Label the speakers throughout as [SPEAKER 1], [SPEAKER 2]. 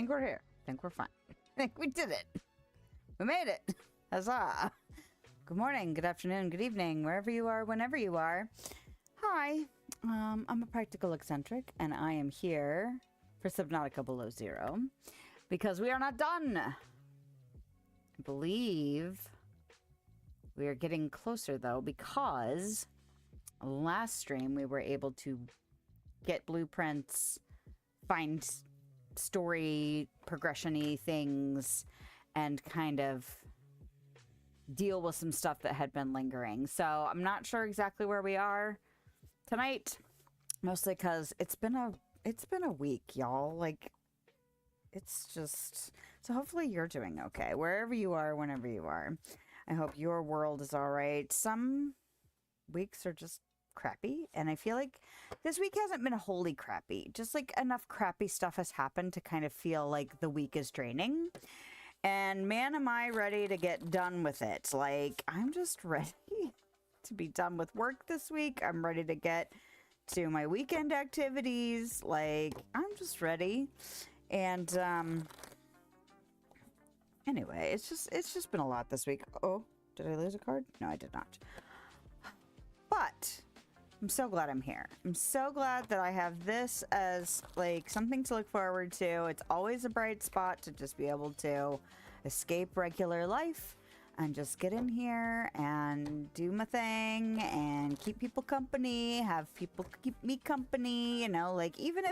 [SPEAKER 1] think we're here. I think we're fine. I think we did it. We made it. Huzzah. Good morning, good afternoon, good evening, wherever you are, whenever you are. Hi, I'm a practical eccentric, and I am here for Subnautica Below Zero because we are not done. I believe we are getting closer, though, because last stream we were able to get blueprints, find story progression-y things, and kind of deal with some stuff that had been lingering. So I'm not sure exactly where we are tonight, mostly because it's been a week, y'all. Like, it's just, so hopefully you're doing okay wherever you are, whenever you are. I hope your world is all right. Some weeks are just crappy, and I feel like this week hasn't been wholly crappy. Just like enough crappy stuff has happened to kind of feel like the week is draining. And man, am I ready to get done with it. Like, I'm just ready to be done with work this week. I'm ready to get to my weekend activities. Like, I'm just ready. And anyway, it's just been a lot this week. Oh, did I lose a card? No, I did not. But I'm so glad I'm here. I'm so glad that I have this as like something to look forward to. It's always a bright spot to just be able to escape regular life and just get in here and do my thing and keep people company, have people keep me company, you know, like even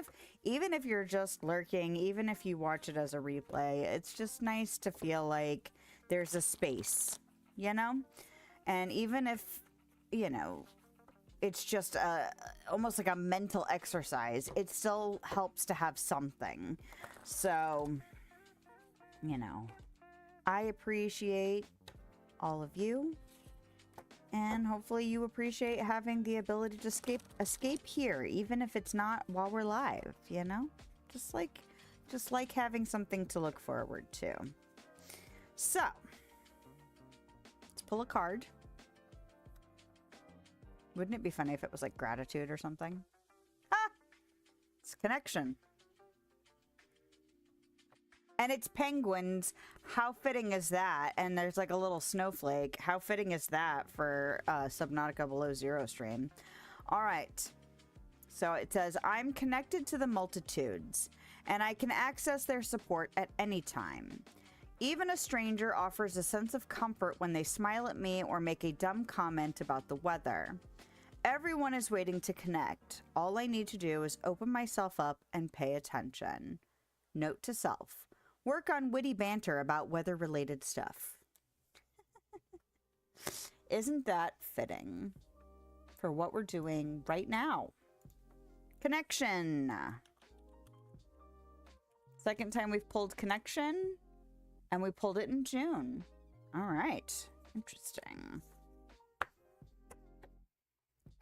[SPEAKER 1] if you're just lurking, even if you watch it as a replay, it's just nice to feel like there's a space, you know? And even if, you know, it's just almost like a mental exercise, it still helps to have something. So, you know, I appreciate all of you, and hopefully you appreciate having the ability to escape here, even if it's not while we're live, you know? Just like having something to look forward to. So, let's pull a card. Wouldn't it be funny if it was like gratitude or something? Ah! It's connection. And it's penguins. How fitting is that? And there's like a little snowflake. How fitting is that for Subnautica Below Zero stream? All right. So it says, I'm connected to the multitudes, and I can access their support at any time. Even a stranger offers a sense of comfort when they smile at me or make a dumb comment about the weather. Everyone is waiting to connect. All I need to do is open myself up and pay attention. Note to self. Work on witty banter about weather-related stuff. Isn't that fitting for what we're doing right now? Connection. Second time we've pulled connection, and we pulled it in June. All right. Interesting.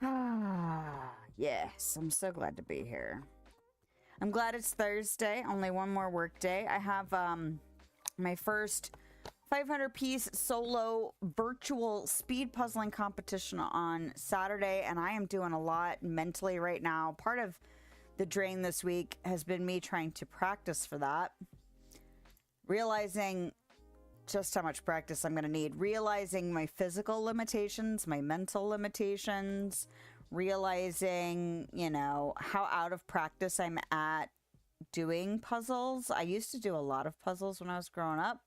[SPEAKER 1] Ah, yes, I'm so glad to be here. I'm glad it's Thursday, only one more work day. I have my first 500-piece solo virtual speed puzzling competition on Saturday, and I am doing a lot mentally right now. Part of the drain this week has been me trying to practice for that, realizing just how much practice I'm going to need, realizing my physical limitations, my mental limitations, realizing, you know, how out of practice I'm at doing puzzles. I used to do a lot of puzzles when I was growing up,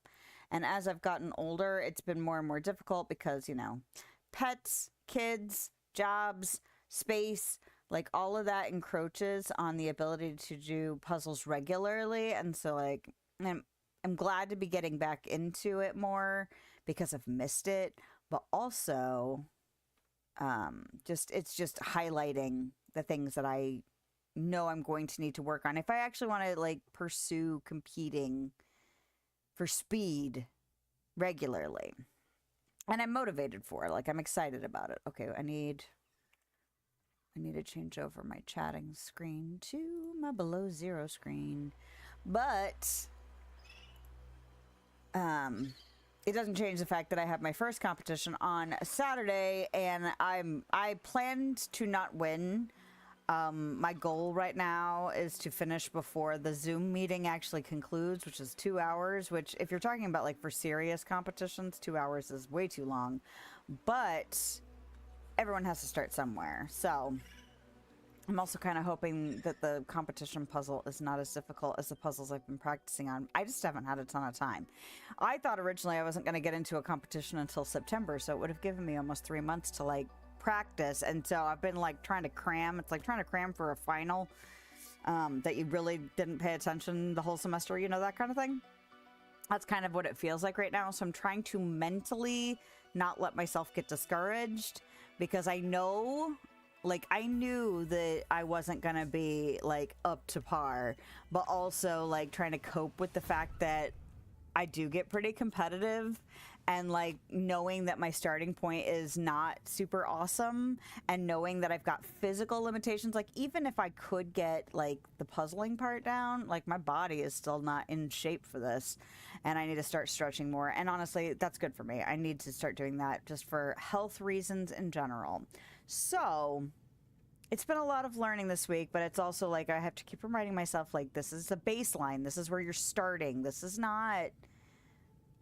[SPEAKER 1] and as I've gotten older, it's been more and more difficult because, you know, pets, kids, jobs, space, like all of that encroaches on the ability to do puzzles regularly. And so like, I'm glad to be getting back into it more because I've missed it, but also it's just highlighting the things that I know I'm going to need to work on if I actually want to like pursue competing for speed regularly. And I'm motivated for it. Like, I'm excited about it. Okay, I need to change over my chatting screen to my below zero screen. But it doesn't change the fact that I have my first competition on Saturday, and I planned to not win. My goal right now is to finish before the Zoom meeting actually concludes, which is 2 hours, which if you're talking about like for serious competitions, 2 hours is way too long. But everyone has to start somewhere. So I'm also kind of hoping that the competition puzzle is not as difficult as the puzzles I've been practicing on. I just haven't had a ton of time. I thought originally I wasn't going to get into a competition until September, so it would have given me almost 3 months to like practice. And so I've been like trying to cram. It's like trying to cram for a final that you really didn't pay attention the whole semester, you know, that kind of thing. That's kind of what it feels like right now. So I'm trying to mentally not let myself get discouraged, because I know, like, I knew that I wasn't going to be, like, up to par, but also, like, trying to cope with the fact that I do get pretty competitive, and, like, knowing that my starting point is not super awesome, and knowing that I've got physical limitations. Like, even if I could get, like, the puzzling part down, like, my body is still not in shape for this, and I need to start stretching more. And honestly, that's good for me. I need to start doing that just for health reasons in general. So it's been a lot of learning this week, but it's also like I have to keep reminding myself, like, this is a baseline. This is where you're starting. This is not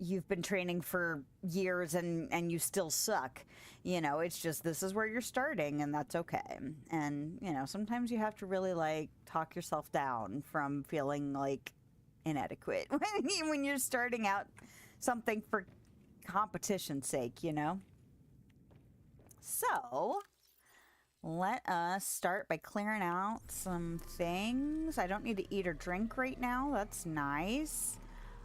[SPEAKER 1] you've been training for years and you still suck. You know, it's just this is where you're starting, and that's okay. And, you know, sometimes you have to really, like, talk yourself down from feeling, like, inadequate when you're starting out something for competition's sake, you know? So let us start by clearing out some things. I don't need to eat or drink right now. That's nice.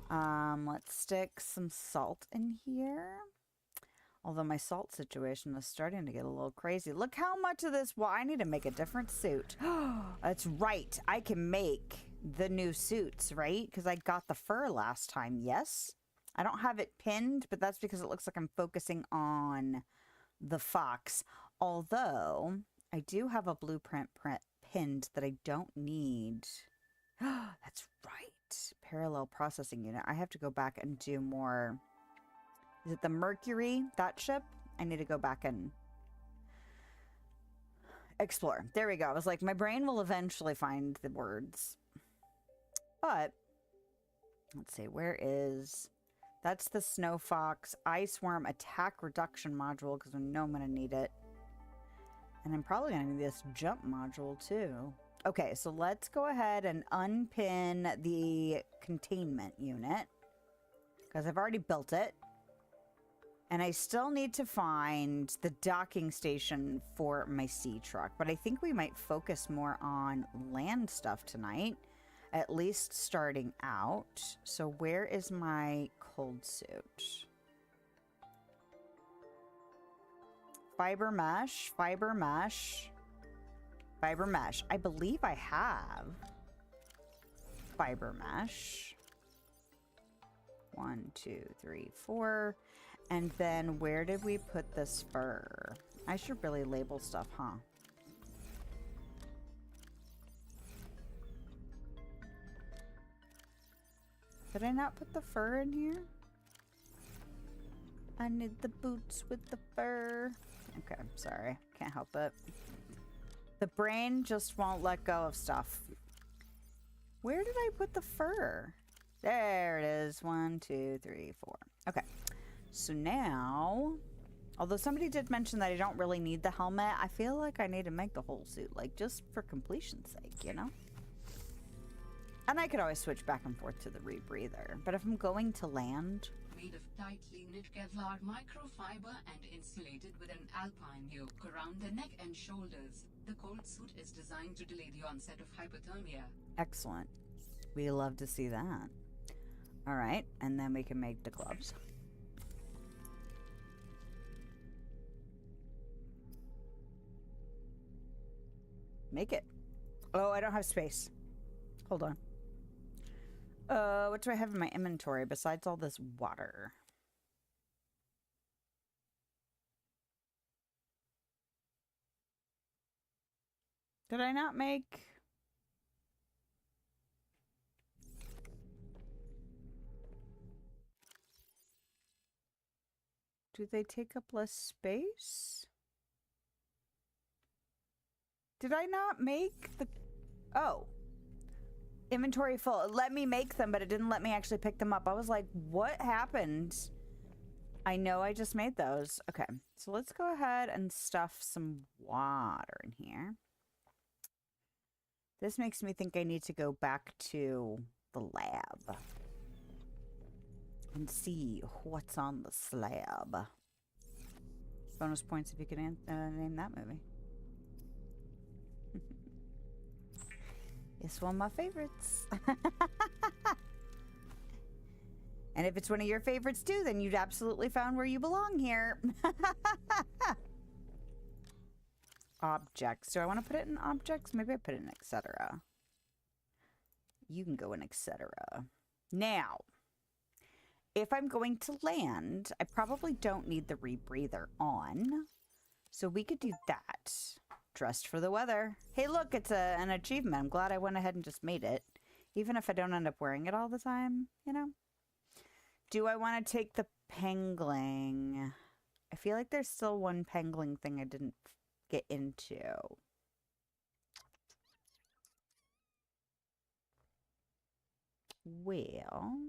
[SPEAKER 1] Let's stick some salt in here. Although my salt situation is starting to get a little crazy. Look how much of this... Well, I need to make a different suit. That's right. I can make the new suits, right? Because I got the fur last time, yes? I don't have it pinned, but that's because it looks like I'm focusing on the fox. Although, I do have a blueprint pinned that I don't need. That's right. Parallel processing unit. I have to go back and do more. Is it the Mercury, that ship? I need to go back and explore. There we go. I was like, my brain will eventually find the words. But, let's see, where is... That's the Snow Fox Ice Worm Attack Reduction module, because I know I'm going to need it. And I'm probably going to need this jump module, too. Okay, so let's go ahead and unpin the containment unit, because I've already built it. And I still need to find the docking station for my sea truck. But I think we might focus more on land stuff tonight, at least starting out. So where is my cold suit? Fiber mesh, fiber mesh, fiber mesh. I believe I have fiber mesh. 1, 2, 3, 4. And then where did we put this fur? I should really label stuff, huh? Did I not put the fur in here? I need the boots with the fur. Okay, sorry. Can't help it. The brain just won't let go of stuff. Where did I put the fur? There it is. 1, 2, 3, 4. Okay. So now, although somebody did mention that I don't really need the helmet, I feel like I need to make the whole suit, like, just for completion's sake, you know? And I could always switch back and forth to the rebreather. But if I'm going to land...
[SPEAKER 2] Made of tightly knit Kevlar microfiber and insulated with an alpine yoke around the neck and shoulders, the cold suit is designed to delay the onset of hypothermia.
[SPEAKER 1] Excellent. We love to see that. All right, and then we can make the gloves. Make it. Oh, I don't have space. Hold on. What do I have in my inventory besides all this water? Did I not make... Do they take up less space? Did I not make the... Oh. Inventory full. It let me make them, but it didn't let me actually pick them up. I was like, what happened? I know I just made those. Okay, so let's go ahead and stuff some water in here. This makes me think I need to go back to the lab and see what's on the slab. Bonus points if you could name that movie. It's one of my favorites. And if it's one of your favorites too, then you'd absolutely found where you belong here. Objects. Do I want to put it in objects? Maybe I put it in etc. You can go in etc. Now, if I'm going to land, I probably don't need the rebreather on. So we could do that. Dressed for the weather. Hey, look, it's an achievement. I'm glad I went ahead and just made it. Even if I don't end up wearing it all the time, you know? Do I want to take the pangling? I feel like there's still one pangling thing I didn't get into. Well...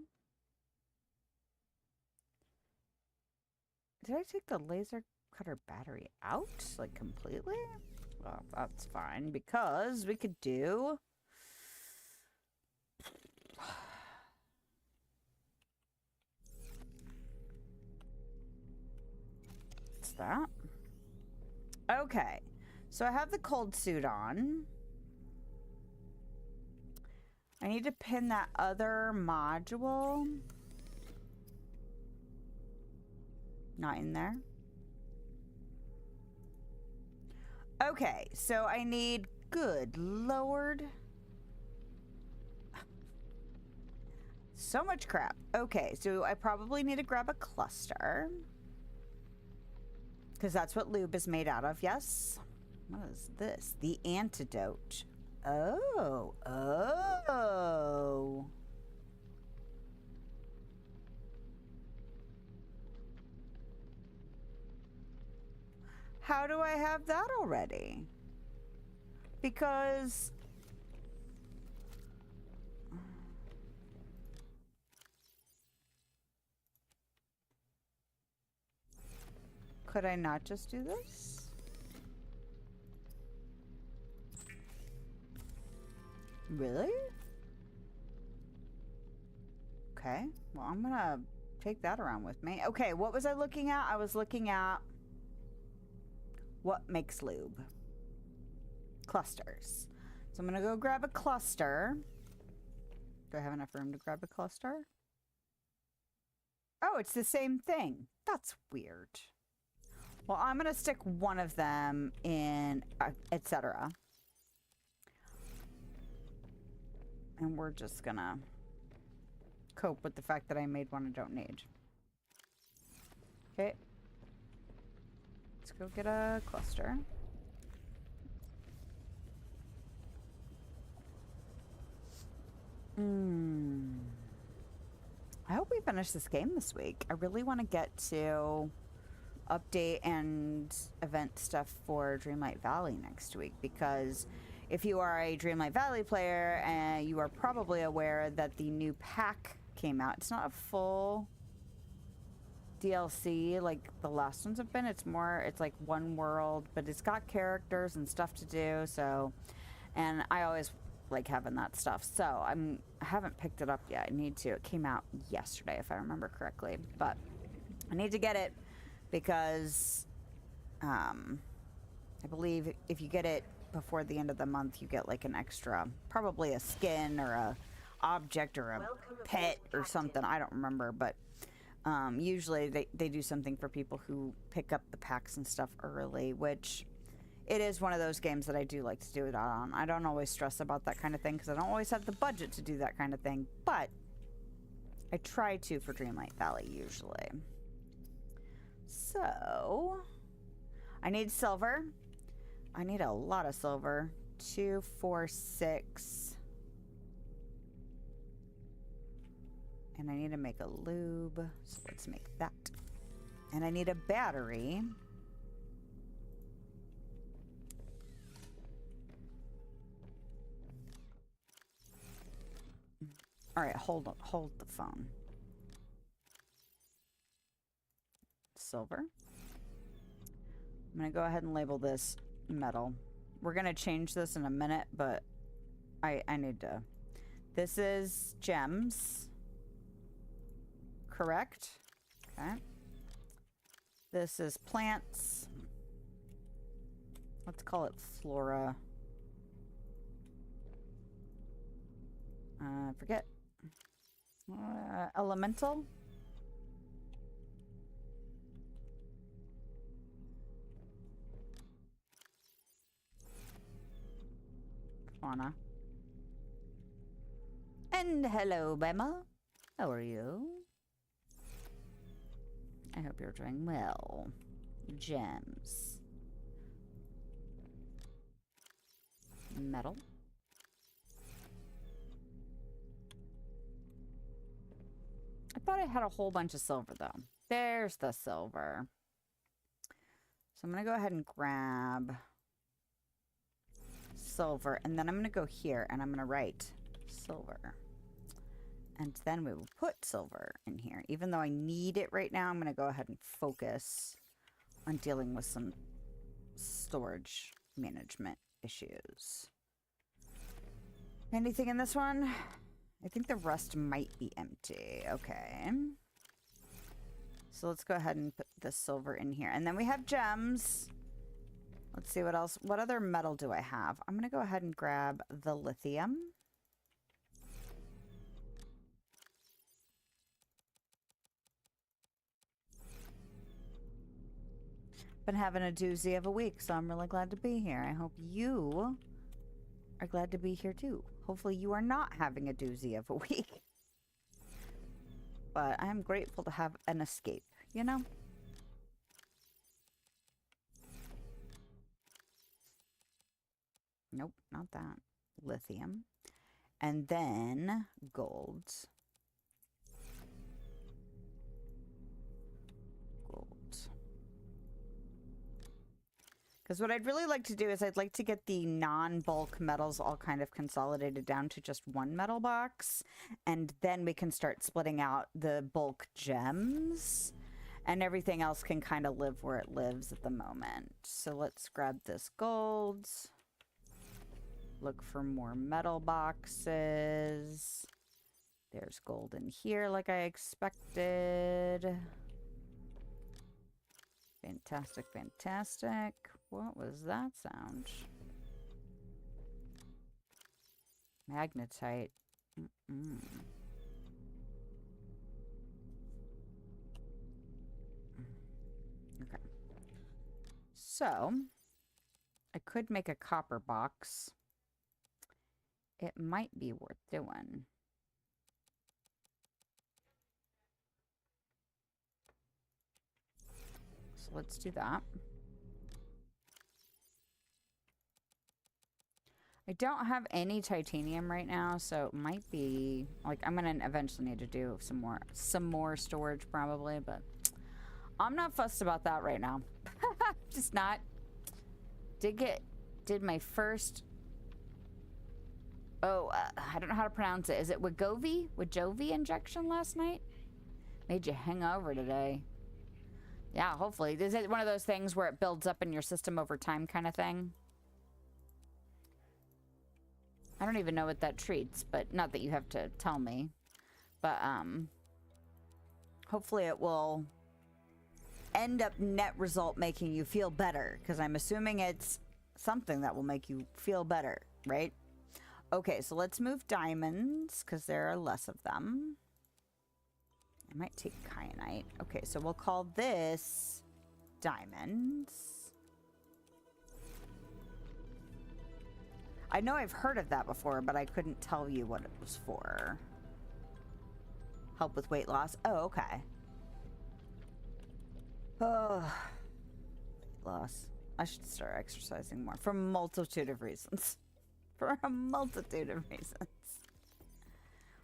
[SPEAKER 1] Did I take the laser cutter battery out? Like, completely? Well, that's fine, because we could do... What's that? Okay. So I have the cold suit on. I need to pin that other module. Not in there. Okay, so I need... Good Lord. So much crap. Okay, so I probably need to grab a cluster. Because that's what lube is made out of, yes? What is this? The antidote. Oh. Oh. How do I have that already? Because... Could I not just do this? Really? Okay. Well, I'm gonna take that around with me. Okay, what was I looking at? I was looking at what makes lube. Clusters. So I'm gonna go grab a cluster. Do I have enough room to grab a cluster? Oh, it's the same thing. That's weird. Well, I'm gonna stick one of them in etc. And we're just gonna cope with the fact that I made one I don't need. Okay. Let's go get a cluster. I hope we finish this game this week. I really want to get to update and event stuff for Dreamlight Valley next week, because if you are a Dreamlight Valley player, you are probably aware that the new pack came out. It's not a full DLC like the last ones have been. It's like one world, but it's got characters and stuff to do. So, and I always like having that stuff. So I haven't picked it up yet. I need to. It came out yesterday, if I remember correctly, but I need to get it because I believe if you get it before the end of the month, you get like an extra, probably a skin or a object or a pet or something. I don't remember, but usually they do something for people who pick up the packs and stuff early, which it is one of those games that I do like to do it on. I don't always stress about that kind of thing because I don't always have the budget to do that kind of thing, but I try to for Dreamlight Valley usually. So I need silver. I need a lot of silver. 2, 4, 6. And I need to make a lube. So let's make that. And I need a battery. Alright, hold the phone. Silver. I'm gonna go ahead and label this metal. We're gonna change this in a minute, but I need to... This is gems. Correct? Okay. This is plants. Let's call it flora. Forget. Elemental. Fauna. And hello, Bema. How are you? I hope you're doing well. Gems. Metal. I thought I had a whole bunch of silver, though. There's the silver. So I'm going to go ahead and grab silver. And then I'm going to go here and I'm going to write silver. And then we will put silver in here. Even though I need it right now, I'm going to go ahead and focus on dealing with some storage management issues. Anything in this one? I think the rest might be empty. Okay. So let's go ahead and put the silver in here. And then we have gems. Let's see what else. What other metal do I have? I'm going to go ahead and grab the lithium. Been having a doozy of a week, so I'm really glad to be here. I hope you are glad to be here too. Hopefully you are not having a doozy of a week. But I'm grateful to have an escape, you know? Nope, not that. Lithium. And then gold. Because what I'd really like to do is I'd like to get the non-bulk metals all kind of consolidated down to just one metal box. And then we can start splitting out the bulk gems. And everything else can kind of live where it lives at the moment. So let's grab this gold. Look for more metal boxes. There's gold in here like I expected. Fantastic, fantastic. What was that sound? Magnetite. Okay. So, I could make a copper box. It might be worth doing. So let's do that. I don't have any titanium right now, so it might be like I'm gonna eventually need to do some more storage probably, but I'm not fussed about that right now. Just not. Did my first. Oh, I don't know how to pronounce it. Is it Wegovy injection last night? Made you hang over today. Yeah, hopefully. Is it one of those things where it builds up in your system over time kind of thing? I don't even know what that treats, but not that you have to tell me. But, hopefully it will end up net result making you feel better, because I'm assuming it's something that will make you feel better, right? Okay, so let's move diamonds, because there are less of them. I might take kyanite. Okay, so we'll call this diamonds. I know I've heard of that before, but I couldn't tell you what it was for. Help with weight loss. Oh, okay. Oh, weight loss. I should start exercising more for a multitude of reasons. For a multitude of reasons.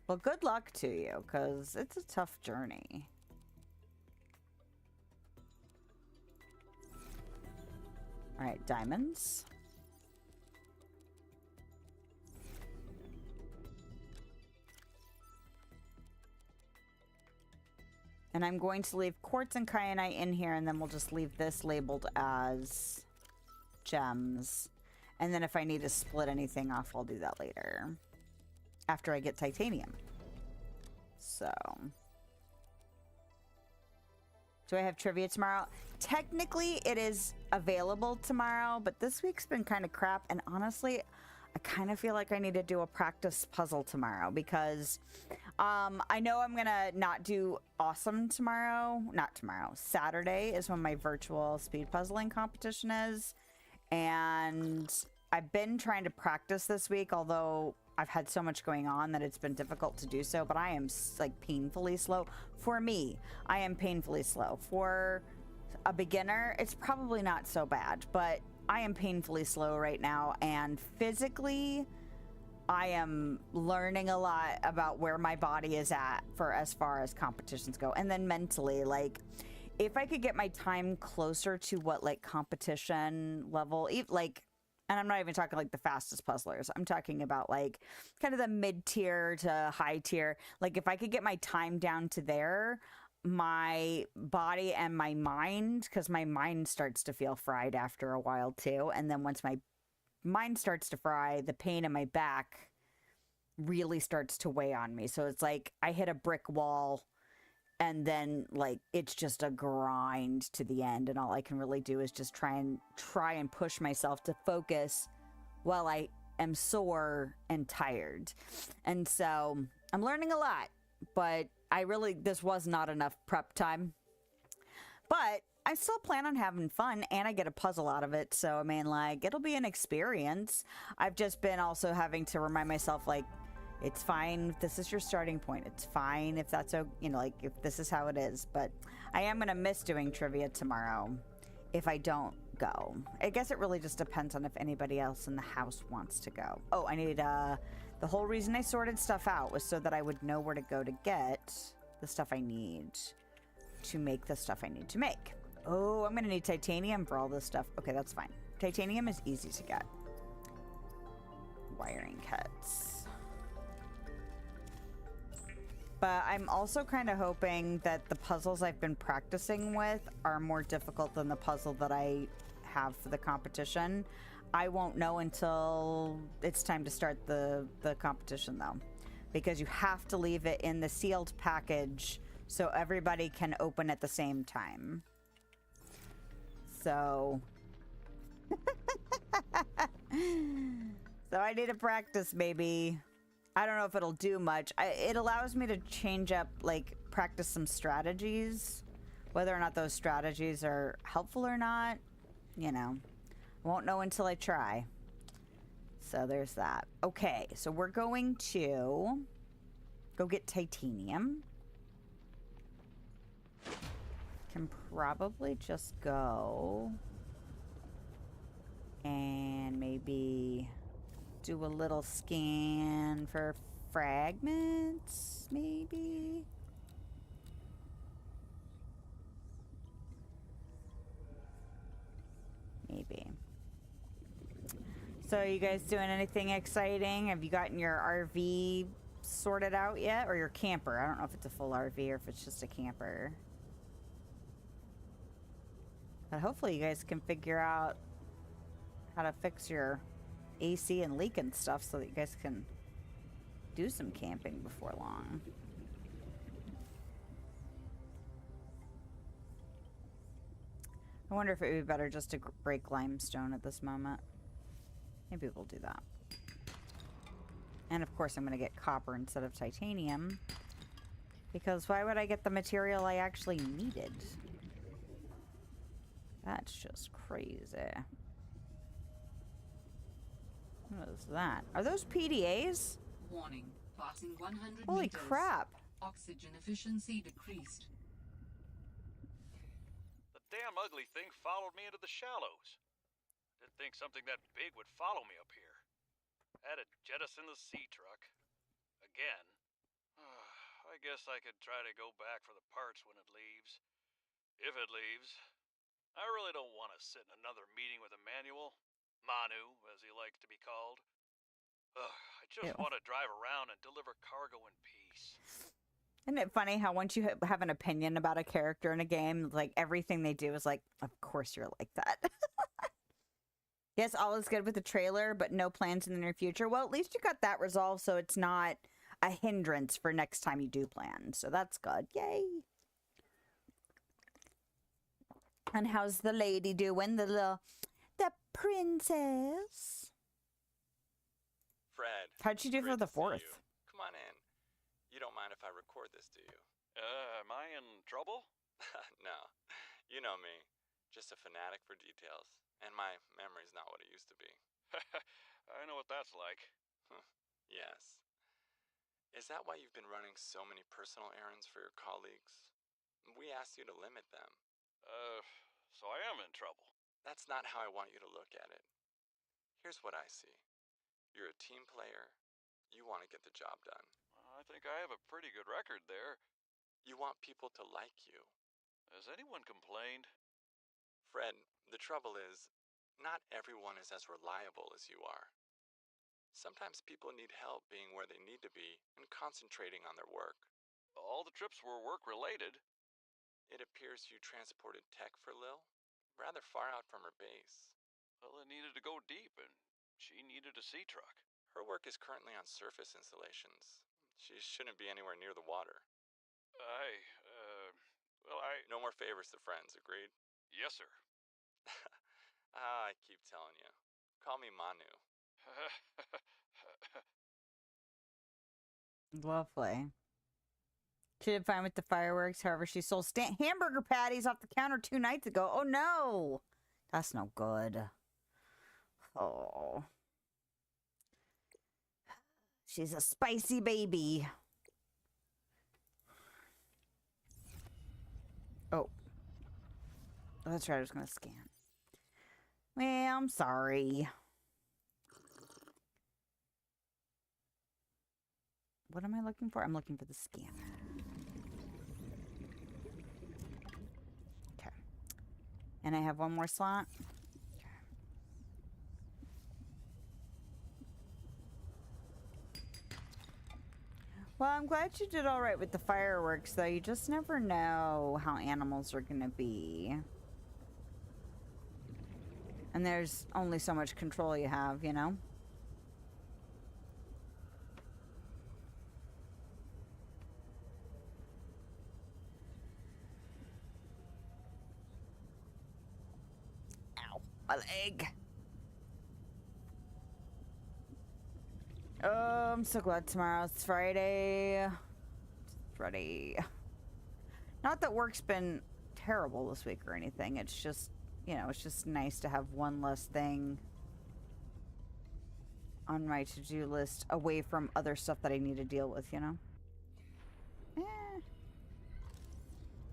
[SPEAKER 1] Well, good luck to you, because it's a tough journey. All right, diamonds. And I'm going to leave quartz and kyanite in here, and then we'll just leave this labeled as gems. And then if I need to split anything off, I'll do that later. After I get titanium. So. Do I have trivia tomorrow? Technically, it is available tomorrow, but this week's been kind of crap. And honestly, I kind of feel like I need to do a practice puzzle tomorrow because I know I'm going to not do awesome tomorrow. Not tomorrow. Saturday is when my virtual speed puzzling competition is. And I've been trying to practice this week, although I've had so much going on that it's been difficult to do so. But I am like painfully slow. For me, I am painfully slow. For a beginner, it's probably not so bad. But I am painfully slow right now, and physically I am learning a lot about where my body is at for as far as competitions go. And then mentally, like if I could get my time closer to what like competition level, like, and I'm not even talking like the fastest puzzlers, I'm talking about like kind of the mid-tier to high tier. Like if I could get my time down to there, my body and my mind, because my mind starts to feel fried after a while too, and then once my mind starts to fry, the pain in my back really starts to weigh on me. So it's like I hit a brick wall and then like it's just a grind to the end, and all I can really do is just try and push myself to focus while I am sore and tired. And so I'm learning a lot, but this was not enough prep time. But I still plan on having fun, and I get a puzzle out of it. So, I mean, like, it'll be an experience. I've just been also having to remind myself, like, it's fine if this is your starting point. It's fine if that's, like, if this is how it is. But I am going to miss doing trivia tomorrow if I don't go. I guess it really just depends on if anybody else in the house wants to go. Oh, I need, the whole reason I sorted stuff out was so that I would know where to go to get the stuff I need to make the stuff I need to make. Oh, I'm going to need titanium for all this stuff. Okay, that's fine. Titanium is easy to get. Wiring kits. But I'm also kind of hoping that the puzzles I've been practicing with are more difficult than the puzzle that I have for the competition. I won't know until it's time to start the competition, though, because you have to leave it in the sealed package so everybody can open at the same time. So... so I need to practice, maybe. I don't know if it'll do much. It allows me to change up, like, practice some strategies. Whether or not those strategies are helpful or not, you know. Won't know until I try. So there's that. Okay, so we're going to go get titanium. Can probably just go and maybe do a little scan for fragments, maybe. Maybe. So, are you guys doing anything exciting? Have you gotten your RV sorted out yet? Or your camper? I don't know if it's a full RV or if it's just a camper. But hopefully you guys can figure out how to fix your AC and leak and stuff so that you guys can do some camping before long. I wonder if it would be better just to break limestone at this moment. Maybe we'll do that. And of course I'm going to get copper instead of titanium. Because why would I get the material I actually needed? That's just crazy. What is that? Are those PDAs?
[SPEAKER 2] Warning. Passing 100
[SPEAKER 1] Holy
[SPEAKER 2] meters.
[SPEAKER 1] crap.
[SPEAKER 2] Oxygen efficiency decreased.
[SPEAKER 3] The damn ugly thing followed me into the shallows. Didn't think something that big would follow me up here. Had to jettison the sea truck. Again. I guess I could try to go back for the parts when it leaves. If it leaves. I really don't want to sit in another meeting with Emmanuel. Manu, as he likes to be called. I just want to drive around and deliver cargo in peace.
[SPEAKER 1] Isn't it funny how once you have an opinion about a character in a game, like everything they do is like, of course you're like that. Yes, all is good with the trailer, but no plans in the near future. Well, at least you got that resolved, so it's not a hindrance for next time you do plan. So that's good. Yay. And how's the lady doing? The princess.
[SPEAKER 4] Fred.
[SPEAKER 1] How'd she do for
[SPEAKER 4] great
[SPEAKER 1] the
[SPEAKER 4] to see
[SPEAKER 1] 4th?
[SPEAKER 4] you. Come on in. You don't mind if I record this, do you?
[SPEAKER 3] Am I in trouble?
[SPEAKER 4] No. You know me. Just a fanatic for details. And my memory's not what it used to be.
[SPEAKER 3] I know what that's like.
[SPEAKER 4] Yes. Is that why you've been running so many personal errands for your colleagues? We asked you to limit them.
[SPEAKER 3] So I am in trouble.
[SPEAKER 4] That's not how I want you to look at it. Here's what I see. You're a team player. You want to get the job done.
[SPEAKER 3] I think I have a pretty good record there.
[SPEAKER 4] You want people to like you.
[SPEAKER 3] Has anyone complained?
[SPEAKER 4] Fred, the trouble is, not everyone is as reliable as you are. Sometimes people need help being where they need to be and concentrating on their work.
[SPEAKER 3] All the trips were work-related.
[SPEAKER 4] It appears you transported tech for Lil, rather far out from her base.
[SPEAKER 3] Well, it needed to go deep, and she needed a sea truck.
[SPEAKER 4] Her work is currently on surface installations. She shouldn't be anywhere near the water.
[SPEAKER 3] No
[SPEAKER 4] more favors to friends, agreed?
[SPEAKER 3] Yes, sir.
[SPEAKER 4] I keep telling you. Call me Manu.
[SPEAKER 1] Lovely. She did fine with the fireworks. However, she sold hamburger patties off the counter 2 nights ago. Oh, no. That's no good. Oh. She's a spicy baby. Oh. That's right. I was going to scan. Well, I'm sorry. What am I looking for? I'm looking for the scanner. Okay. And I have one more slot. Okay. Well, I'm glad you did all right with the fireworks, though. You just never know how animals are going to be. And there's only so much control you have, you know? Ow, my leg. Oh, I'm so glad tomorrow's Friday. It's Friday. Not that work's been terrible this week or anything. It's just, you know, it's just nice to have one less thing on my to-do list away from other stuff that I need to deal with, you know?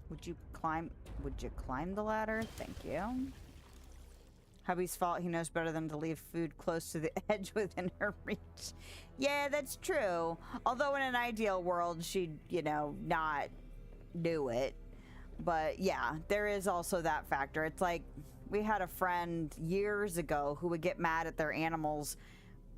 [SPEAKER 1] Would you climb the ladder? Thank you. Hubby's fault. He knows better than to leave food close to the edge within her reach. Yeah, that's true. Although in an ideal world, she'd, you know, not do it. But yeah, there is also that factor. It's like we had a friend years ago who would get mad at their animals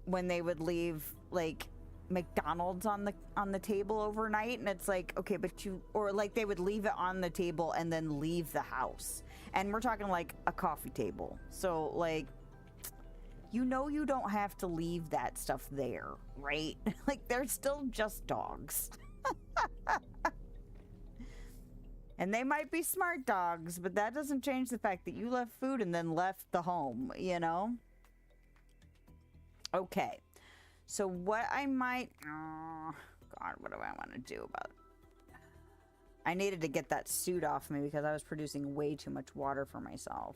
[SPEAKER 1] when they would leave like McDonald's on the table overnight, and it's like, okay, but or like they would leave it on the table and then leave the house. And we're talking like a coffee table. So like, you know, you don't have to leave that stuff there, right? Like they're still just dogs. And they might be smart dogs, but that doesn't change the fact that you left food and then left the home, you know? Okay. So what I might... Oh, God, what do I want to do about... I needed to get that suit off me because I was producing way too much water for myself.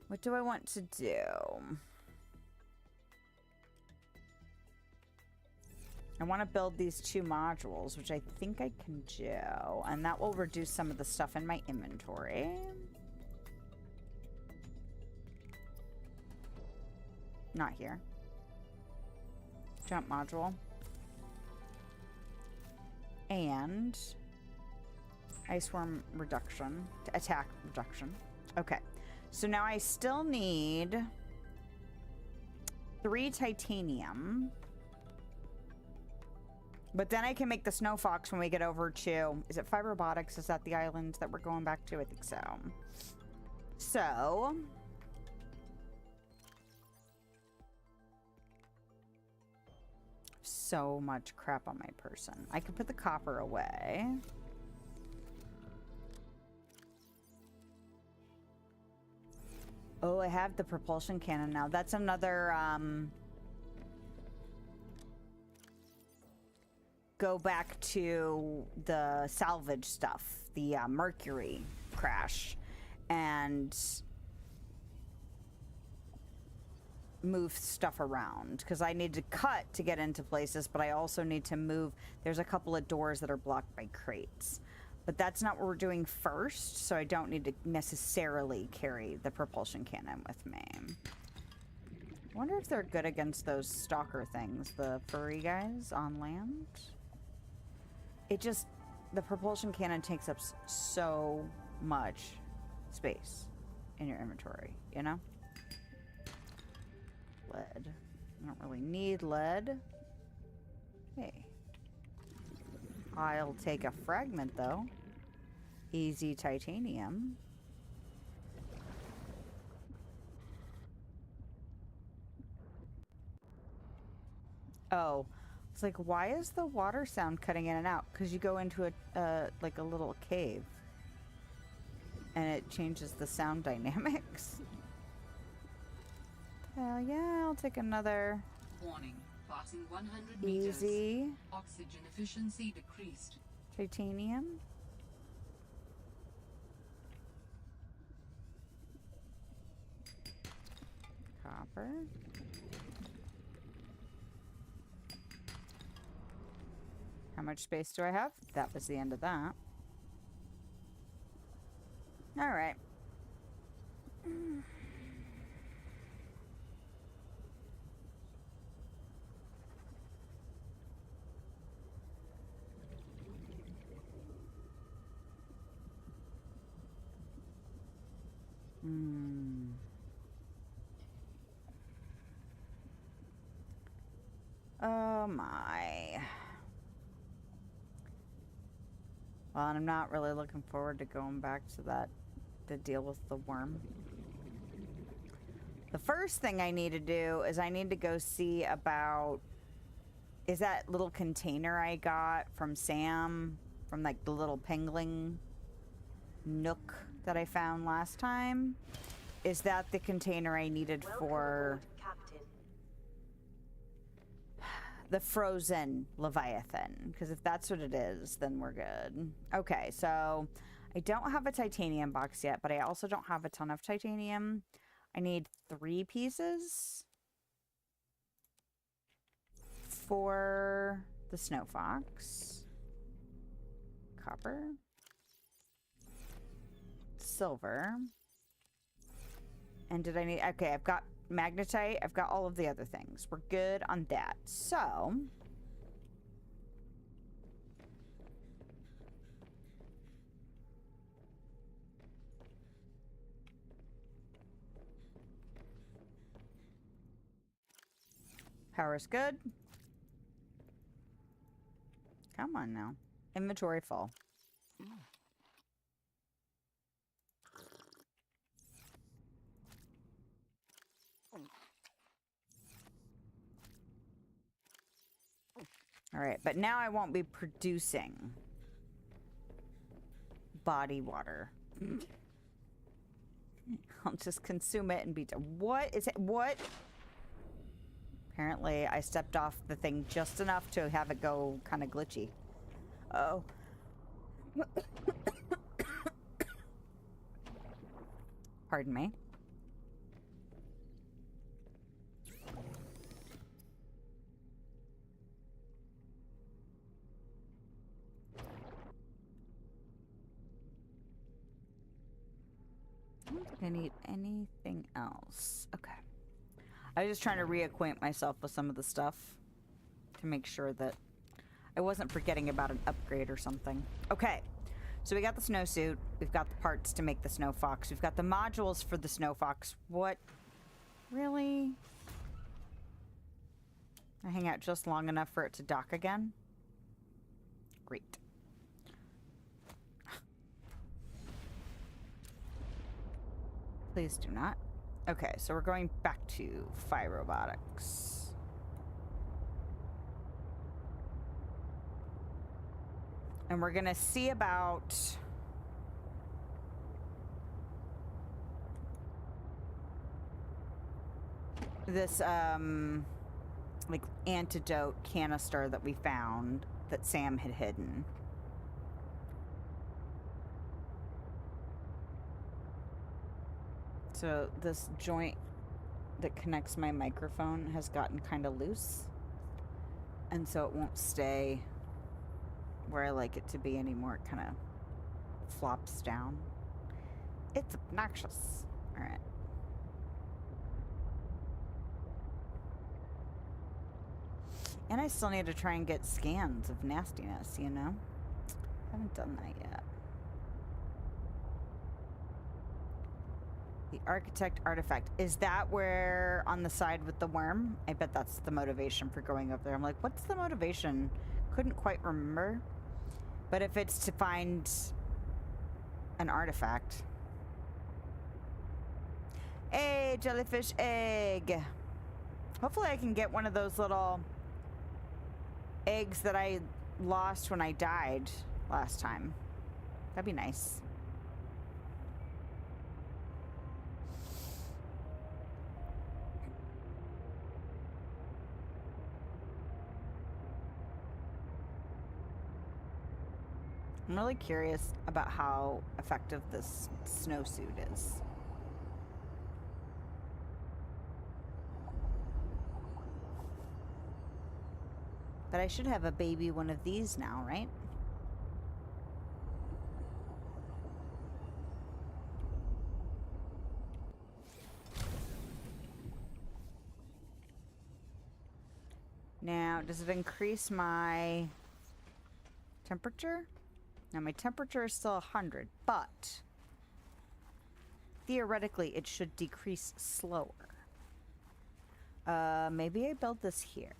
[SPEAKER 1] What do I want to do? I want to build these 2 modules, which I think I can do. And that will reduce some of the stuff in my inventory. Not here. Jump module. And ice worm reduction. Attack reduction. Okay. So now I still need 3 titanium. But then I can make the snow fox when we get over to... Is it Fibrobotics? Is that the island that we're going back to? I think so. So... So much crap on my person. I can put the copper away. Oh, I have the propulsion cannon now. That's another, go back to the salvage stuff, the Mercury crash, and move stuff around, because I need to cut to get into places, but I also need to move. There's a couple of doors that are blocked by crates, but that's not what we're doing first, so I don't need to necessarily carry the propulsion cannon with me. I wonder if they're good against those stalker things, the furry guys on land. It just, the propulsion cannon takes up so much space in your inventory, you know? Lead. I don't really need lead. Hey. I'll take a fragment, though. Easy titanium. Oh. It's like, why is the water sound cutting in and out? Because you go into a, like a little cave. And it changes the sound dynamics. Hell yeah, I'll take another.
[SPEAKER 2] Warning. Passing 100 meters.
[SPEAKER 1] Easy.
[SPEAKER 2] Oxygen efficiency decreased.
[SPEAKER 1] Titanium. Copper. How much space do I have? That was the end of that. All right. Oh my. Well, and I'm not really looking forward to going back to that, to deal with the worm. The first thing I need to do is I need to go see about, is that little container I got from Sam, from like the little pangolin nook that I found last time? Is that the container I needed for the frozen Leviathan? Because if that's what it is, then we're good. Okay, so I don't have a titanium box yet, but I also don't have a ton of titanium. I need 3 pieces for the snow fox. Copper. Silver. And did I need... Okay, I've got magnetite. I've got all of the other things. We're good on that. So... Power's good. Come on now. Inventory full. All right, but now I won't be producing body water. I'll just consume it and be done. What is it? What? Apparently, I stepped off the thing just enough to have it go kind of glitchy. Oh. Pardon me. I don't think I need anything else. Okay. I was just trying to reacquaint myself with some of the stuff to make sure that I wasn't forgetting about an upgrade or something. Okay, so we got the snowsuit. We've got the parts to make the snow fox. We've got the modules for the snow fox. What? Really? I hang out just long enough for it to dock again? Great. Please do not. Okay, so we're going back to Phi Robotics. And we're gonna see about this like antidote canister that we found that Sam had hidden. So this joint that connects my microphone has gotten kind of loose, and so it won't stay where I like it to be anymore. It kind of flops down. It's obnoxious. All right. And I still need to try and get scans of nastiness, you know? Haven't done that yet. The architect artifact. Is that where on the side with the worm? I bet that's the motivation for going up there. I'm like, what's the motivation? Couldn't quite remember. But if it's to find an artifact. Hey, jellyfish egg. Hopefully I can get one of those little eggs that I lost when I died last time. That'd be nice. I'm really curious about how effective this snowsuit is. But I should have a baby one of these now, right? Now, does it increase my temperature? Now, my temperature is still 100, but theoretically, it should decrease slower. Maybe I build this here.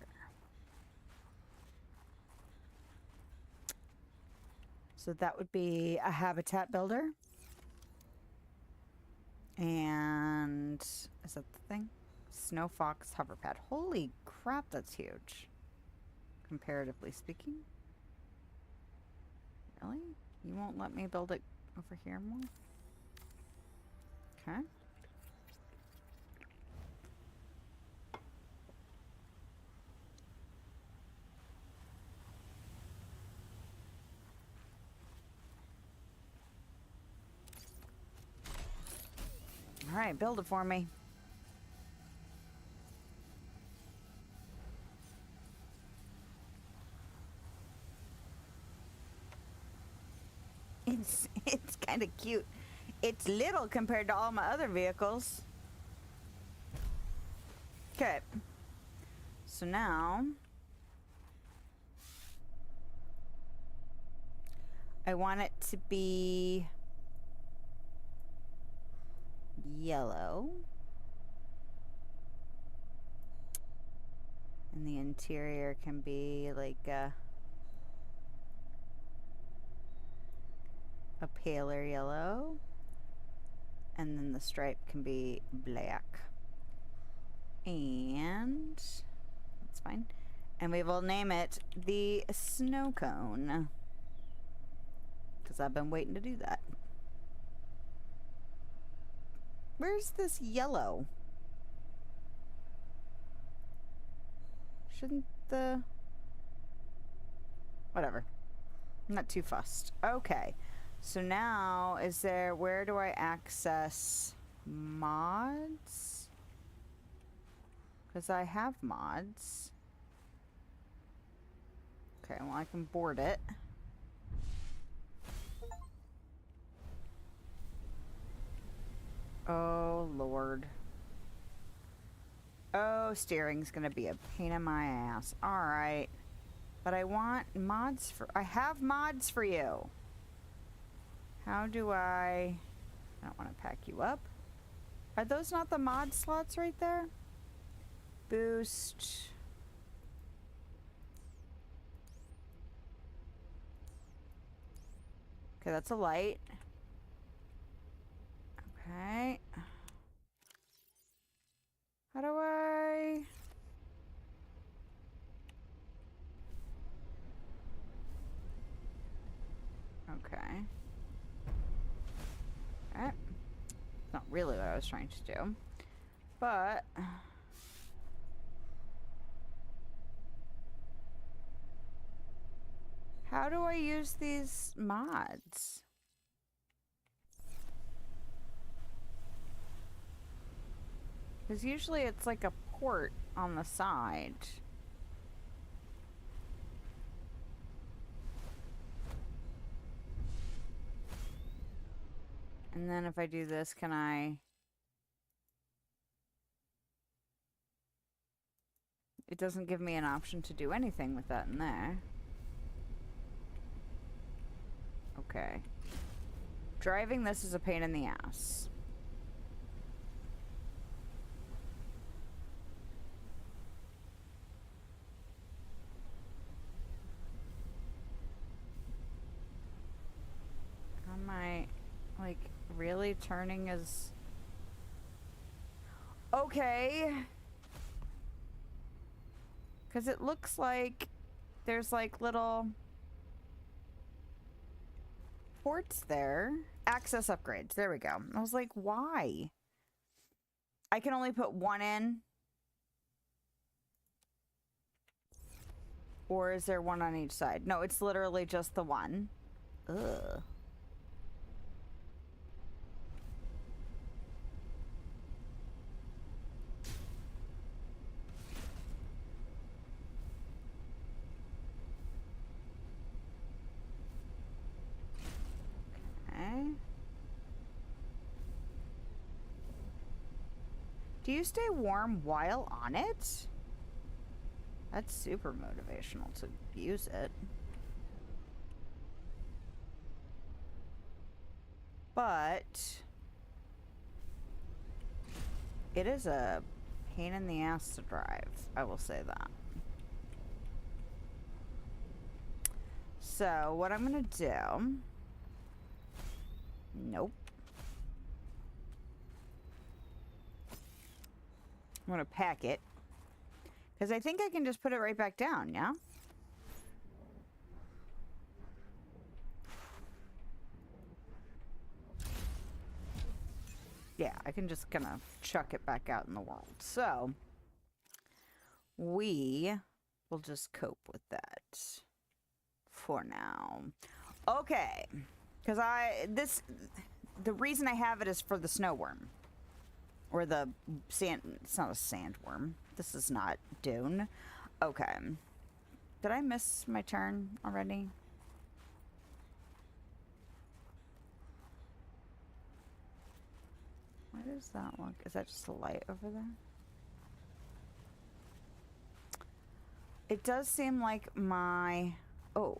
[SPEAKER 1] So that would be a habitat builder. And is that the thing? Snow Fox hover pad. Holy crap, that's huge. Comparatively speaking. Really? You won't let me build it over here more? Okay. All right, build it for me. It's kind of cute. It's little compared to all my other vehicles. Okay. So now I want it to be yellow. And the interior can be like a paler yellow. And then the stripe can be black. And that's fine. And we will name it the snow cone. Because I've been waiting to do that. Where's this yellow? Shouldn't the... Whatever. I'm not too fussed. Okay. So now, is there... Where do I access mods? Because I have mods. Okay, well I can board it. Oh, Lord. Oh, steering's gonna be a pain in my ass. Alright. But I want mods for... I have mods for you. How do I don't want to pack you up. Are those not the mod slots right there? Boost. Okay, that's a light. Okay. How do I... Okay. Alright. Not really what I was trying to do. But... how do I use these mods? Because usually it's like a port on the side. And then if I do this, can I... it doesn't give me an option to do anything with that in there. Okay. Driving this is a pain in the ass. Am I, like, really turning as... okay. Because it looks like there's, like, little... ports there. Access upgrades. There we go. I was like, why? I can only put one in? Or is there one on each side? No, it's literally just the one. Ugh. Okay. Do you stay warm while on it? That's super motivational to use it. But it is a pain in the ass to drive. I will say that. So what I'm gonna do... nope. I'm gonna pack it. Because I think I can just put it right back down, yeah? Yeah, I can just kind of chuck it back out in the world. So, we will just cope with that for now. Okay. Because the reason I have it is for the snowworm. Or the sand, it's not a sandworm. This is not Dune. Okay. Did I miss my turn already? Why does that look? Is that just a light over there? It does seem like my... oh.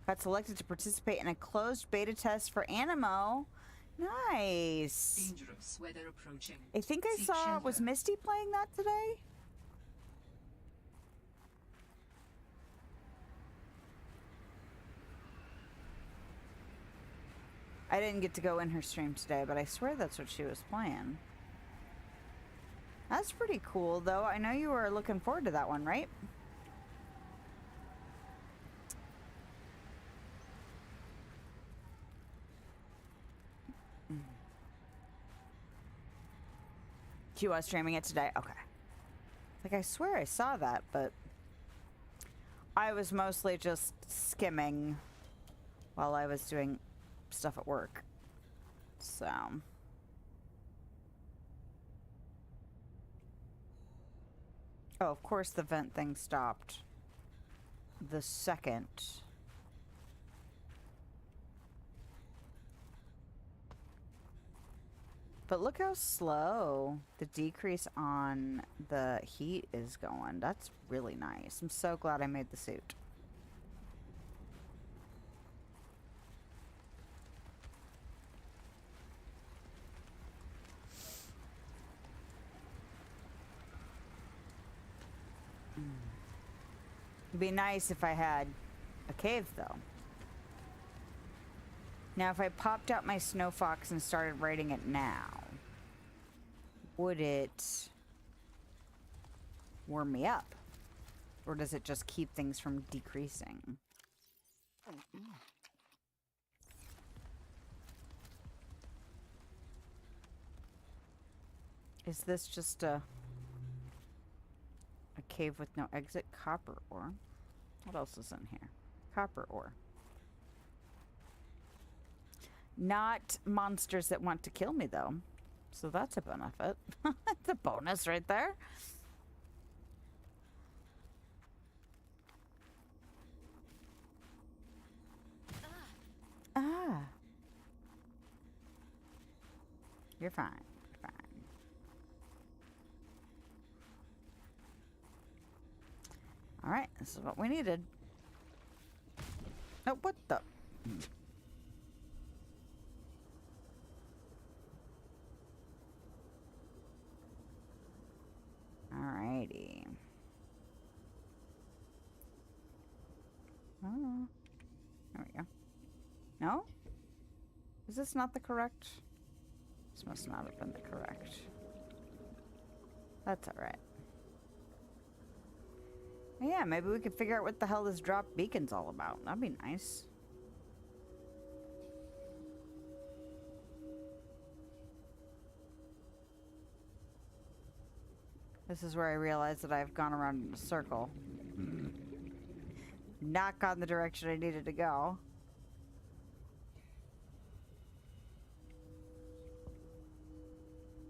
[SPEAKER 1] Got selected to participate in a closed beta test for Animo. Nice.
[SPEAKER 2] Dangerous weather approaching.
[SPEAKER 1] I think I
[SPEAKER 2] Seek
[SPEAKER 1] saw...
[SPEAKER 2] shelter.
[SPEAKER 1] was Misty playing that today? I didn't get to go in her stream today, but I swear that's what she was playing. That's pretty cool, though. I know you were looking forward to that one, right? She was streaming it today? Okay. Like, I swear I saw that, but... I was mostly just skimming while I was doing stuff at work. So... oh, of course the vent thing stopped the second. But look how slow the decrease on the heat is going. That's really nice. I'm so glad I made the suit. It'd be nice if I had a cave, though. Now, if I popped out my snow fox and started writing it now, would it warm me up? Or does it just keep things from decreasing? Is this just a cave with no exit? Copper ore. What else is in here? Copper ore. Not monsters that want to kill me, though. So that's a benefit. That's a bonus right there. Ah. You're fine. You're fine. All right. This is what we needed. Oh, what the? Alrighty. Oh. There we go. No? Is this not the correct? This must not have been the correct. That's alright. Yeah, maybe we could figure out what the hell this drop beacon's all about. That'd be nice. This is where I realized that I've gone around in a circle. Not gone the direction I needed to go.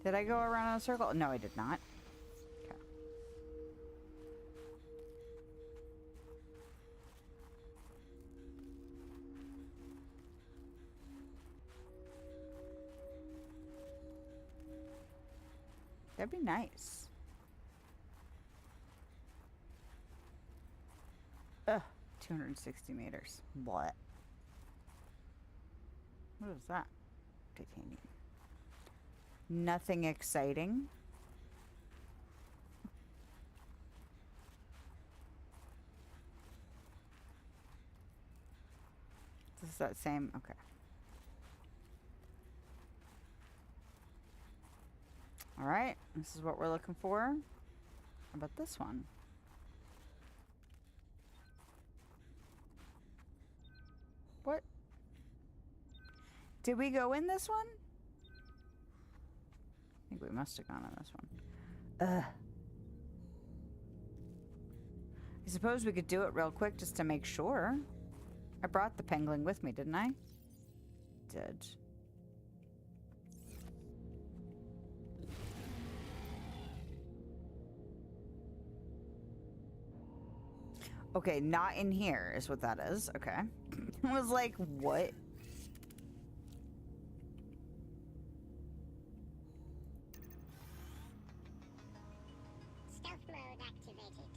[SPEAKER 1] Did I go around in a circle? No, I did not. Okay. That'd be nice. Ugh, 260 meters. What? What is that? Titanium. Nothing exciting. Is this that same? Okay. All right, this is what we're looking for. How about this one? What? Did we go in this one? I think we must have gone in this one. Ugh. I suppose we could do it real quick just to make sure. I brought the penguin with me, didn't I? Did. Okay, not in here is what that is. Okay. I was like, what?
[SPEAKER 5] Stealth mode activated.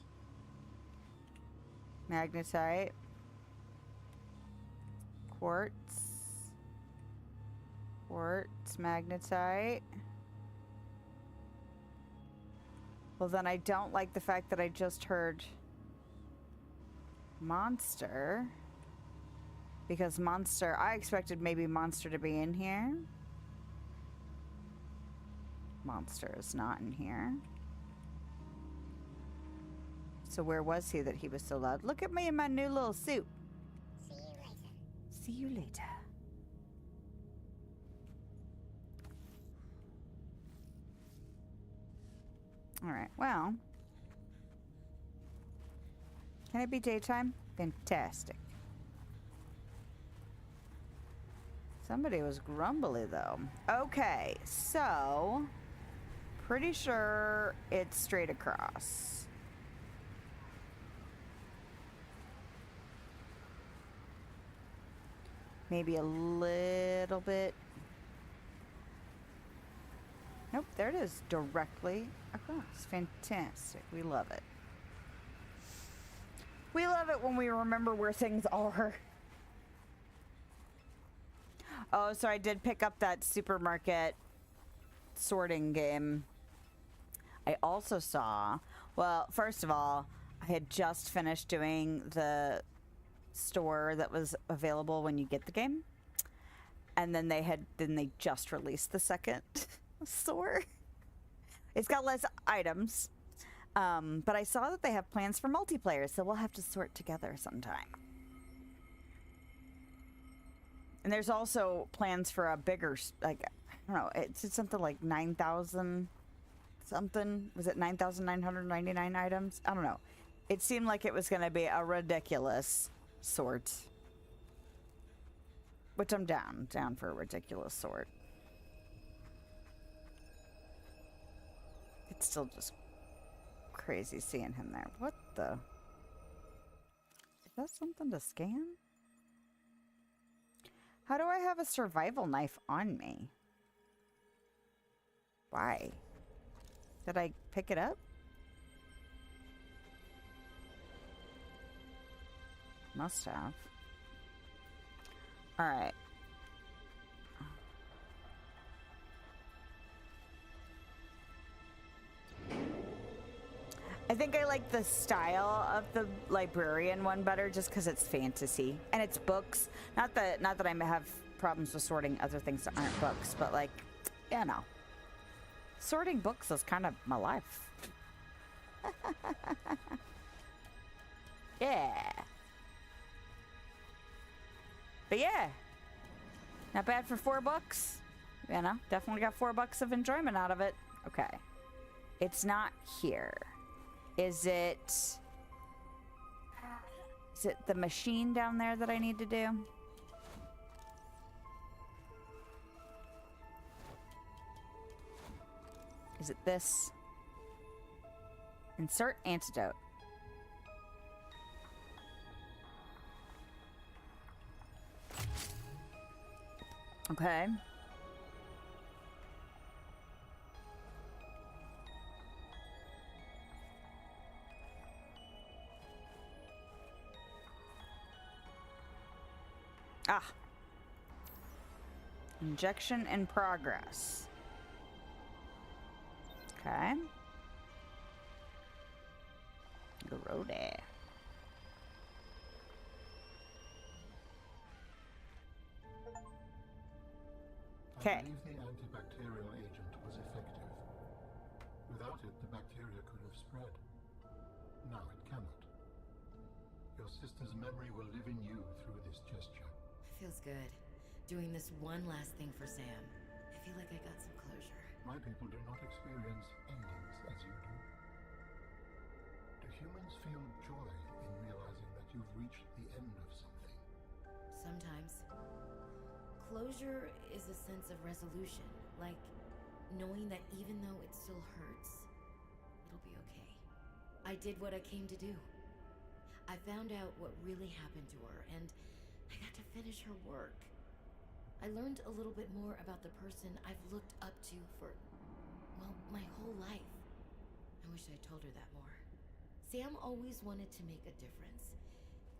[SPEAKER 1] Magnetite. Quartz. Quartz, magnetite. Well, then I don't like the fact that I just heard monster. Because monster, I expected maybe monster to be in here. Monster is not in here. So where was he that he was so loud? Look at me in my new little suit.
[SPEAKER 5] See you later.
[SPEAKER 1] See you later. Alright, well. Can it be daytime? Fantastic. Somebody was grumbly, though. Okay, so... pretty sure it's straight across. Maybe a little bit. Nope, there it is. Directly across. Fantastic. We love it. We love it when we remember where things are. Oh, so I did pick up that supermarket sorting game. I also saw, well, first of all, I had just finished doing the store that was available when you get the game. And then they just released the second sword. It's got less items. But I saw that they have plans for multiplayer, so we'll have to sort together sometime. And there's also plans for a bigger, like, I don't know, it's something like 9,000 something. Was it 9,999 items? I don't know. It seemed like it was going to be a ridiculous sort. Which I'm down for a ridiculous sort. It's still just crazy seeing him there. What the? Is that something to scan? How do I have a survival knife on me? Why? Did I pick it up? Must have. Alright. I think I like the style of the librarian one better just because it's fantasy and it's books. Not that I have problems with sorting other things that aren't books, but like, you know, sorting books is kind of my life. Yeah. But yeah, not bad for $4. You know, definitely got $4 of enjoyment out of it. Okay. It's not here. Is it the machine down there that I need to do? Is it this? Insert antidote. Okay. Ah. Injection in progress. Okay. Grody. Okay.
[SPEAKER 6] I believe the antibacterial agent was effective. Without it, the bacteria could have spread. Now it cannot. Your sister's memory will live in you through this gesture.
[SPEAKER 7] Feels good. Doing this one last thing for Sam. I feel like I got some closure.
[SPEAKER 6] My people do not experience endings as you do. Do humans feel joy in realizing that you've reached the end of something?
[SPEAKER 7] Sometimes. Closure is a sense of resolution, like knowing that even though it still hurts, it'll be okay. I did what I came to do. I found out what really happened to her, and I got to finish her work. I learned a little bit more about the person I've looked up to for, well, my whole life. I wish I'd told her that more. Sam always wanted to make a difference.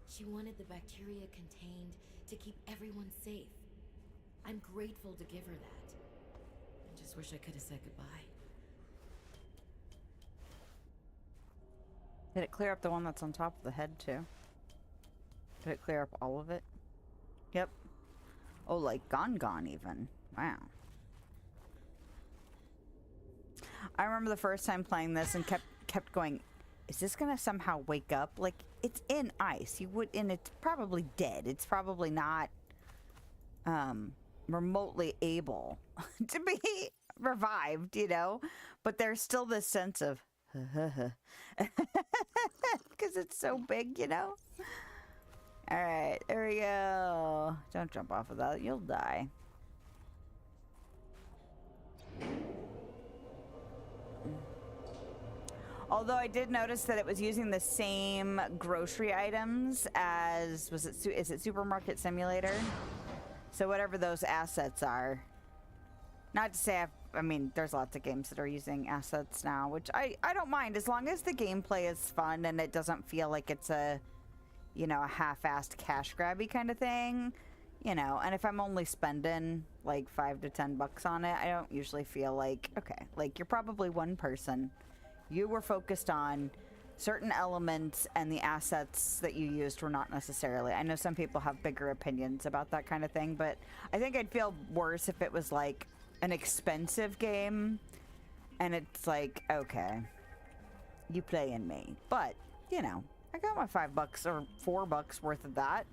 [SPEAKER 7] She wanted the bacteria contained to keep everyone safe. I'm grateful to give her that. I just wish I could have said goodbye.
[SPEAKER 1] Did it clear up the one that's on top of the head too? Did it clear up all of it? Yep. Oh, like gone even. Wow. I remember the first time playing this and kept going, is this gonna somehow wake up? Like, it's in ice. And it's probably dead. It's probably not remotely able to be revived, you know? But there's still this sense of because it's so big, you know? Alright, there we go. Don't jump off of that. You'll die. Although I did notice that it was using the same grocery items as, is it Supermarket Simulator? So whatever those assets are. Not to say I mean, there's lots of games that are using assets now, which I don't mind as long as the gameplay is fun and it doesn't feel like it's a, you know, a half-assed cash grabby kind of thing, you know. And if I'm only spending like $5 to $10 on it, I don't usually feel like, okay, like you're probably one person. You were focused on certain elements and the assets that you used were not necessarily. I know some people have bigger opinions about that kind of thing, but I think I'd feel worse if it was like an expensive game and it's like, okay, you playing me. But, you know, I got my $5 or $4 worth of that.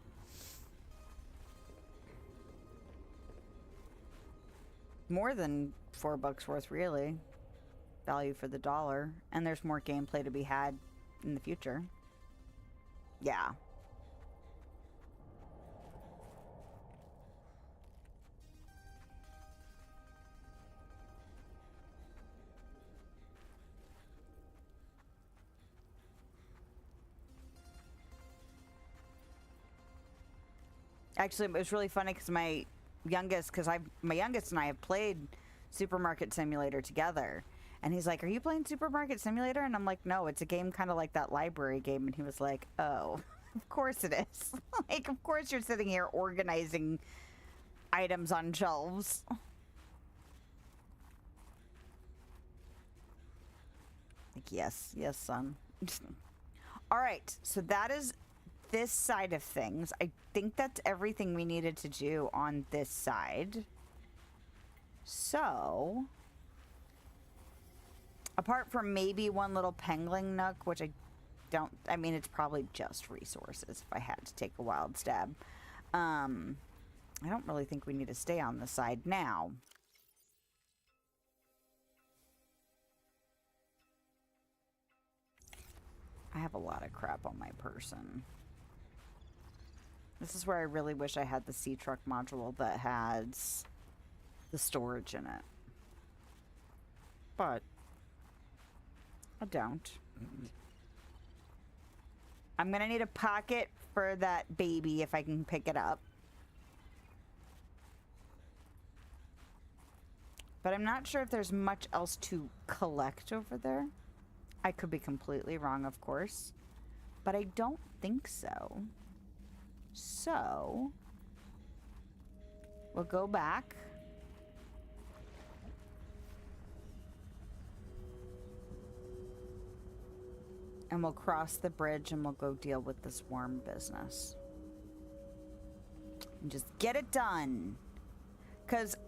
[SPEAKER 1] More than $4 worth, really. Value for the dollar. And there's more gameplay to be had in the future. Yeah. Actually, it was really funny because my youngest and I have played Supermarket Simulator together. And he's like, are you playing Supermarket Simulator? And I'm like, no, it's a game kind of like that library game. And he was like, oh, of course it is. Like, of course you're sitting here organizing items on shelves. Like, yes, son. All right, so that is this side of things. I think that's everything we needed to do on this side. So, apart from maybe one little pangling nook, which I mean, it's probably just resources if I had to take a wild stab. I don't really think we need to stay on the side now. I have a lot of crap on my person. This is where I really wish I had the sea truck module that has the storage in it. But I don't. I'm gonna need a pocket for that baby if I can pick it up. But I'm not sure if there's much else to collect over there. I could be completely wrong, of course. But I don't think so. So, we'll go back. And we'll cross the bridge and we'll go deal with this worm business. And just get it done. Because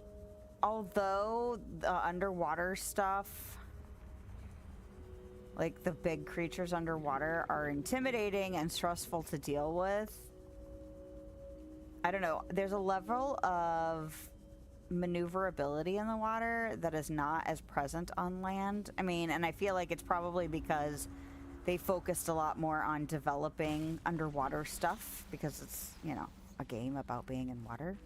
[SPEAKER 1] although the underwater stuff, like the big creatures underwater, are intimidating and stressful to deal with, I don't know, there's a level of maneuverability in the water that is not as present on land. I mean, and I feel like it's probably because they focused a lot more on developing underwater stuff because it's, you know, a game about being in water.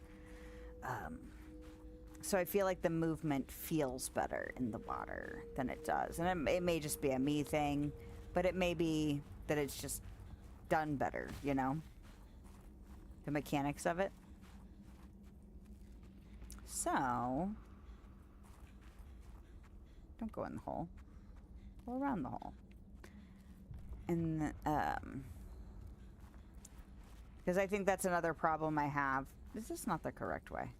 [SPEAKER 1] So I feel like the movement feels better in the water than it does. And it may just be a me thing, but it may be that it's just done better, you know? The mechanics of it. So, don't go in the hole. Go around the hole. And, because I think that's another problem I have. Is this not the correct way?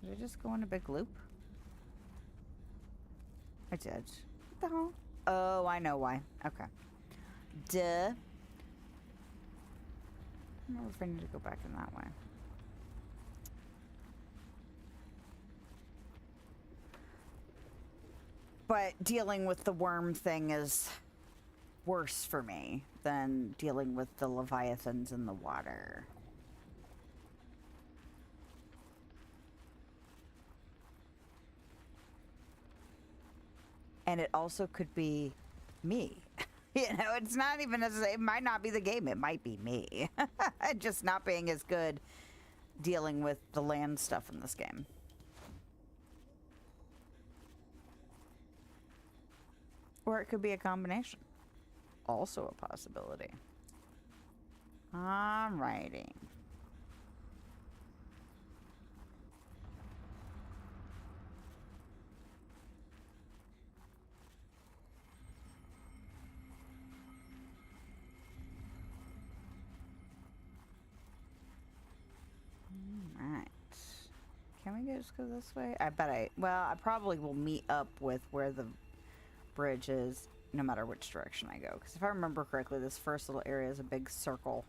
[SPEAKER 1] Did I just go in a big loop? I did. What the hell? Oh, I know why. Okay. Duh. I don't know if I need to go back in that way. But dealing with the worm thing is worse for me than dealing with the leviathans in the water. And it also could be me. You know, it's not even necessarily, it might not be the game, it might be me. Just not being as good dealing with the land stuff in this game. Or it could be a combination. Also a possibility. Alrighty. Alright. Can we just go this way? I probably will meet up with where the bridge is no matter which direction I go. Because if I remember correctly, this first little area is a big circle.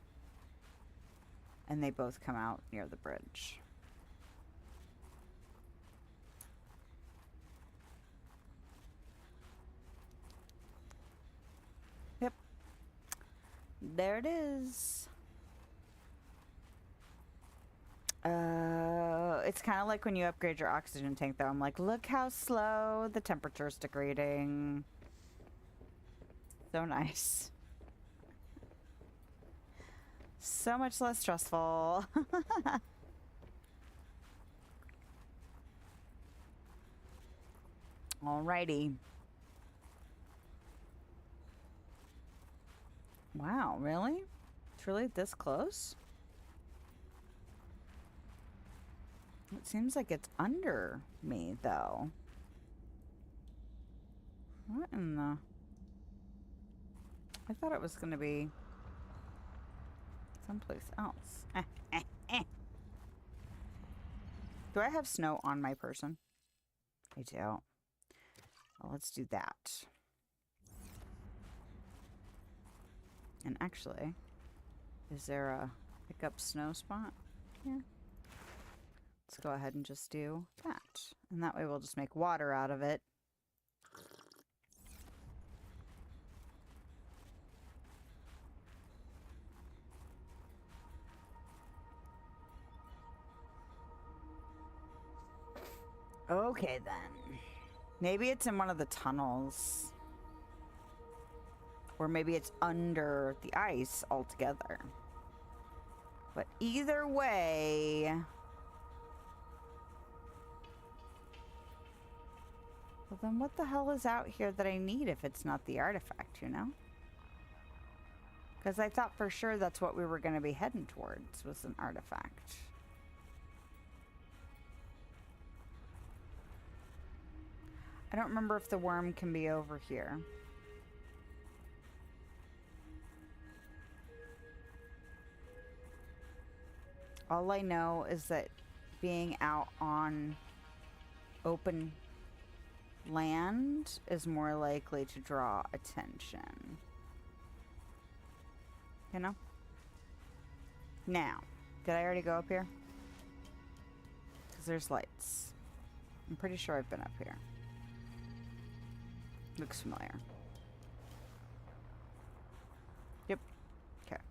[SPEAKER 1] And they both come out near the bridge. Yep. There it is. It's kind of like when you upgrade your oxygen tank, though. I'm like, look how slow the temperature's degrading. So nice. So much less stressful. Alrighty. Wow, really? It's really this close? It seems like it's under me, though. What in the... I thought it was going to be someplace else. Do I have snow on my person? I do. Well, let's do that. And actually, is there a pick up snow spot here? Let's go ahead and just do that. And that way we'll just make water out of it. Okay, then. Maybe it's in one of the tunnels. Or maybe it's under the ice altogether. But either way... Well, then what the hell is out here that I need if it's not the artifact, you know? Because I thought for sure that's what we were going to be heading towards, was an artifact. I don't remember if the worm can be over here. All I know is that being out on open land is more likely to draw attention. You know? Now, did I already go up here? Because there's lights. I'm pretty sure I've been up here. Looks familiar. Yep. Okay.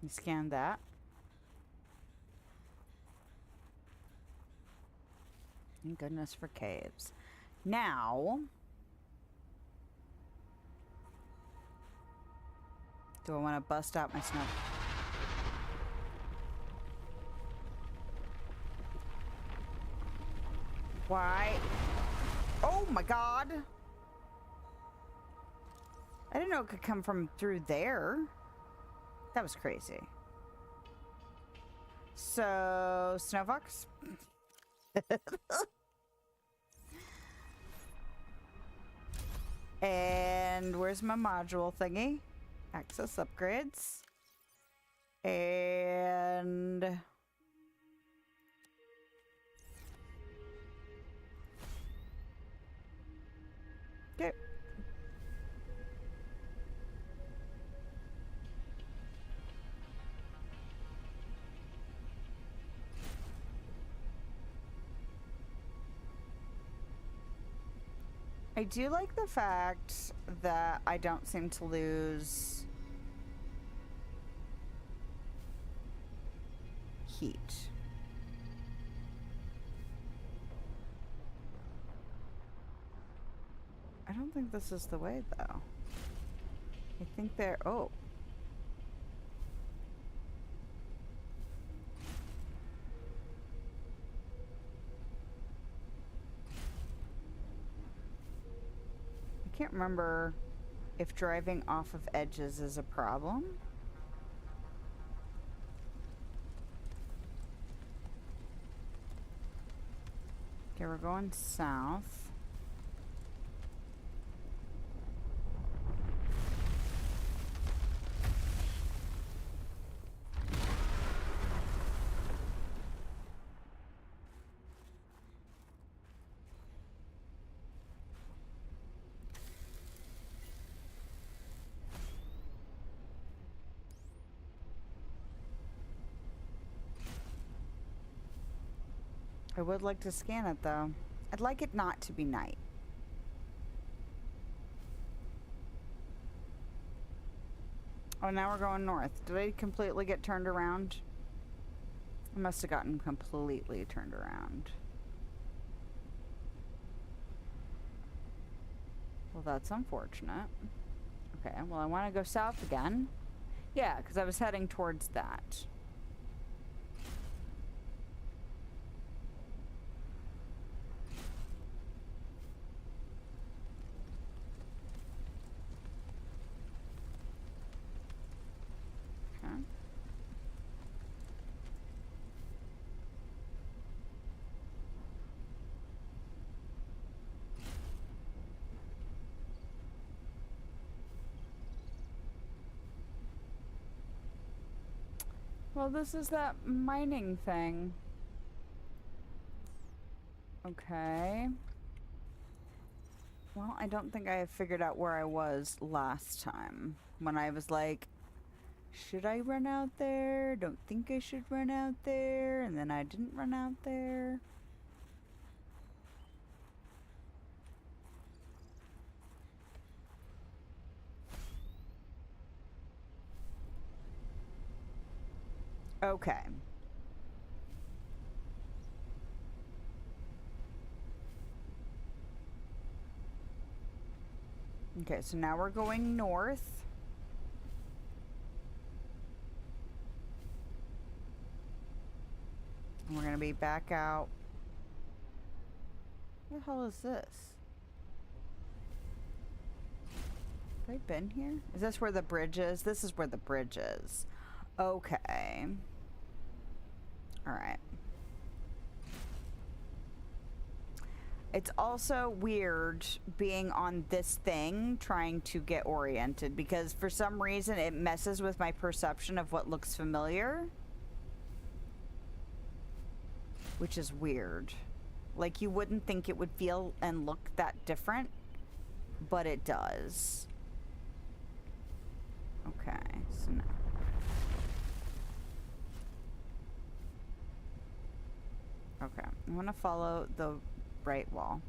[SPEAKER 1] You scan that. Thank goodness for caves. Now, do I want to bust out my snow? Why? Oh my god! I didn't know it could come from through there. That was crazy. So, Snowfox? And where's my module thingy? Access upgrades. And... okay. I do like the fact that I don't seem to lose heat. I don't think this is the way, though. I think they're... oh. I can't remember if driving off of edges is a problem. Okay, we're going south. I would like to scan it though. I'd like it not to be night. Oh, now we're going north. Did I completely get turned around? I must have gotten completely turned around. Well, that's unfortunate. Okay, well, I want to go south again. Yeah, because I was heading towards that. Well, this is that mining thing. Okay. Well, I don't think I have figured out where I was last time. When I was like, should I run out there? Don't think I should run out there. And then I didn't run out there. Okay. Okay, so now we're going north. And we're gonna be back out. What the hell is this? Have I been here? Is this where the bridge is? This is where the bridge is. Okay. Alright. It's also weird being on this thing trying to get oriented because for some reason it messes with my perception of what looks familiar. Which is weird. Like you wouldn't think it would feel and look that different, but it does. Okay, so now. Okay, I'm gonna follow the right wall.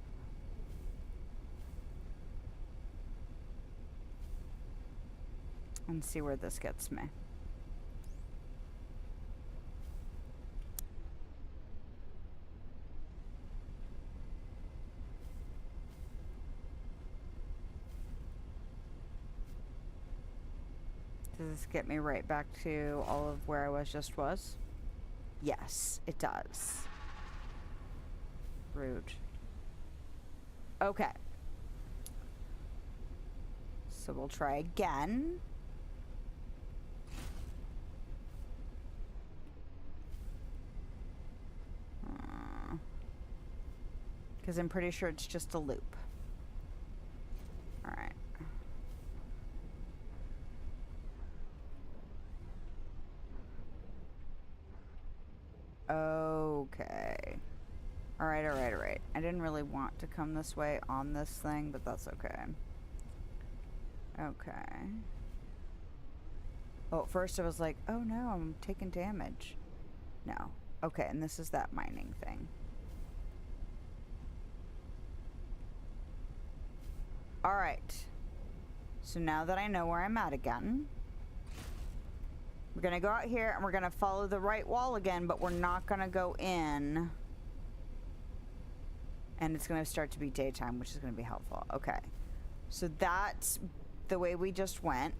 [SPEAKER 1] And see where this gets me. Does this get me right back to all of where I was? Yes, it does. Rude. Okay. So we'll try again. Because I'm pretty sure it's just a loop. Alright. Okay. Alright. I didn't really want to come this way on this thing, but that's okay. Okay. Oh, at first I was like, oh no, I'm taking damage. No. Okay, and this is that mining thing. Alright. So now that I know where I'm at again, we're gonna go out here and we're gonna follow the right wall again, but we're not gonna go in. And it's gonna start to be daytime, which is gonna be helpful. Okay. So that's the way we just went.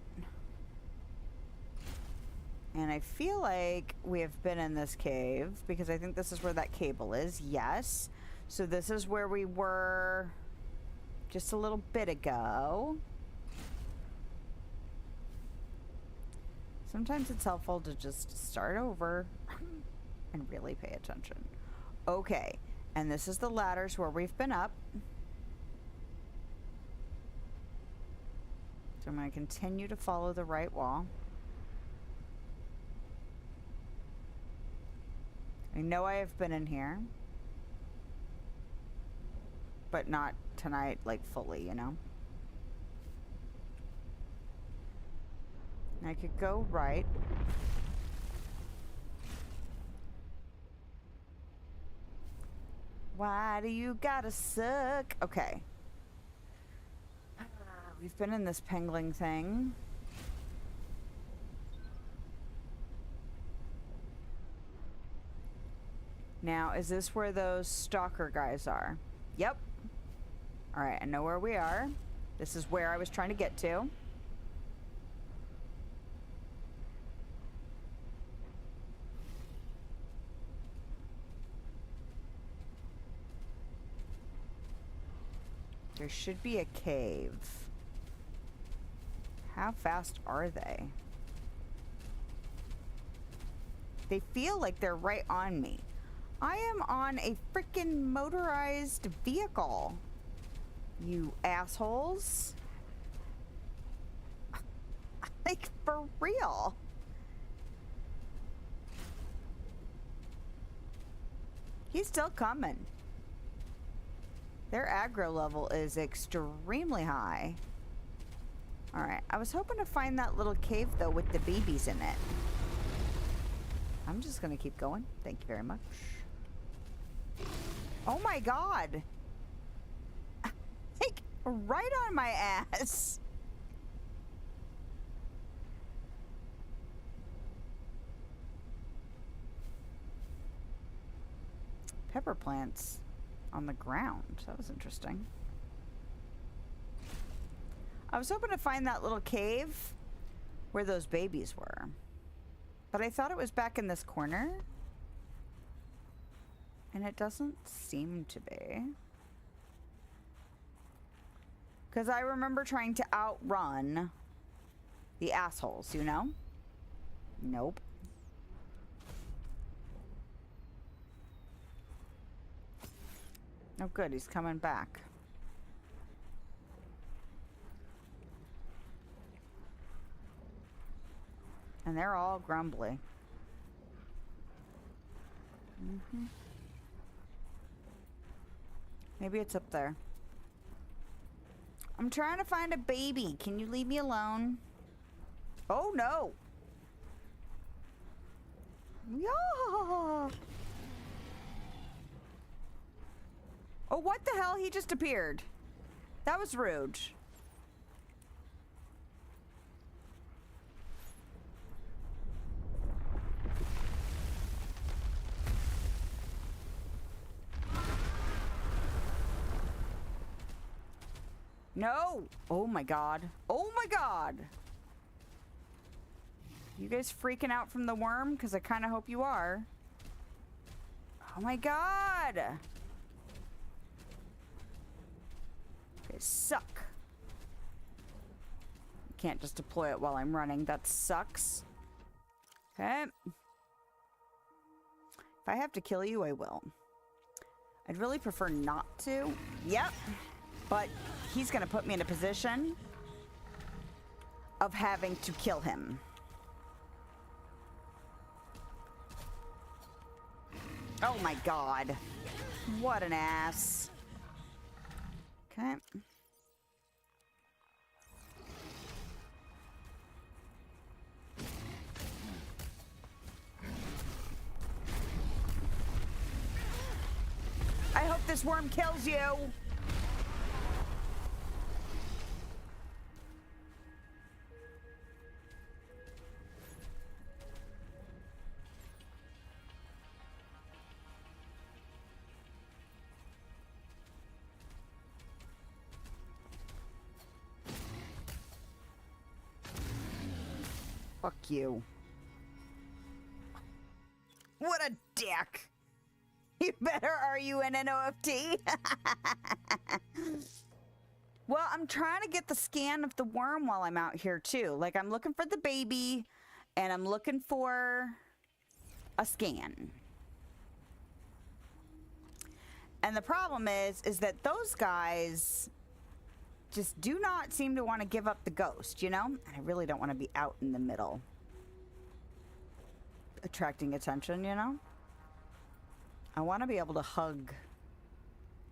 [SPEAKER 1] And I feel like we have been in this cave because I think this is where that cable is. Yes. So this is where we were just a little bit ago. Sometimes it's helpful to just start over and really pay attention. Okay, and this is the ladders where we've been up. So I'm going to continue to follow the right wall. I know I have been in here. But not tonight, like, fully, you know? I could go right. Why do you gotta suck? Okay. We've been in this pangling thing. Now, is this where those stalker guys are? Yep. Alright, I know where we are. This is where I was trying to get to. There should be a cave. How fast are they? They feel like they're right on me. I am on a freaking motorized vehicle. You assholes. Like, for real. He's still coming. Their aggro level is extremely high. Alright, I was hoping to find that little cave, though, with the babies in it. I'm just gonna keep going. Thank you very much. Oh my god! Like, right on my ass! Pepper plants on the ground. That was interesting. I was hoping to find that little cave where those babies were. But I thought it was back in this corner. And it doesn't seem to be. Because I remember trying to outrun the assholes, you know? Nope. Oh good, he's coming back. And they're all grumbly. Maybe it's up there. I'm trying to find a baby. Can you leave me alone? Oh no! Yeah! Oh, what the hell? He just appeared. That was rude. No! Oh my god. Oh my god! You guys freaking out from the worm? Because I kind of hope you are. Oh my god! They suck. Can't just deploy it while I'm running. That sucks. Okay. If I have to kill you, I will. I'd really prefer not to. Yep. But he's going to put me in a position of having to kill him. Oh my god. What an ass. Okay. I hope this worm kills you. Fuck you. What a dick. You better RUNNOFT. Well, I'm trying to get the scan of the worm while I'm out here too. Like, I'm looking for the baby And I'm looking for a scan. And the problem is that those guys just do not seem to want to give up the ghost, you know? And I really don't want to be out in the middle. Attracting attention, you know? I want to be able to hug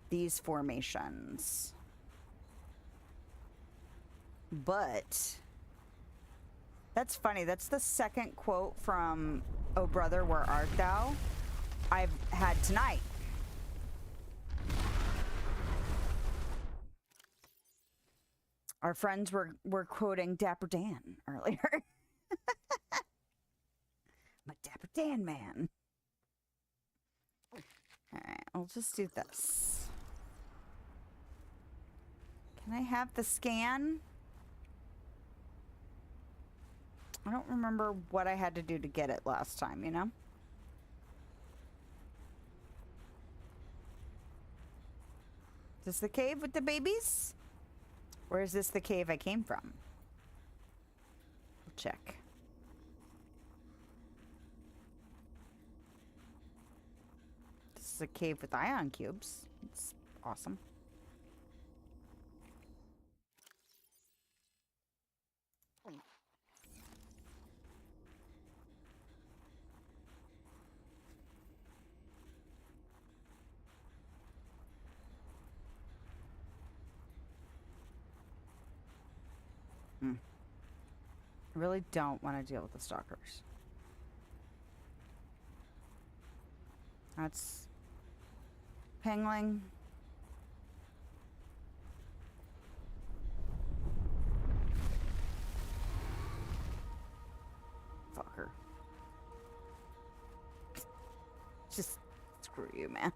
[SPEAKER 1] these formations. But that's funny. That's the second quote from "Oh Brother, Where Art Thou?" I've had tonight. Our friends were quoting Dapper Dan earlier. I'm a Dapper Dan man. Alright, I'll just do this. Can I have the scan? I don't remember what I had to do to get it last time, you know? Is this the cave with the babies? Or is this the cave I came from? We'll check. This is a cave with ion cubes. It's awesome. I really don't want to deal with the stalkers. That's Pangling. Fucker. Just screw you, man.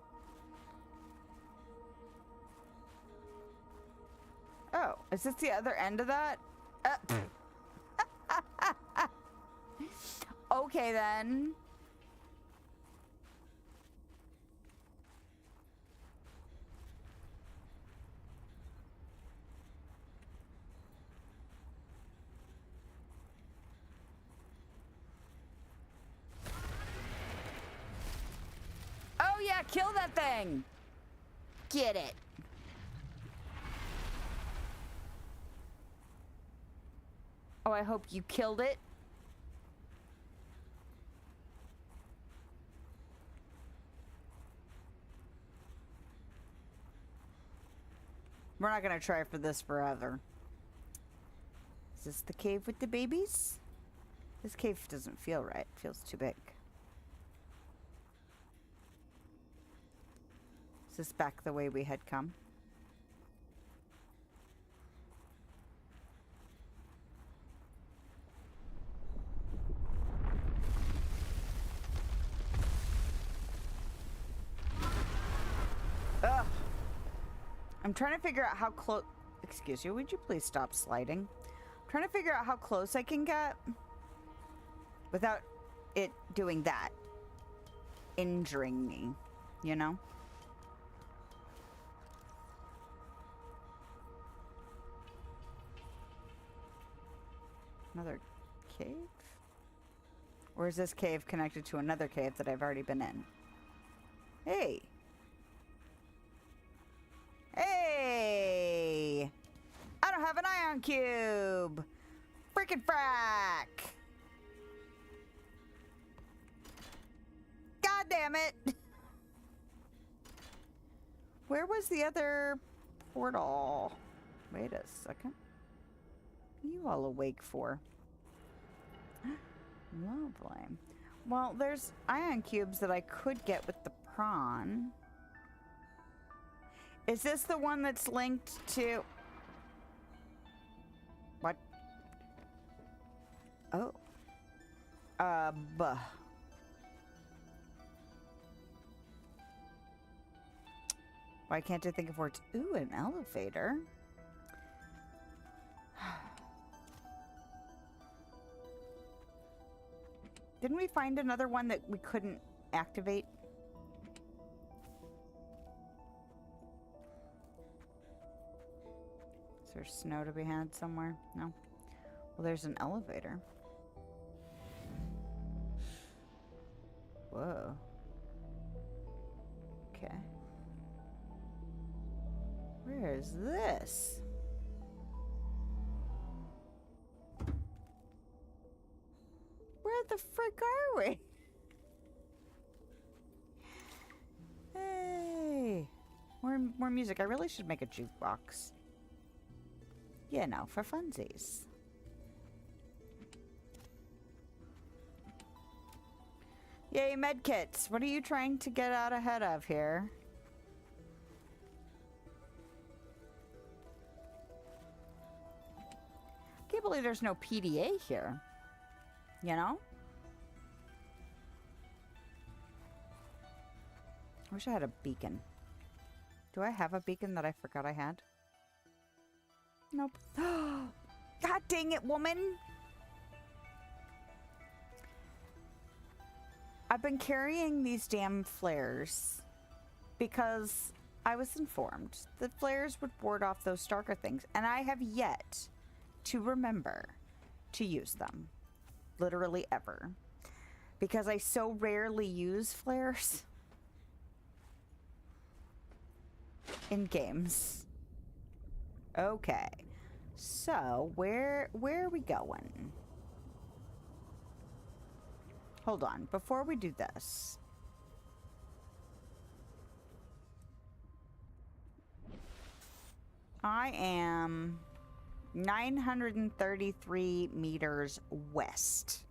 [SPEAKER 1] Oh, is this the other end of that? Okay, then. Oh, yeah, kill that thing. Get it. Oh, I hope you killed it. We're not gonna try for this forever. Is this the cave with the babies? This cave doesn't feel right. It feels too big. Is this back the way we had come? Ugh. I'm trying to figure out how close... Excuse you, would you please stop sliding? I'm trying to figure out how close I can get without it doing that. Injuring me, you know? Another cave? Or is this cave connected to another cave that I've already been in? Hey! Hey! I don't have an ion cube! Frickin' frack! God damn it! Where was the other portal? Wait a second. What are you all awake for? Lovely. Well, there's ion cubes that I could get with the prawn. Is this the one that's linked to... What? Oh. Buh. Why can't I think of words? Ooh, an elevator. Didn't we find another one that we couldn't activate? Is there snow to be had somewhere? No. Well, there's an elevator. is this? Where the frick are we? Hey. More music. I really should make a jukebox. You know, for funsies. Yay, medkits. What are you trying to get out ahead of here? Can't believe there's no PDA here. You know? I wish I had a beacon. Do I have a beacon that I forgot I had? Nope. God dang it, woman! I've been carrying these damn flares because I was informed that flares would ward off those darker things, and I have yet to remember to use them. Literally ever. Because I so rarely use flares in games. Okay. So, where are we going? Hold on. Before we do this. I am 933 meters west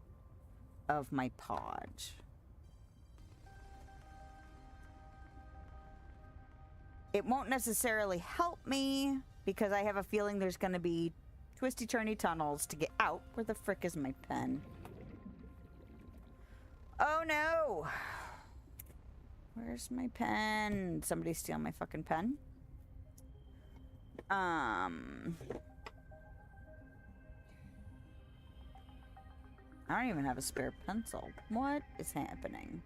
[SPEAKER 1] of my pod. It won't necessarily help me because I have a feeling there's going to be twisty-turny tunnels to get out. Where the frick is my pen? Oh no! Where's my pen? Somebody steal my fucking pen? I don't even have a spare pencil. What is happening?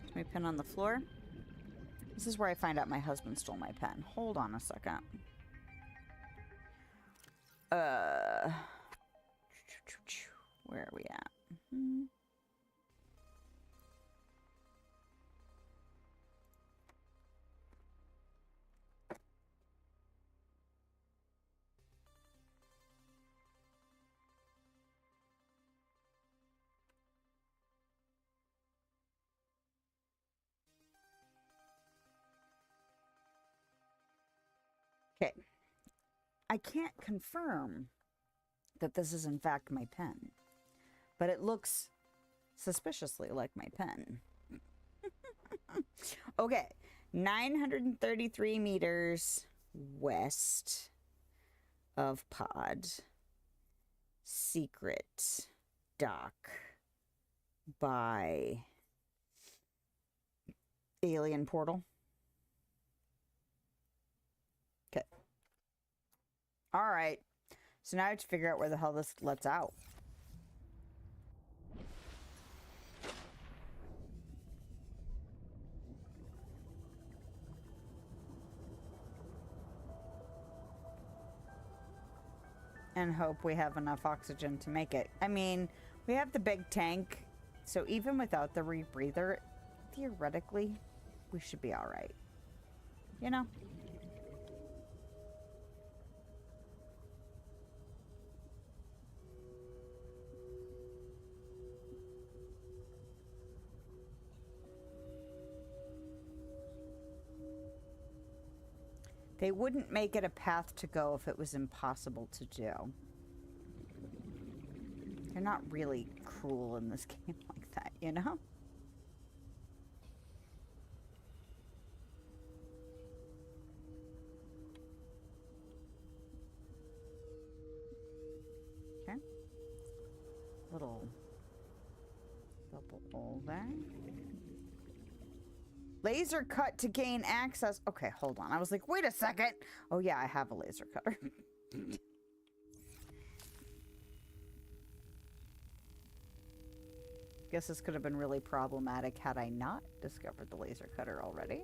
[SPEAKER 1] Is my pen on the floor? This is where I find out my husband stole my pen. Hold on a second. Where are we at? Okay. I can't confirm that this is in fact my pen, but it looks suspiciously like my pen. Okay. 933 meters west of pod. Secret dock by alien portal. Okay. All right. So now I have to figure out where the hell this lets out. And hope we have enough oxygen to make it. I mean, we have the big tank, so even without the rebreather, theoretically, we should be all right. You know? They wouldn't make it a path to go if it was impossible to do. They're not really cruel in this game like that, you know? Okay. Little double hole there. Laser cut to gain access. Okay, hold on. I was like, wait a second. Oh yeah, I have a laser cutter. Guess this could have been really problematic had I not discovered the laser cutter already.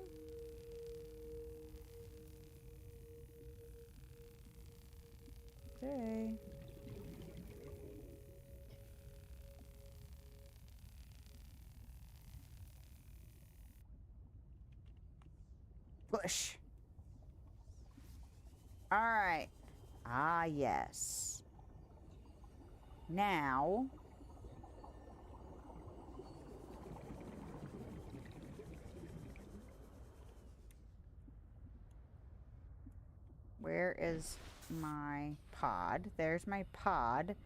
[SPEAKER 1] Okay. Push. Ah, yes. Now... where is my pod? There's my pod.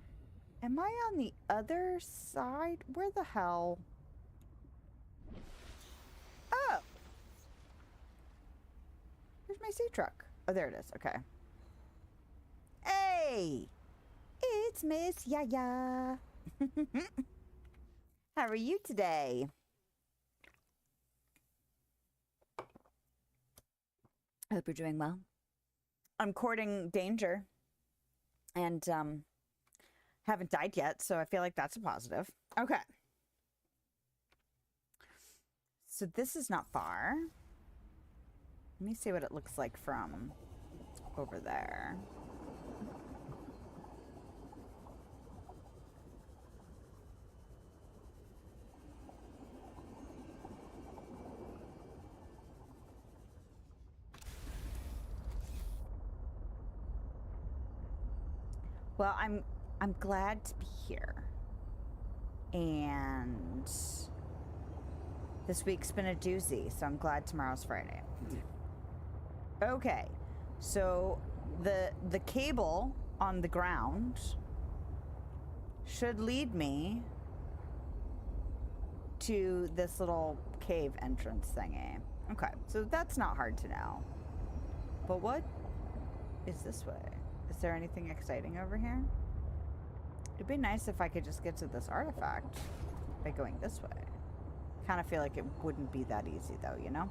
[SPEAKER 1] Am I on the other side? Where the hell? Oh! Where's my sea truck? Oh, there it is. Okay. Hey! It's Miss Yaya. How are you today? I hope you're doing well. I'm courting danger. And, haven't died yet, so I feel like that's a positive. Okay. So this is not far. Let me see what it looks like from over there. Well, I'm glad to be here. And this week's been a doozy, so I'm glad tomorrow's Friday. Okay. So the cable on the ground should lead me to this little cave entrance thingy. Okay. So that's not hard to know. But what is this way? Is there anything exciting over here? It'd be nice if I could just get to this artifact by going this way. Kind of feel like it wouldn't be that easy though, you know?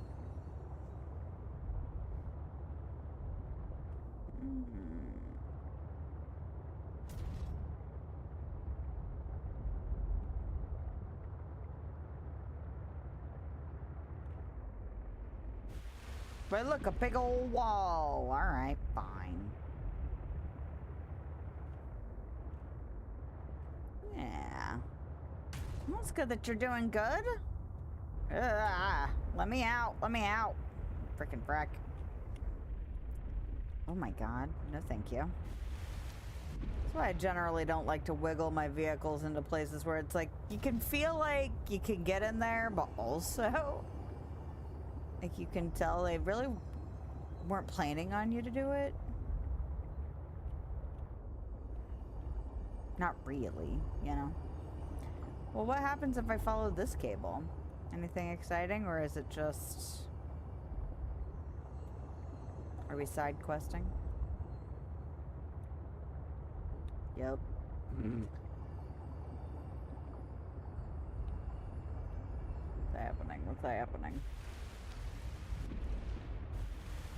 [SPEAKER 1] But look, a big old wall. Alright, fine. Yeah. Well, it's good that you're doing good. Let me out. Let me out. Frickin' frack. Oh my god. No thank you. That's why I generally don't like to wiggle my vehicles into places where it's like, you can feel like you can get in there, but also, like you can tell they really weren't planning on you to do it. Not really, you know? Well, what happens if I follow this cable? Anything exciting, or is it just... Are we side questing? Yep. What's happening? What's happening?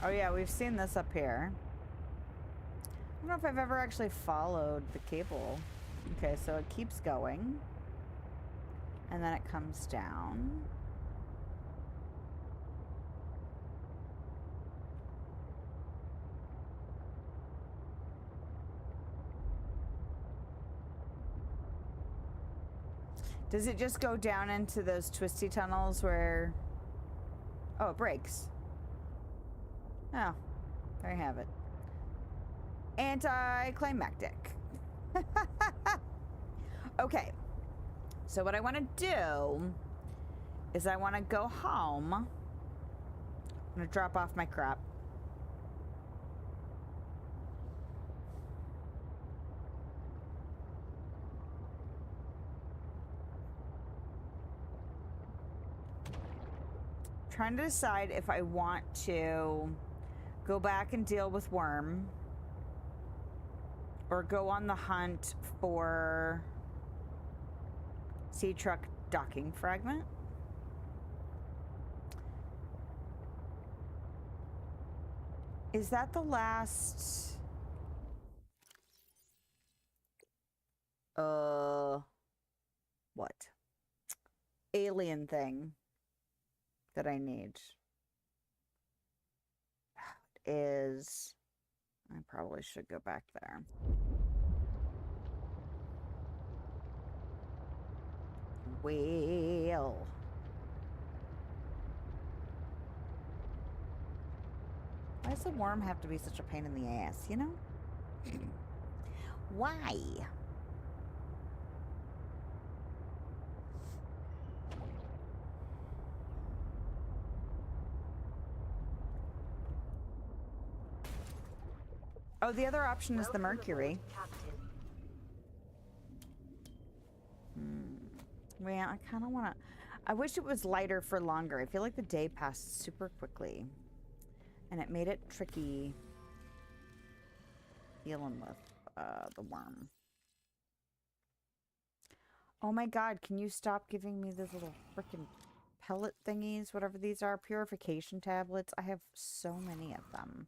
[SPEAKER 1] Oh yeah, we've seen this up here. I don't know if I've ever actually followed the cable. Okay, so it keeps going. And then it comes down. Does it just go down into those twisty tunnels where... Oh, it breaks. Oh, there you have it. Anticlimactic. Okay. So what I want to do is I want to go home. I'm going to drop off my crap. Trying to decide if I want to go back and deal with Worm or go on the hunt for sea truck docking fragment. Is that the last what? Alien thing that I need? It is... I probably should go back there. Well... Why does the worm have to be such a pain in the ass, you know? Why? Oh, the other option is the mercury. Well, I kind of want to... I wish it was lighter for longer. I feel like the day passed super quickly. And it made it tricky dealing with the worm. Oh my god, can you stop giving me those little freaking pellet thingies? Whatever these are. Purification tablets. I have so many of them.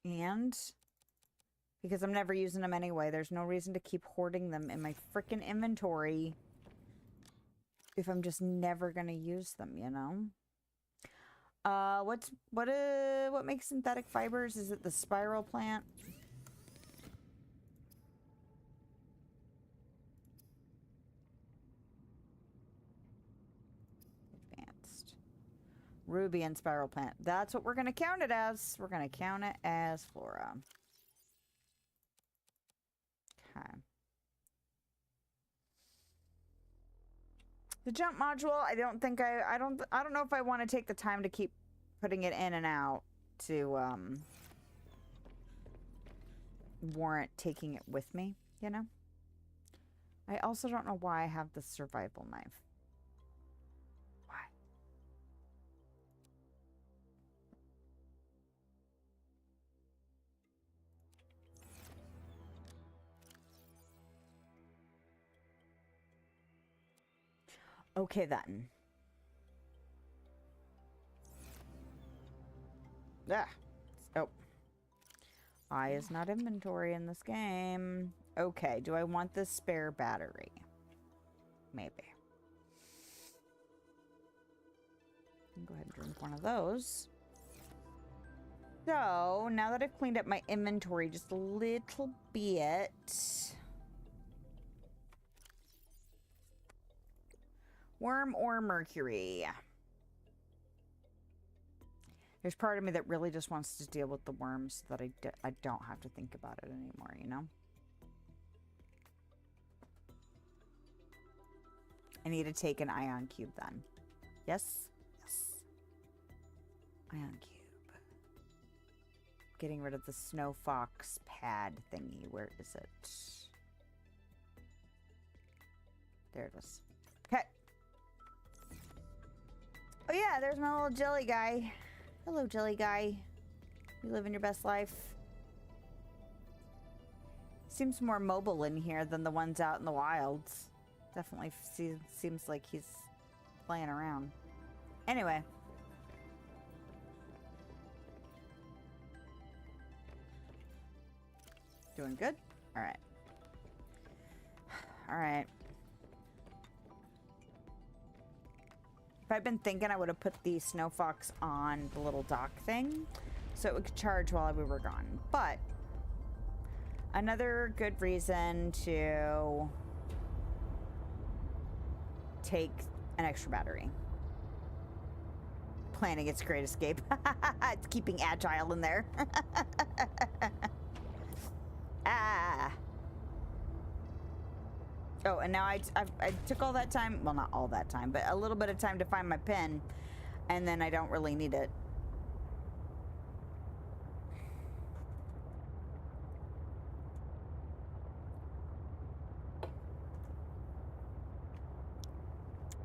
[SPEAKER 1] And because I'm never using them anyway, there's no reason to keep hoarding them in my freaking inventory if I'm just never gonna use them, you know? What makes synthetic fibers? Is it the spiral plant? Advanced. Ruby and spiral plant. That's what we're gonna count it as. We're gonna count it as flora. Okay. The jump module, I don't know if I want to take the time to keep putting it in and out to warrant taking it with me, you know? I also don't know why I have the survival knife. Why? Okay then. Ah. Oh. I is not inventory in this game. Okay, do I want this spare battery? Maybe. Go ahead and drink one of those. So, now that I've cleaned up my inventory just a little bit... Worm or mercury? There's part of me that really just wants to deal with the worms so that I don't have to think about it anymore, you know? I need to take an ion cube then. Yes? Yes. Ion cube. Getting rid of the snow fox pad thingy. Where is it? There it is. Okay. Oh yeah, there's my little jelly guy. Hello, jelly guy. You living your best life? Seems more mobile in here than the ones out in the wilds. Definitely seems like he's playing around. Anyway. Doing good? Alright. Alright. If I'd been thinking, I would have put the Snow Fox on the little dock thing so it would charge while we were gone. But another good reason to take an extra battery. Planning its great escape. It's keeping agile in there. Ah. Oh, and now I took all that time, well, not all that time, but a little bit of time to find my pen, and then I don't really need it.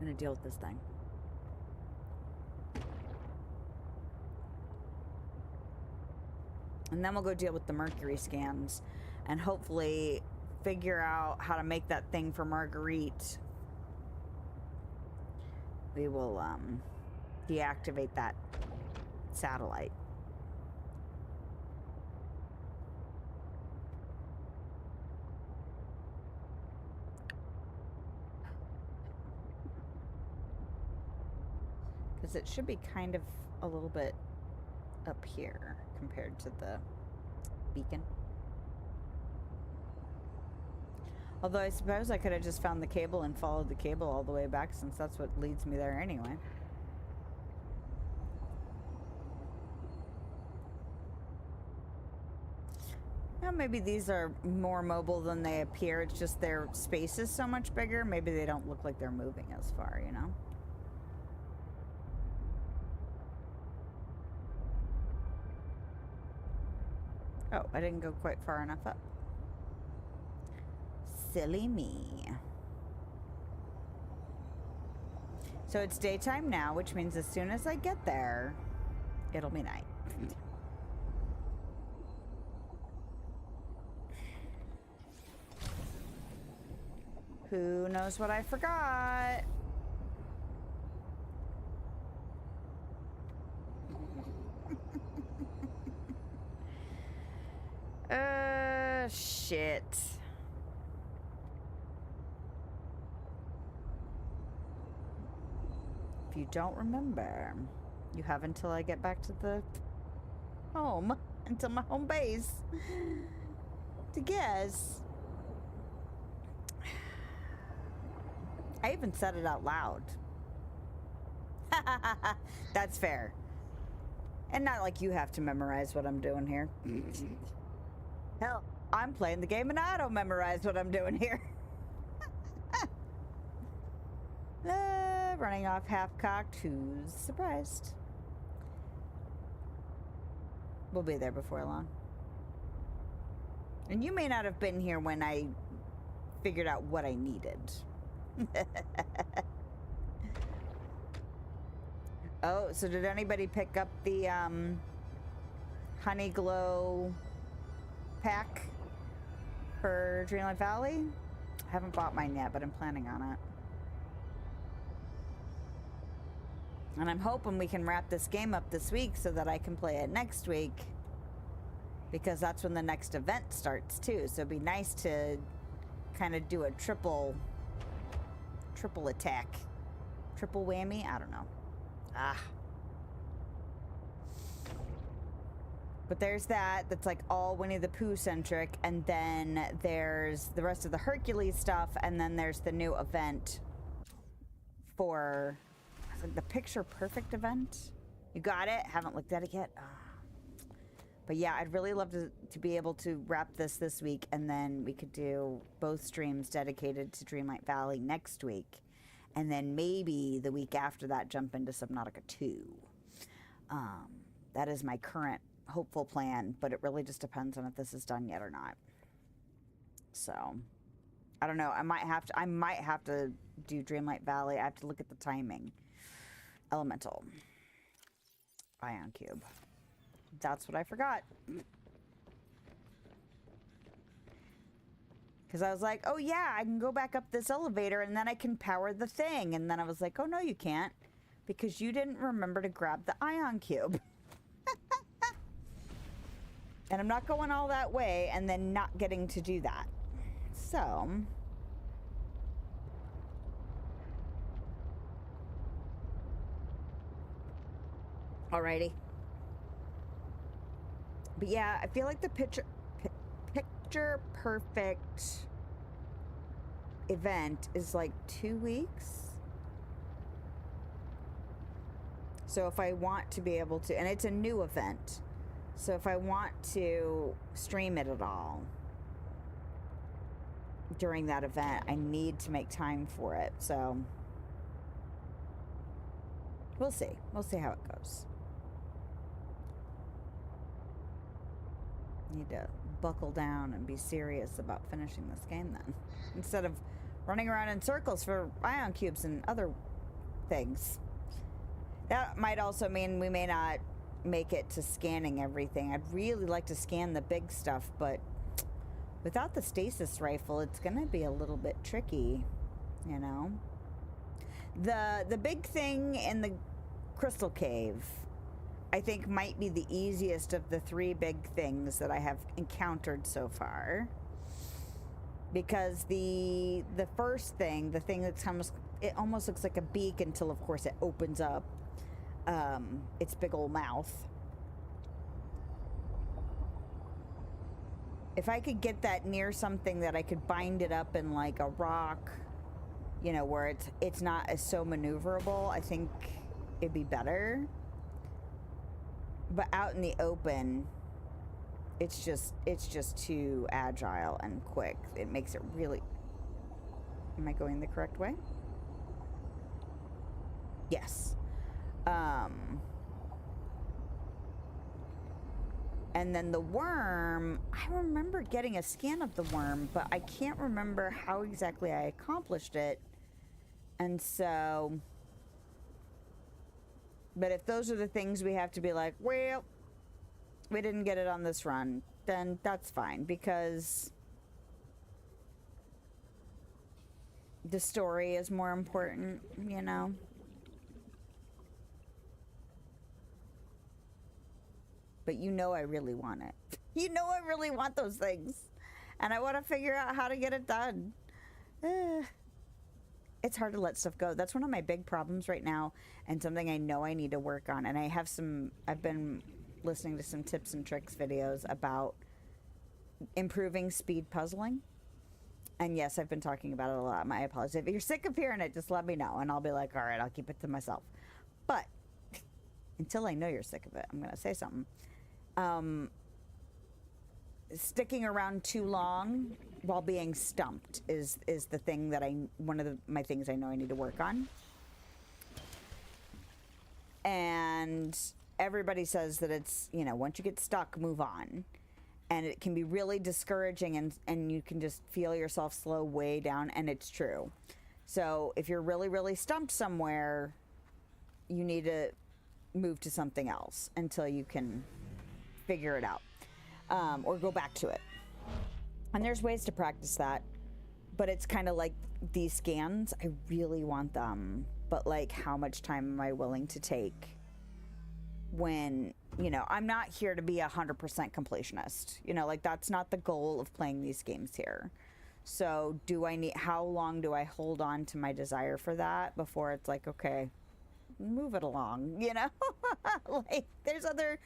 [SPEAKER 1] I'm gonna deal with this thing. And then we'll go deal with the mercury scans, and hopefully figure out how to make that thing for Marguerite. We will deactivate that satellite. Because it should be kind of a little bit up here compared to the beacon. Although I suppose I could have just found the cable and followed the cable all the way back, since that's what leads me there anyway. Well, maybe these are more mobile than they appear. It's just their space is so much bigger. Maybe they don't look like they're moving as far, you know? Oh, I didn't go quite far enough up. Silly me. So it's daytime now, which means as soon as I get there, it'll be night. Who knows what I forgot? Shit. If you don't remember, you have until I get back to the home, until my home base, to guess. I even said it out loud. That's fair. And not like you have to memorize what I'm doing here. Hell, I'm playing the game and I don't memorize what I'm doing here. Running off half-cocked, who's surprised? We'll be there before long. And you may not have been here when I figured out what I needed. Oh, so did anybody pick up the Honey Glow pack for Dreamlight Valley? I haven't bought mine yet, but I'm planning on it. And I'm hoping we can wrap this game up this week so that I can play it next week, because that's when the next event starts too. So it'd be nice to kind of do a triple attack. Triple whammy? I don't know. But there's that's like all Winnie the Pooh centric, and then there's the rest of the Hercules stuff, and then there's the new event for the Picture Perfect event. You got it? Haven't looked at it yet. But yeah, I'd really love to be able to wrap this week, and then we could do both streams dedicated to Dreamlight Valley next week, and then maybe the week after that jump into Subnautica 2. That is my current hopeful plan, but it really just depends on if this is done yet or not. So I don't know. I might have to do Dreamlight Valley. I have to look at the timing. Elemental ion cube. That's what I forgot. Because I was like, oh yeah, I can go back up this elevator and then I can power the thing. And then I was like, oh no, you can't, because you didn't remember to grab the ion cube. And I'm not going all that way and then not getting to do that. So alrighty. But yeah, I feel like the picture perfect event is like 2 weeks. So if I want to be able to, and it's a new event, so if I want to stream it at all during that event, I need to make time for it. So we'll see. We'll see how it goes. Need to buckle down and be serious about finishing this game then, instead of running around in circles for ion cubes and other things. That might also mean we may not make it to scanning everything. I'd really like to scan the big stuff, but without the stasis rifle, it's gonna be a little bit tricky, you know? The big thing in the Crystal Cave, I think, might be the easiest of the 3 big things that I have encountered so far. Because the first thing, the thing that's it almost looks like a beak until, of course, it opens up its big old mouth. If I could get that near something that I could bind it up in like a rock, you know, where it's not as so maneuverable, I think it'd be better. But out in the open, it's just too agile and quick. It makes it really... Am I going the correct way? Yes. And then the worm, I remember getting a scan of the worm, but I can't remember how exactly I accomplished it. And so... But if those are the things we have to be like, well, we didn't get it on this run, then that's fine, because the story is more important, you know? But you know I really want it. You know I really want those things. And I want to figure out how to get it done. It's hard to let stuff go. That's one of my big problems right now, and something I know I need to work on. And I've been listening to some tips and tricks videos about improving speed puzzling. And yes, I've been talking about it a lot. My apologies. If you're sick of hearing it, just let me know, and I'll be like, all right, I'll keep it to myself. But until I know you're sick of it, I'm going to say something. Sticking around too long while being stumped is the thing that one of my things I know I need to work on. And everybody says that it's, you know, once you get stuck, move on. And it can be really discouraging, and you can just feel yourself slow way down, and it's true. So if you're really, really stumped somewhere, you need to move to something else until you can figure it out, or go back to it. And there's ways to practice that, but it's kind of like these scans. I really want them, but like, how much time am I willing to take when, you know, I'm not here to be 100% completionist, you know, like that's not the goal of playing these games here. So how long do I hold on to my desire for that before it's like, okay, move it along, you know? Like there's other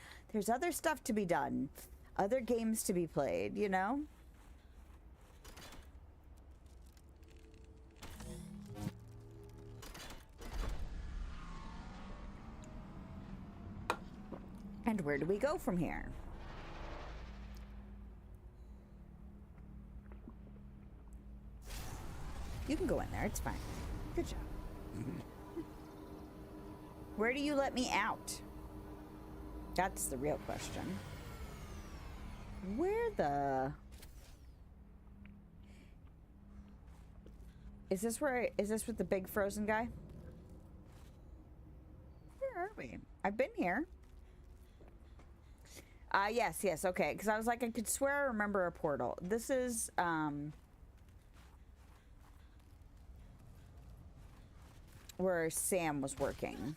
[SPEAKER 1] stuff to be done, other games to be played, you know? And where do we go from here? You can go in there, it's fine. Good job. Where do you let me out? That's the real question. Where the... Is this with the big frozen guy? Where are we? I've been here. Yes, okay. Because I was like, I could swear I remember a portal. This is, where Sam was working.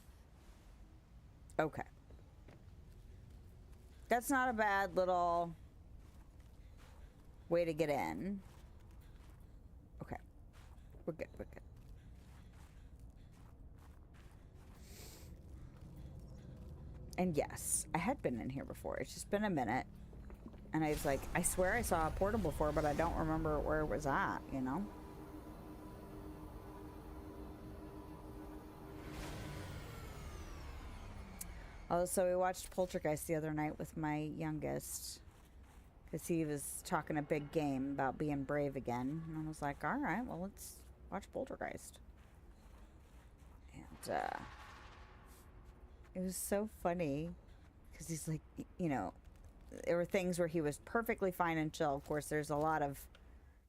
[SPEAKER 1] Okay. That's not a bad little way to get in. Okay. We're good. And yes, I had been in here before. It's just been a minute. And I was like, I swear I saw a portal before, but I don't remember where it was at, you know? Oh, so we watched Poltergeist the other night with my youngest, because he was talking a big game about being brave again. And I was like, all right, well, let's watch Poltergeist. And, it was so funny because he's like, you know, there were things where he was perfectly fine and chill. Of course, there's a lot of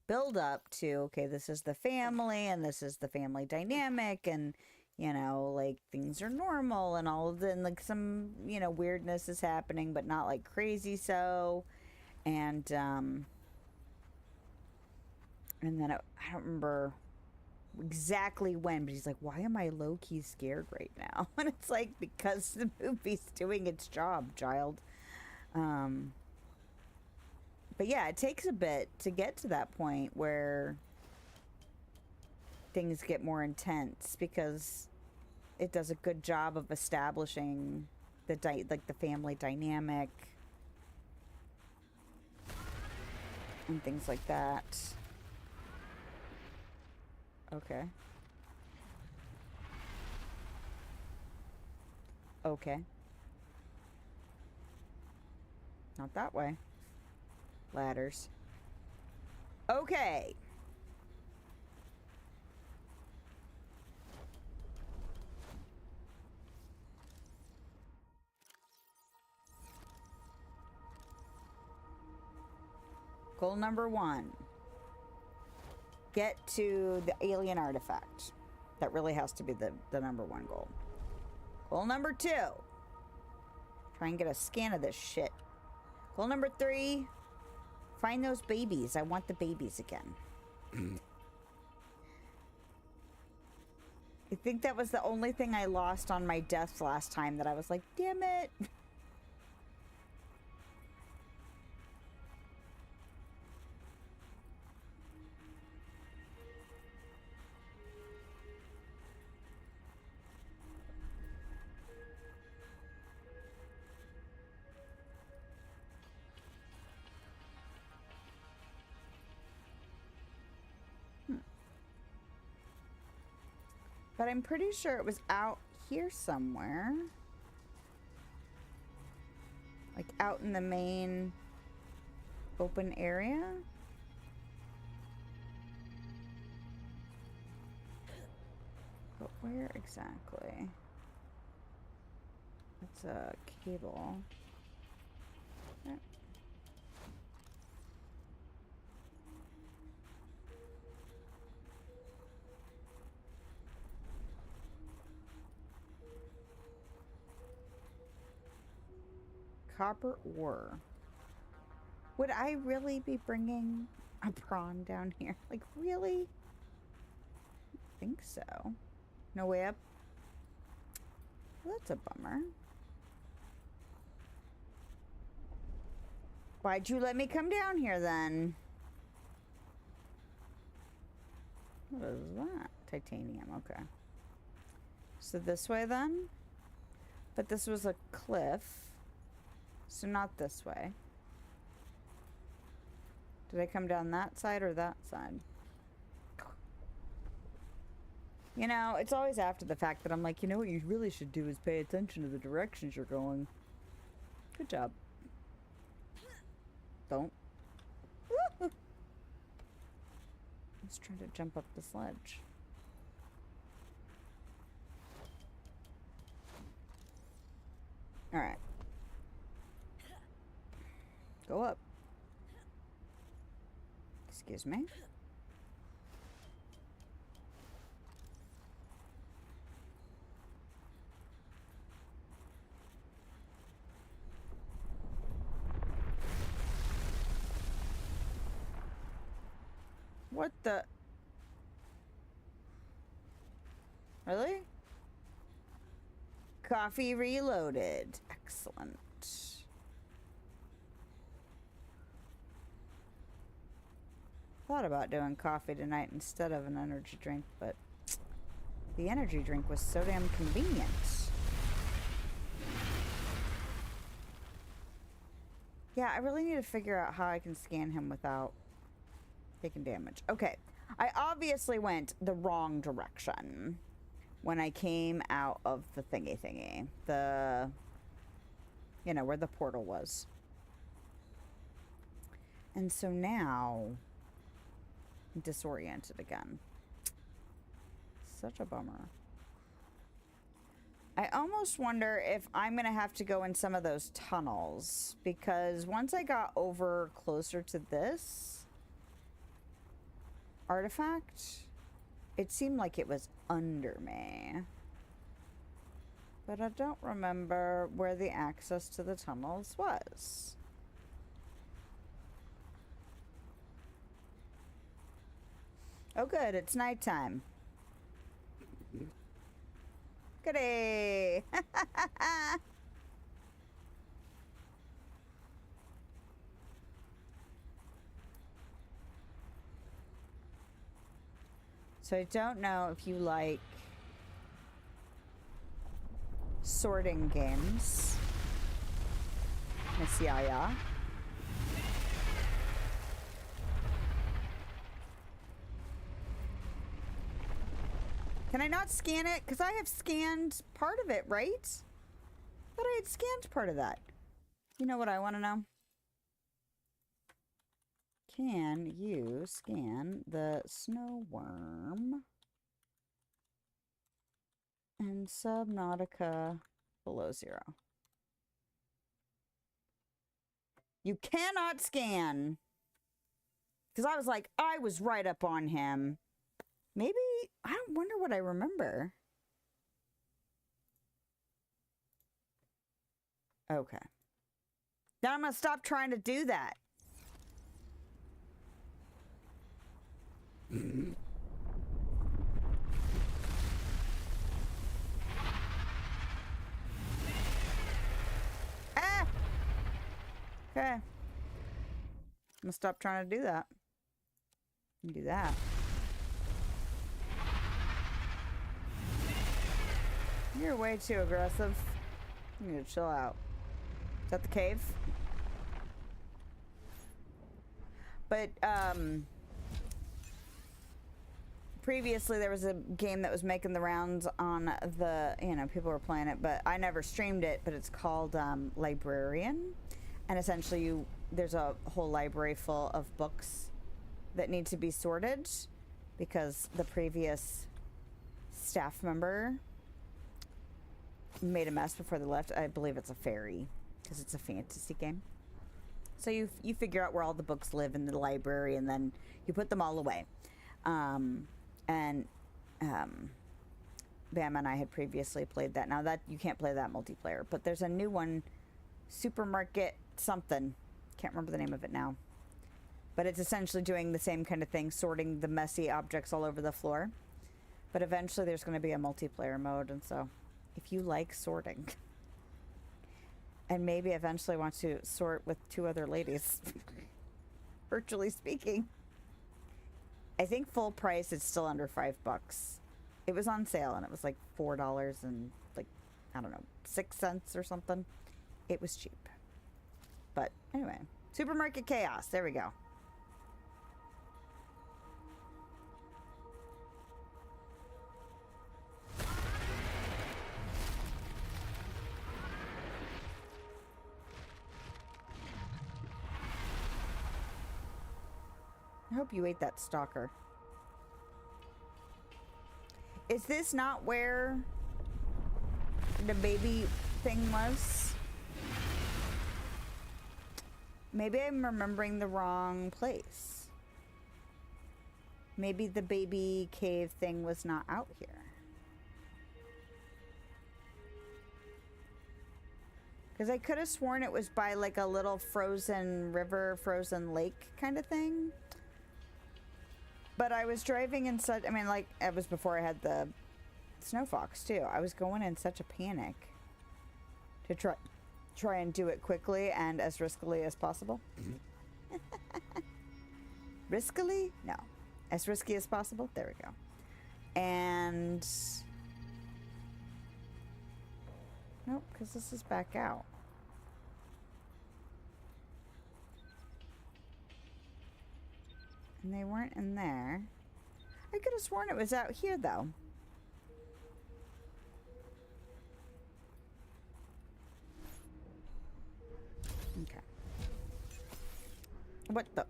[SPEAKER 1] build up to, okay, this is the family and this is the family dynamic, and, you know, like things are normal and all of the, and like some, you know, weirdness is happening, but not like crazy so. And then I don't remember exactly when, but he's like, why am I low-key scared right now? And it's like, because the movie's doing its job, child. But yeah, it takes a bit to get to that point where things get more intense, because it does a good job of establishing the family dynamic. and things like that. Okay. Okay. Not that way. Ladders. Okay. Goal number 1. Get to the alien artifact. That really has to be the number 1 goal. Goal number 2. Try and get a scan of this shit. Goal number 3. Find those babies. I want the babies again. I think that was the only thing I lost on my death last time that I was like, damn it. But I'm pretty sure it was out here somewhere. Like out in the main open area. But where exactly? It's a cable. There. Copper ore. Would I really be bringing a prawn down here? Like, really? I think so. No way up? Well, that's a bummer. Why'd you let me come down here then? What is that? Titanium, okay. So this way then? But this was a cliff. So not this way. Did I come down that side or that side? You know, it's always after the fact that I'm like, you know what you really should do is pay attention to the directions you're going. Good job. Don't. Let's try to jump up the sledge. Alright. Go up. Excuse me. What the? Really? Coffee reloaded. Excellent. Thought about doing coffee tonight instead of an energy drink, but the energy drink was so damn convenient. Yeah, I really need to figure out how I can scan him without taking damage. Okay, I obviously went the wrong direction when I came out of the thingy. The, you know, where the portal was. And so now I'm disoriented again. Such a bummer. I almost wonder if I'm gonna have to go in some of those tunnels, because once I got over closer to this artifact, it seemed like it was under me. But I don't remember where the access to the tunnels was. Oh good, it's nighttime. Goody! So I don't know if you like sorting games, Miss Yaya. Can I not scan it? Because I have scanned part of it, right? Thought I had scanned part of that. You know what I want to know? Can you scan the snow worm and Subnautica below zero? You cannot scan. Because I was like, I was right up on him. Maybe, I don't wonder what I remember. Okay. Now I'm going to stop trying to do that. Ah! Okay. I'm gonna stop trying to do that. Do that. You're way too aggressive. You need to chill out. Is that the cave? But, previously there was a game that was making the rounds on the, you know, people were playing it, but I never streamed it, but it's called, Librarian. And essentially there's a whole library full of books that need to be sorted because the previous staff member made a mess before they left. I believe it's a fairy because it's a fantasy game. So you figure out where all the books live in the library and then you put them all away. Bam and I had previously played that. Now that you can't play that multiplayer, but there's a new one, Supermarket something. Can't remember the name of it now. But it's essentially doing the same kind of thing, sorting the messy objects all over the floor. But eventually there's going to be a multiplayer mode, and so if you like sorting, and maybe eventually want to sort with 2 other ladies, virtually speaking, I think full price it's still under $5. It was on sale and it was like $4 and like, I don't know, 6 cents or something. It was cheap. But anyway, Supermarket Chaos. There we go. I hope you ate that stalker. Is this not where the baby thing was? Maybe I'm remembering the wrong place. Maybe the baby cave thing was not out here. Because I could have sworn it was by like a little frozen river, frozen lake kind of thing. But I was driving in such, I mean, like, it was before I had the Snow Fox too. I was going in such a panic to try and do it quickly and as riskily as possible. Riskily? No. As risky as possible? There we go. And nope, because this is back out. And they weren't in there. I could have sworn it was out here, though. Okay. What the?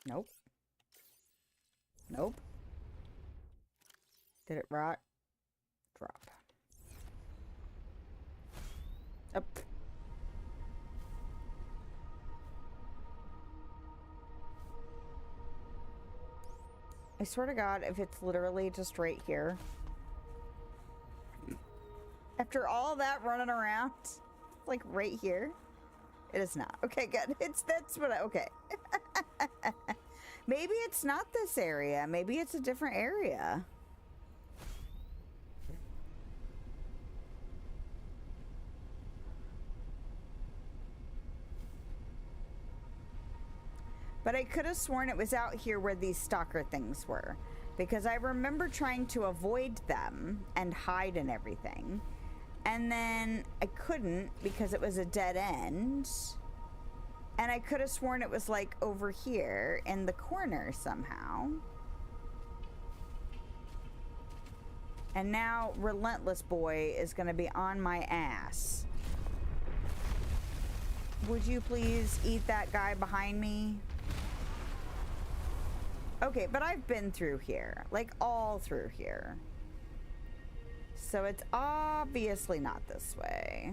[SPEAKER 1] Nope. Nope. Did it rot? Drop. Up. I swear to God, if it's literally just right here. After all that running around, like right here. It is not. Okay, good. That's what I, okay. Maybe it's not this area. Maybe it's a different area. But I could have sworn it was out here where these stalker things were. Because I remember trying to avoid them and hide and everything. And then I couldn't because it was a dead end. And I could have sworn it was like over here in the corner somehow. And now Relentless Boy is going to be on my ass. Would you please eat that guy behind me? Okay, but I've been through here. Like, all through here. So it's obviously not this way.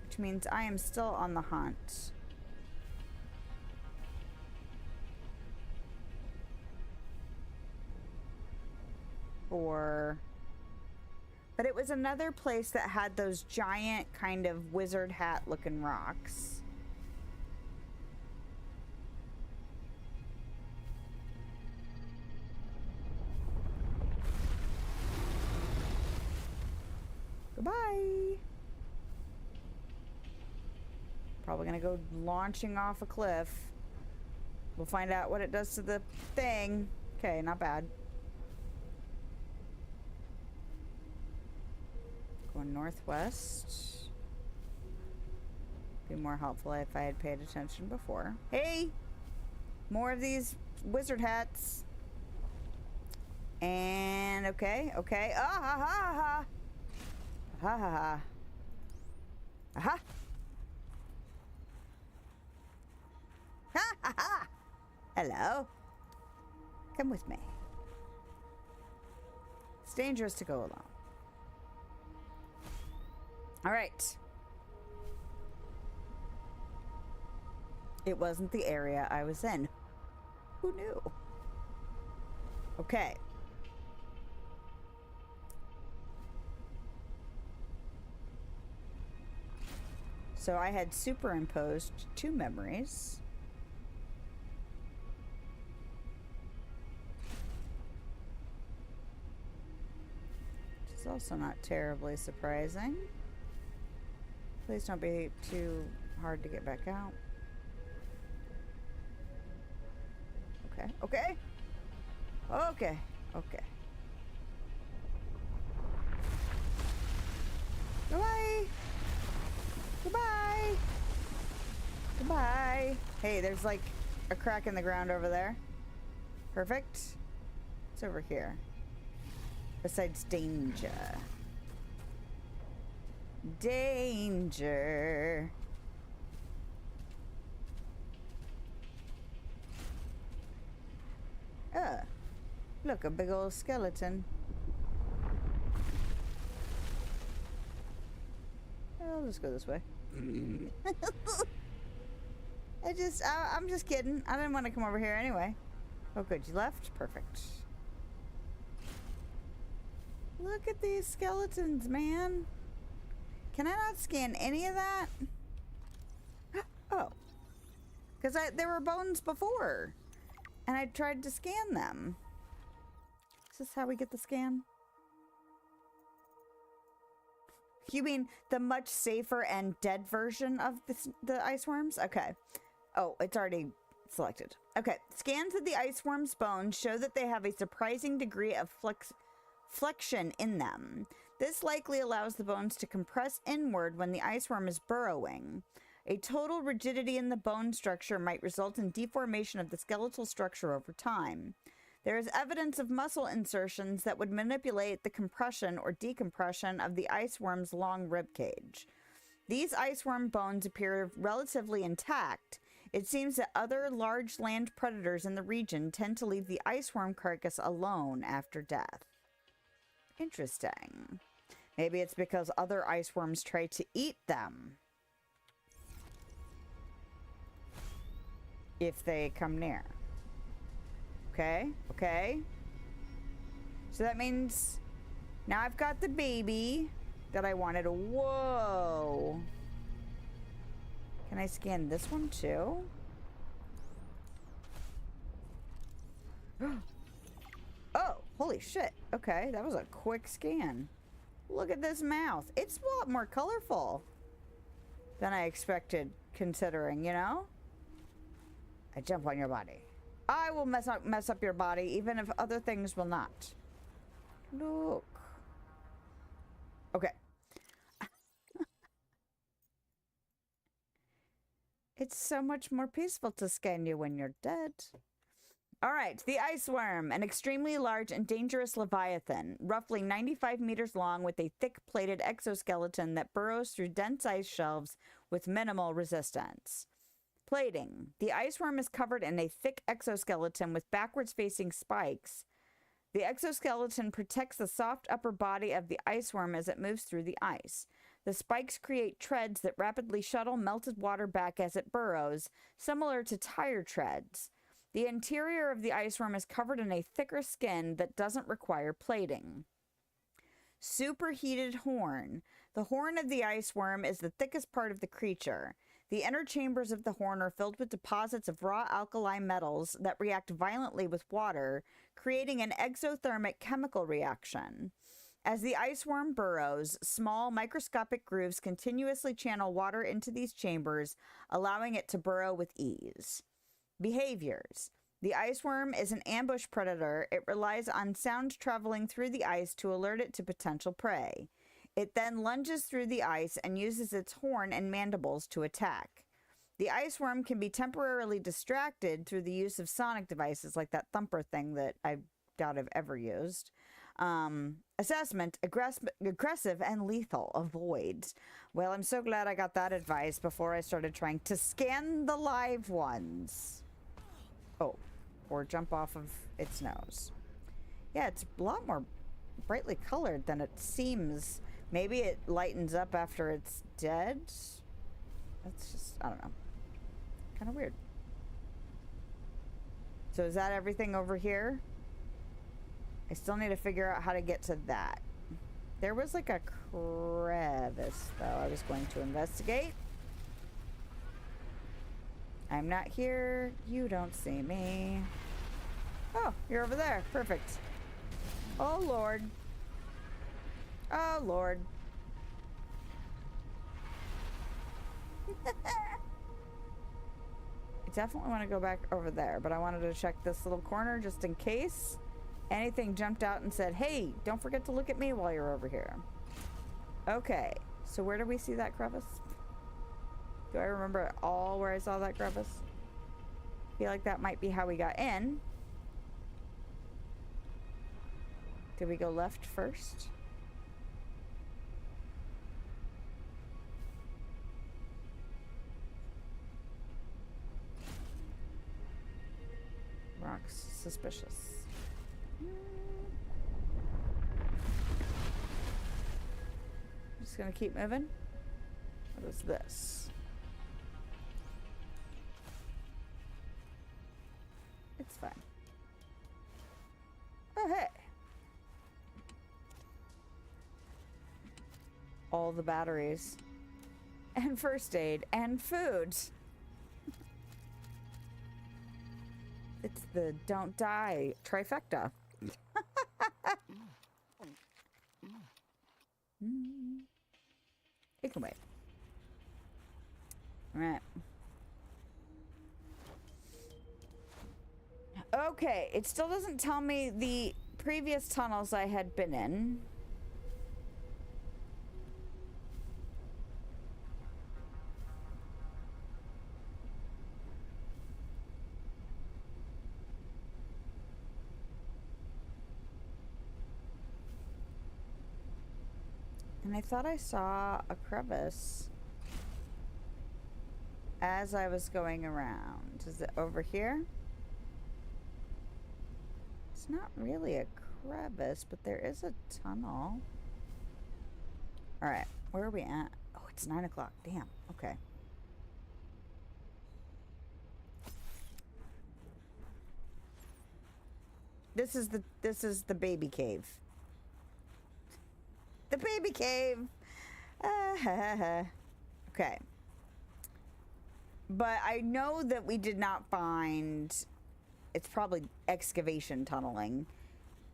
[SPEAKER 1] Which means I am still on the hunt. But it was another place that had those giant kind of wizard hat looking rocks. Goodbye. Probably gonna go launching off a cliff. We'll find out what it does to the thing. Okay, not bad. Going northwest. Be more helpful if I had paid attention before. Hey! More of these wizard hats. And okay. Ah ha ha ha. Ha ha ha. Aha! Ha ha ha! Hello. Come with me. It's dangerous to go alone. All right. It wasn't the area I was in. Who knew? Okay. So I had superimposed 2 memories. Which is also not terribly surprising. Please don't be too hard to get back out. Okay, okay. Okay, okay. Goodbye. Goodbye. Goodbye. Hey, there's like a crack in the ground over there. Perfect. It's over here. Besides danger. Danger. Look, a big old skeleton. I'll just go this way. I'm just kidding. I didn't want to come over here anyway. Oh, good. You left? Perfect. Look at these skeletons, man. Can I not scan any of that? Oh. Because there were bones before. And I tried to scan them. Is this how we get the scan? You mean the much safer and dead version of the ice worms? Okay. Oh, it's already selected. Okay. Scans of the ice worms' bones show that they have a surprising degree of flexion in them. This likely allows the bones to compress inward when the ice worm is burrowing. A total rigidity in the bone structure might result in deformation of the skeletal structure over time. There is evidence of muscle insertions that would manipulate the compression or decompression of the ice worm's long rib cage. These ice worm bones appear relatively intact. It seems that other large land predators in the region tend to leave the ice worm carcass alone after death. Interesting. Maybe it's because other ice worms try to eat them if they come near. Okay, okay. So that means now I've got the baby that I wanted. Whoa. Can I scan this one too? Oh, holy shit. Okay, that was a quick scan. Look at this mouth. It's a lot more colorful than I expected, considering, you know? I jump on your body. I will mess up your body, even if other things will not. Look. Okay. It's so much more peaceful to scan you when you're dead. All right, the ice worm, an extremely large and dangerous leviathan, roughly 95 meters long with a thick-plated exoskeleton that burrows through dense ice shelves with minimal resistance. Plating. The ice worm is covered in a thick exoskeleton with backwards-facing spikes. The exoskeleton protects the soft upper body of the ice worm as it moves through the ice. The spikes create treads that rapidly shuttle melted water back as it burrows, similar to tire treads. The interior of the ice worm is covered in a thicker skin that doesn't require plating. Superheated horn. The horn of the ice worm is the thickest part of the creature. The inner chambers of the horn are filled with deposits of raw alkali metals that react violently with water, creating an exothermic chemical reaction. As the ice worm burrows, small microscopic grooves continuously channel water into these chambers, allowing it to burrow with ease. Behaviors. The ice worm is an ambush predator. It relies on sound traveling through the ice to alert it to potential prey. It then lunges through the ice and uses its horn and mandibles to attack. The ice worm can be temporarily distracted through the use of sonic devices like that thumper thing that I doubt I've ever used. Assessment, aggressive and lethal. Avoid. Well, I'm so glad I got that advice before I started trying to scan the live ones. Oh, or jump off of its nose. Yeah, it's a lot more brightly colored than it seems. Maybe it lightens up after it's dead. That's just, I don't know. Kind of weird. So is that everything over here? I still need to figure out how to get to that. There was like a crevice, though, I was going to investigate. I'm not here. You don't see me. Oh, you're over there. Perfect. Oh, Lord. Oh, Lord. I definitely want to go back over there, but I wanted to check this little corner just in case anything jumped out and said, hey, don't forget to look at me while you're over here. Okay, so where do we see that crevice? Do I remember at all where I saw that crevice? I feel like that might be how we got in. Did we go left first? Rocks suspicious. Just gonna keep moving. What is this? It's fine. Oh, hey. All the batteries. And first aid. And food. It's the don't die trifecta. It can wait. All right. Okay, it still doesn't tell me the previous tunnels I had been in. And I thought I saw a crevice as I was going around. Is it over here? It's not really a crevice, but there is a tunnel. Alright, where are we at? Oh, it's 9 o'clock. Damn. Okay. This is the baby cave. The baby cave. Okay. But I know that we did not find, it's probably excavation tunneling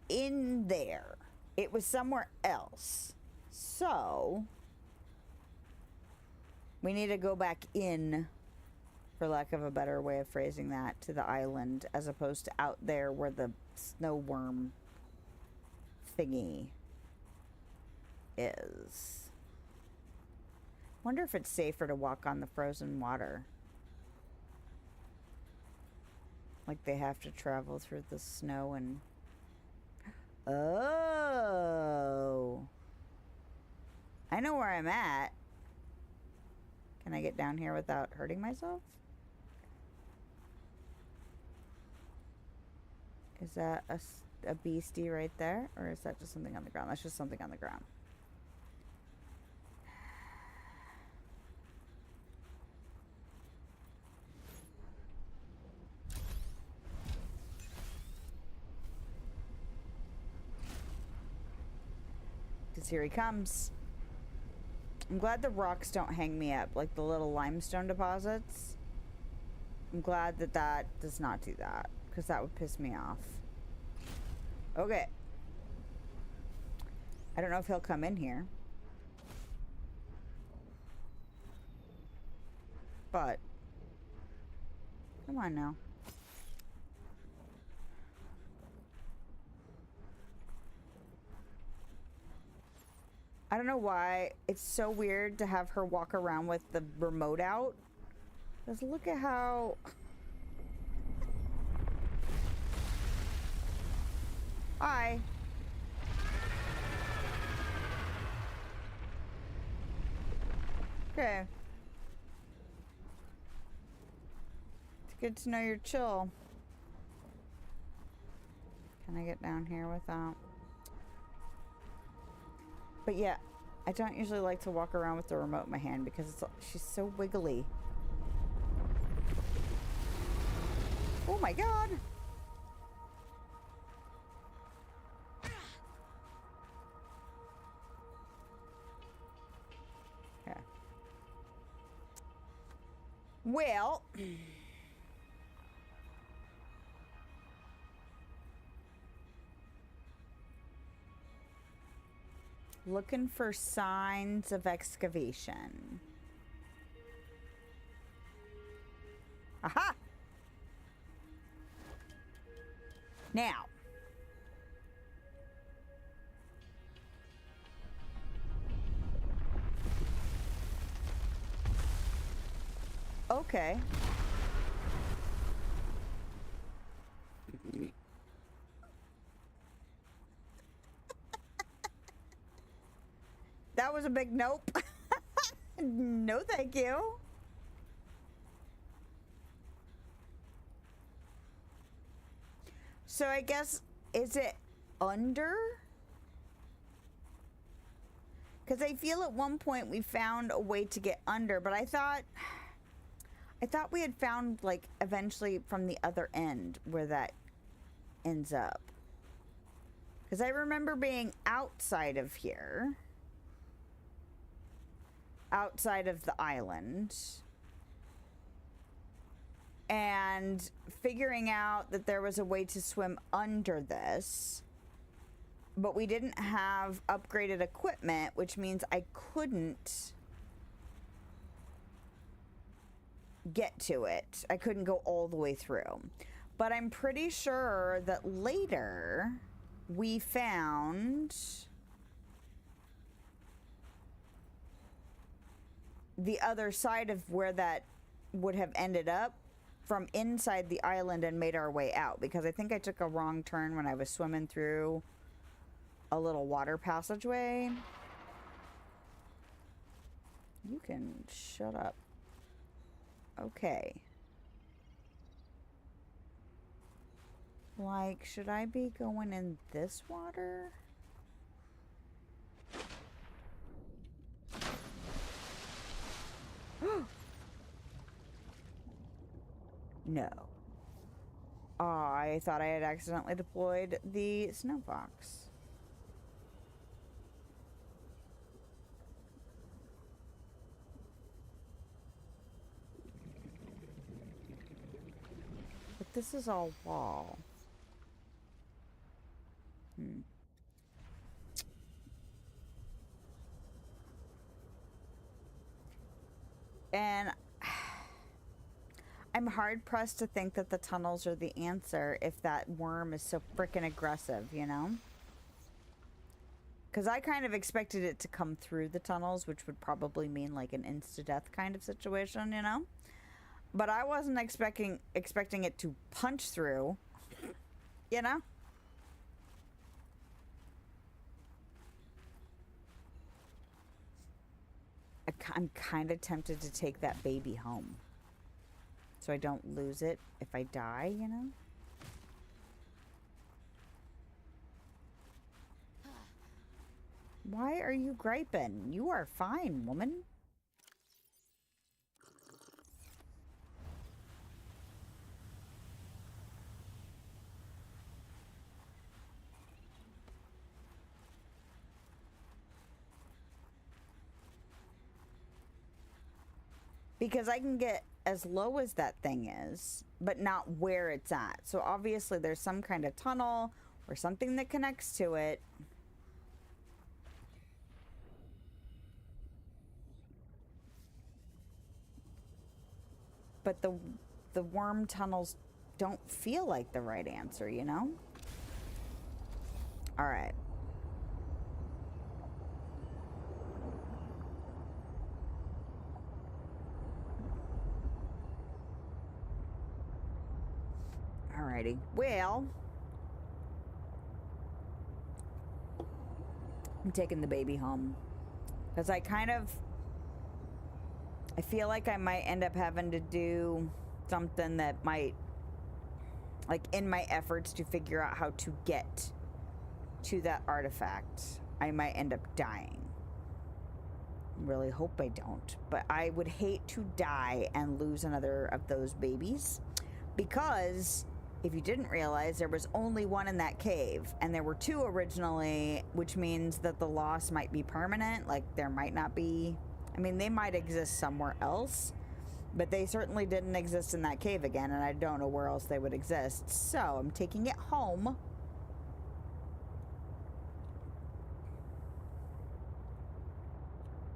[SPEAKER 1] in there. It was somewhere else. So we need to go back in, for lack of a better way of phrasing that, to the island as opposed to out there where the snow worm thingy is. Wonder if it's safer to walk on the frozen water. Like they have to travel through the snow and... Oh. I know where I'm at. Can I get down here without hurting myself? Is that a beastie right there? Or is that just something on the ground? That's just something on the ground. Because here he comes. I'm glad the rocks don't hang me up, like the little limestone deposits. I'm glad that that does not do that, because that would piss me off. Okay. I don't know if he'll come in here. But, come on now. I don't know why it's so weird to have her walk around with the remote out. Just look at how... Hi. Okay. It's good to know you're chill. Can I get down here without... But yeah, I don't usually like to walk around with the remote in my hand because she's so wiggly. Oh my god! Okay. Well... Looking for signs of excavation. Aha! Now. Okay. That was a big nope. No, thank you. So I guess, is it under? Because I feel at one point we found a way to get under, but I thought we had found, like, eventually from the other end where that ends up. Because I remember being outside of here. Outside of the island. And figuring out that there was a way to swim under this. But we didn't have upgraded equipment, which means I couldn't get to it. I couldn't go all the way through. But I'm pretty sure that later we found the other side of where that would have ended up from inside the island and made our way out, because I think I took a wrong turn when I was swimming through a little water passageway. You can shut up. Okay. Like, should I be going in this water? No. I thought I had accidentally deployed the snow fox. But this is all wall. And I'm hard pressed to think that the tunnels are the answer if that worm is so freaking aggressive, you know? Because I kind of expected it to come through the tunnels, which would probably mean like an insta-death kind of situation, you know? but I wasn't expecting it to punch through, you know? I'm kind of tempted to take that baby home so I don't lose it if I die, you know? Why are you griping? You are fine, woman. Because I can get as low as that thing is, but not where it's at. So obviously there's some kind of tunnel or something that connects to it. But the worm tunnels don't feel like the right answer, you know? All right. Alrighty. Well, I'm taking the baby home because I feel like I might end up having to do something that might, like, in my efforts to figure out how to get to that artifact, I might end up dying. Really hope I don't, but I would hate to die and lose another of those babies, because if you didn't realize, there was only one in that cave and there were two originally, which means that the loss might be permanent. Like, there might not be, I mean, they might exist somewhere else, but they certainly didn't exist in that cave again, and I don't know where else they would exist. So I'm taking it home.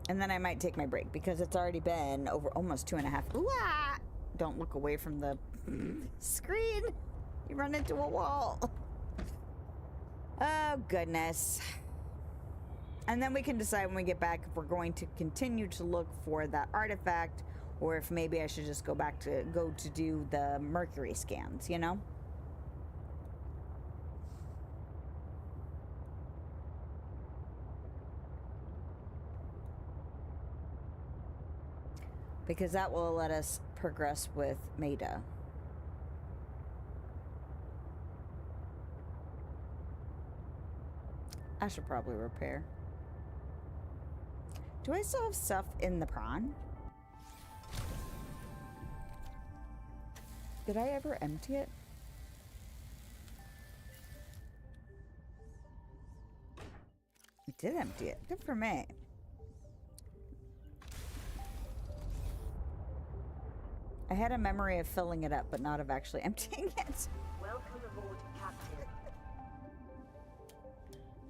[SPEAKER 1] And then I might take my break because it's already been over almost 2.5. Ooh, ah! Don't look away from the screen. You run into a wall. Oh, goodness. And then we can decide when we get back if we're going to continue to look for that artifact, or if maybe I should just go to do the mercury scans, you know? Because that will let us progress with Maida. I should probably repair. Do I still have stuff in the prawn? Did I ever empty it? I did empty it. Good for me. I had a memory of filling it up, but not of actually emptying it.
[SPEAKER 8] Welcome aboard, Captain.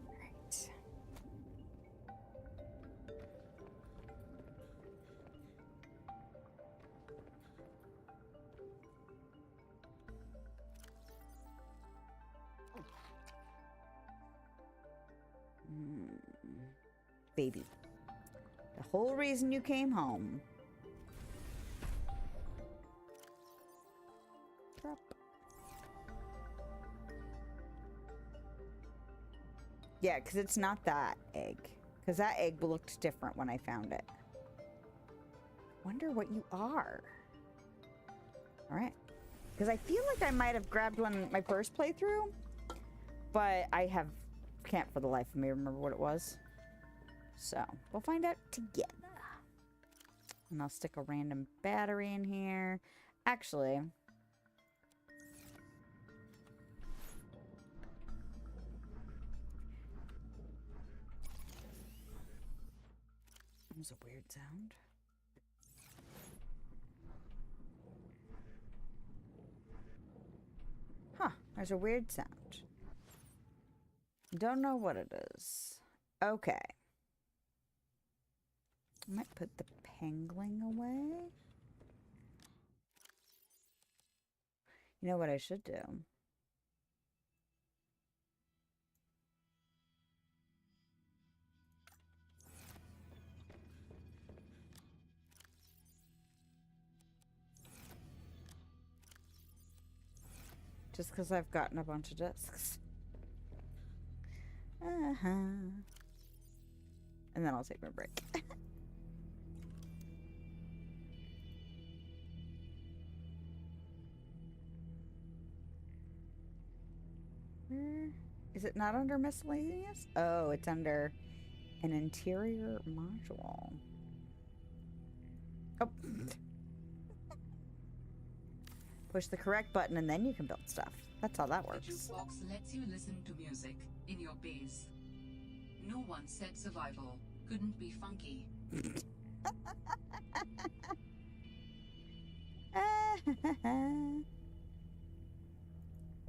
[SPEAKER 1] Right. Baby. The whole reason you came home. Drop. Yeah, because it's not that egg. Because that egg looked different when I found it. Wonder what you are. Alright. Because I feel like I might have grabbed one my first playthrough. But I can't for the life of me remember what it was. So, we'll find out together. And I'll stick a random battery in here. Actually, that was a weird sound. Huh, there's a weird sound. Don't know what it is. Okay. I might put the pangling away. You know what I should do? Just because I've gotten a bunch of discs. Uh-huh. And then I'll take my break. Where is it? Not under miscellaneous? Oh, it's under an interior module. Oh. Push the correct button and then you can build stuff. That's how that
[SPEAKER 2] The
[SPEAKER 1] works.
[SPEAKER 2] jukebox lets you listen to music in your base. No one said survival couldn't be funky.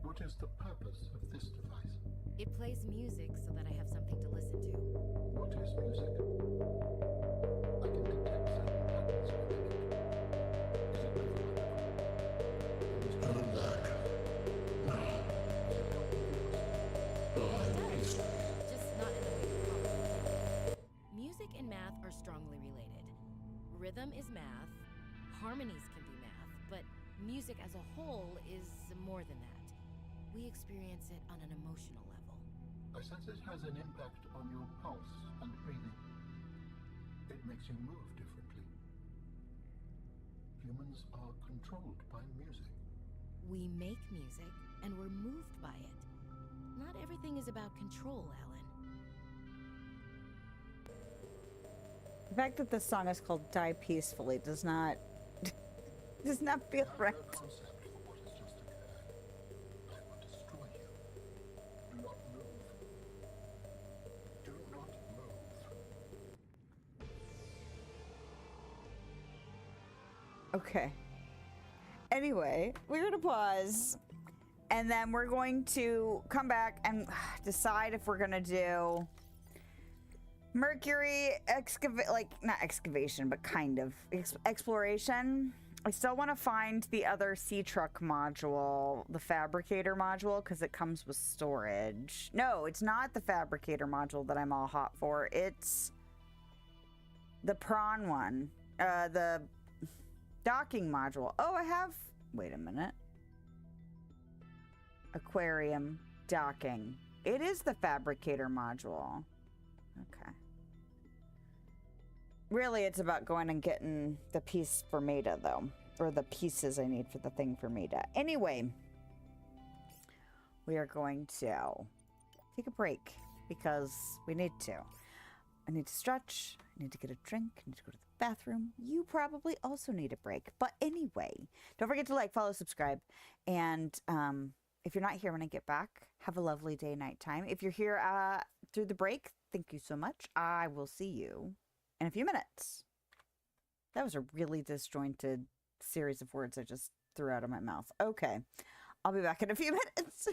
[SPEAKER 6] What is the purpose of this device?
[SPEAKER 7] It plays music so that I have something to listen to.
[SPEAKER 6] What is music? I can detect certain patterns within it. Is it mathematical?
[SPEAKER 7] Just not in the way you probably think. Music and math are strongly related. Rhythm is math, harmonies can be math, but music as a whole is more than that. We experience it on an emotional level.
[SPEAKER 6] I sense it has an impact on your pulse and breathing. It makes you move differently. Humans are controlled by music.
[SPEAKER 7] We make music, and we're moved by it. Not everything is about control, Alan.
[SPEAKER 1] The fact that this song is called Die Peacefully does not feel
[SPEAKER 6] Have
[SPEAKER 1] right.
[SPEAKER 6] no concept for what has just occurred. I will destroy you. Do not move. Do not move.
[SPEAKER 1] Okay. Anyway, we're going to pause. And then we're going to come back and decide if we're going to do Mercury not excavation, but kind of exploration. I still want to find the other sea truck module, the fabricator module, because it comes with storage. No, it's not the fabricator module that I'm all hot for. It's the prawn one. The docking module. Oh, I have... Wait a minute. Aquarium docking. It is the fabricator module. Okay. Really, it's about going and getting the piece for Maida, though. Or the pieces I need for the thing for Maida. Anyway, we are going to take a break because we need to. I need to stretch. I need to get a drink. I need to go to the bathroom. You probably also need a break. But anyway, don't forget to like, follow, subscribe. And if you're not here when I get back, have a lovely day, nighttime. If you're here through the break, thank you so much. I will see you in a few minutes. That was a really disjointed series of words I just threw out of my mouth. Okay, I'll be back in a few minutes.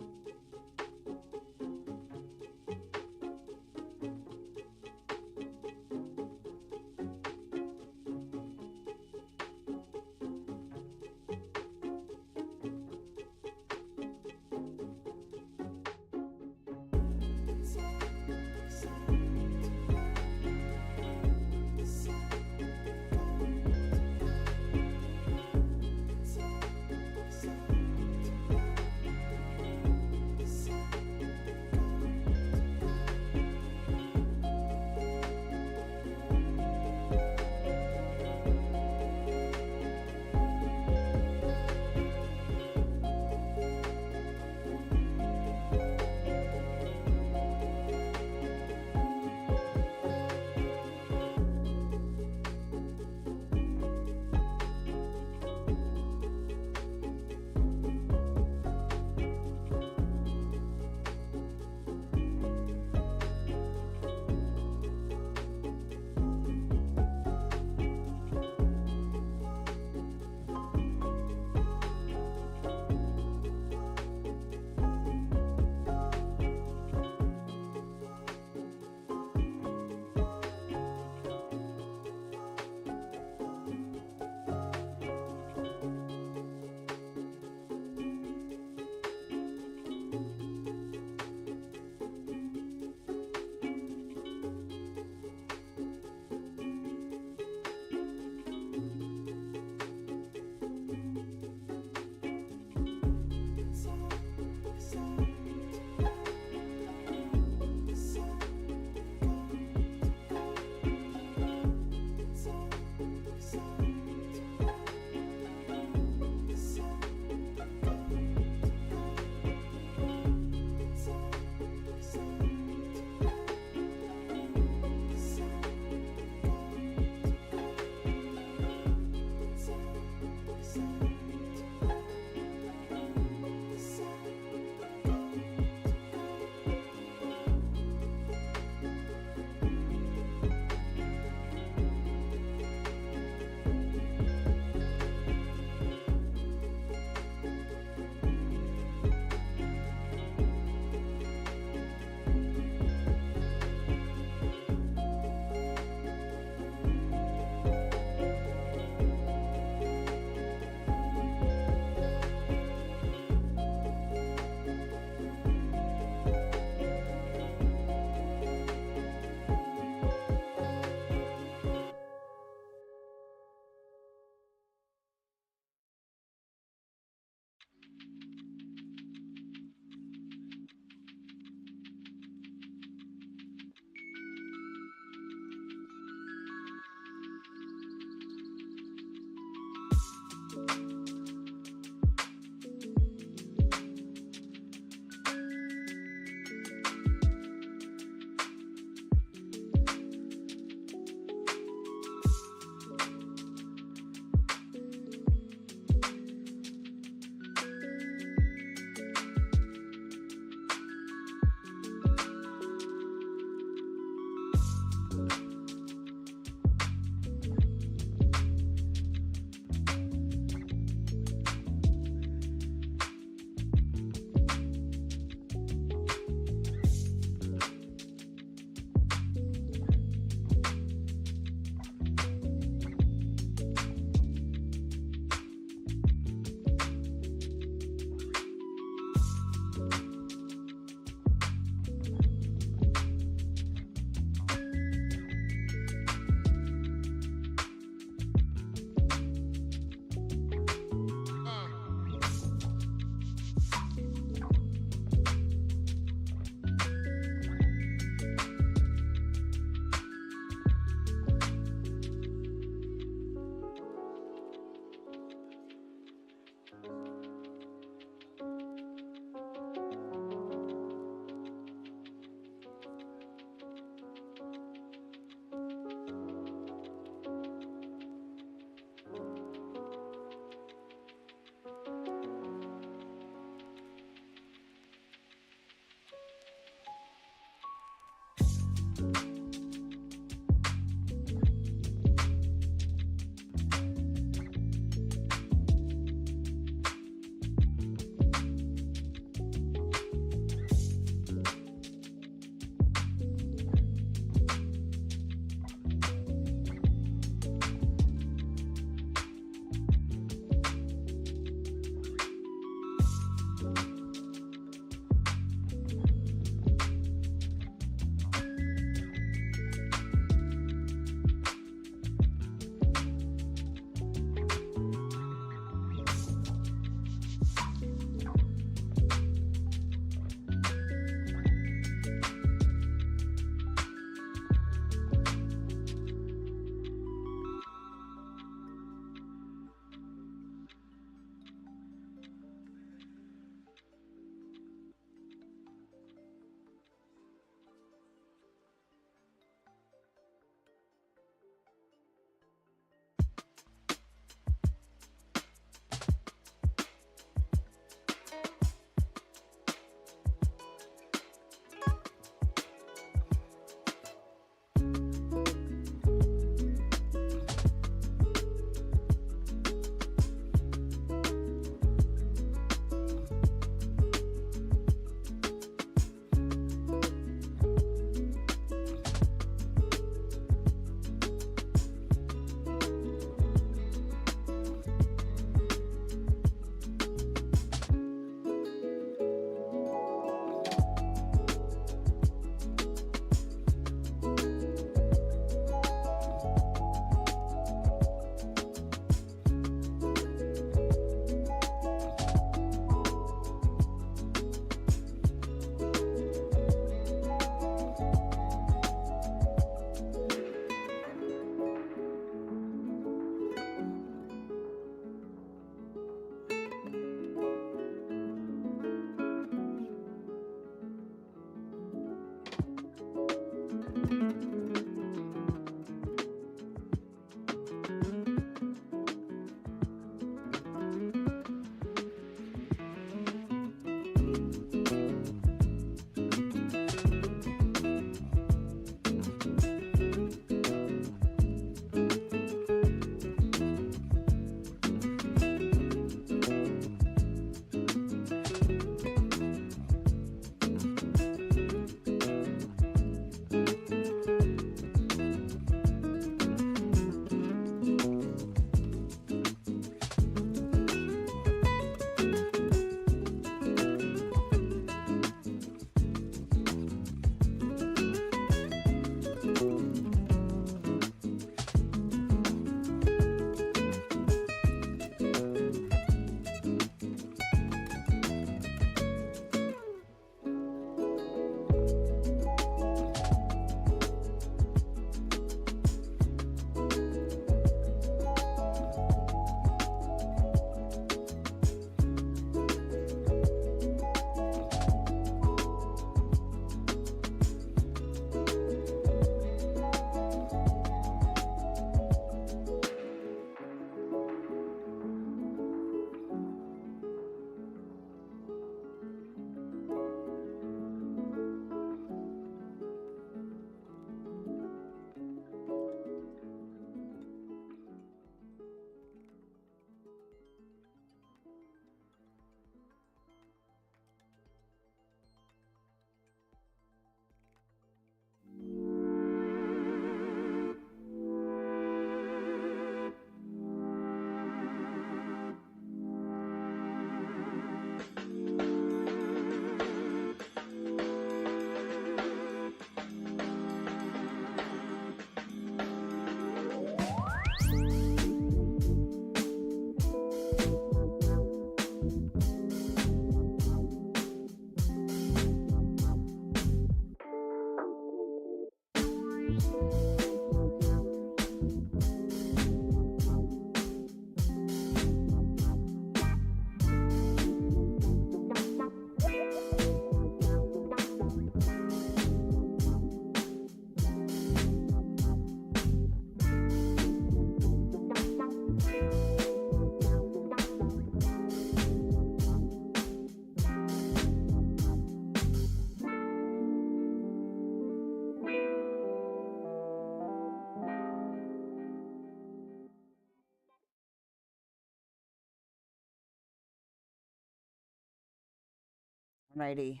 [SPEAKER 1] Alrighty.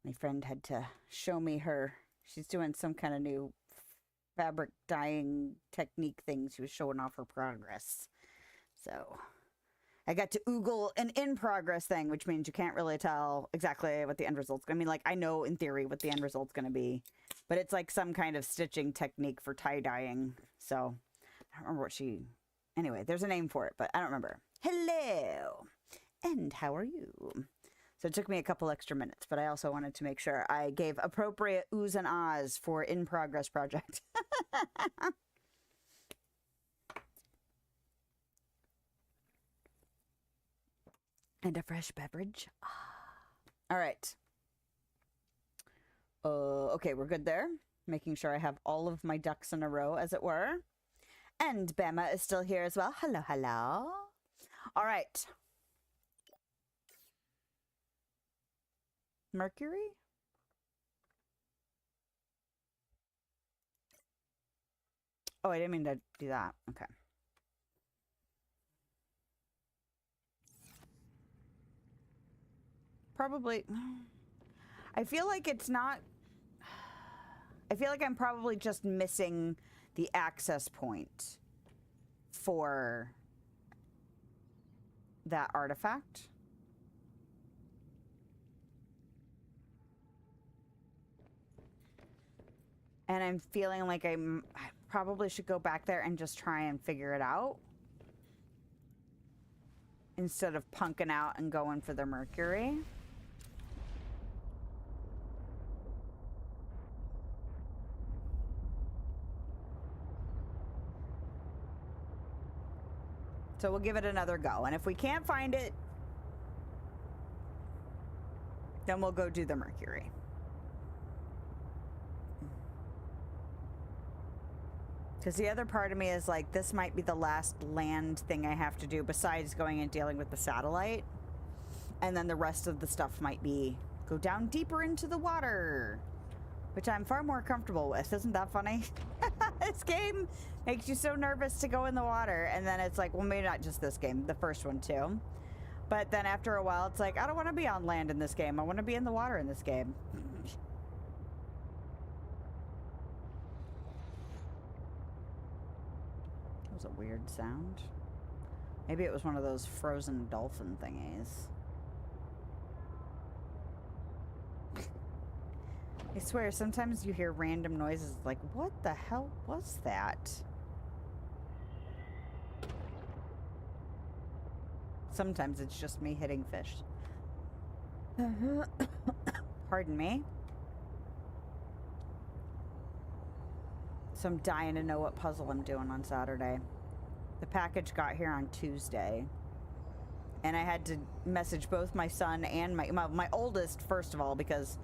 [SPEAKER 1] My friend had to show me her. She's doing some kind of new fabric dyeing technique thing. She was showing off her progress. So I got to oogle an in progress thing, which means you can't really tell exactly what the end result's going to be. Like, I know in theory what the end result's going to be, but it's like some kind of stitching technique for tie dyeing. So I don't remember what she. Anyway, there's a name for it, but I don't remember. Hello, and how are you? So it took me a couple extra minutes, but I also wanted to make sure I gave appropriate oohs and ahs for in progress project. And a fresh beverage. All right. Okay, we're good there. Making sure I have all of my ducks in a row, as it were. And Bama is still here as well. Hello, hello. All right. Mercury? Oh, I didn't mean to do that. Okay. Probably. I feel like it's not. I feel like I'm probably just missing the access point for that artifact. And I'm feeling like I probably should go back there and just try and figure it out, instead of punking out and going for the Mercury. So we'll give it another go. And if we can't find it, then we'll go do the Mercury. Because the other part of me is like, this might be the last land thing I have to do besides going and dealing with the satellite. And then the rest of the stuff might be go down deeper into the water, which I'm far more comfortable with. Isn't that funny? This game makes you so nervous to go in the water. And then it's like, well, maybe not just this game, the first one too. But then after a while, it's like, I don't want to be on land in this game. I want to be in the water in this game. That was a weird sound. Maybe it was one of those frozen dolphin thingies. I swear, sometimes you hear random noises like, what the hell was that? Sometimes it's just me hitting fish. Pardon me. So I'm dying to know what puzzle I'm doing on Saturday. The package got here on Tuesday. And I had to message both my son and my oldest, first of all, because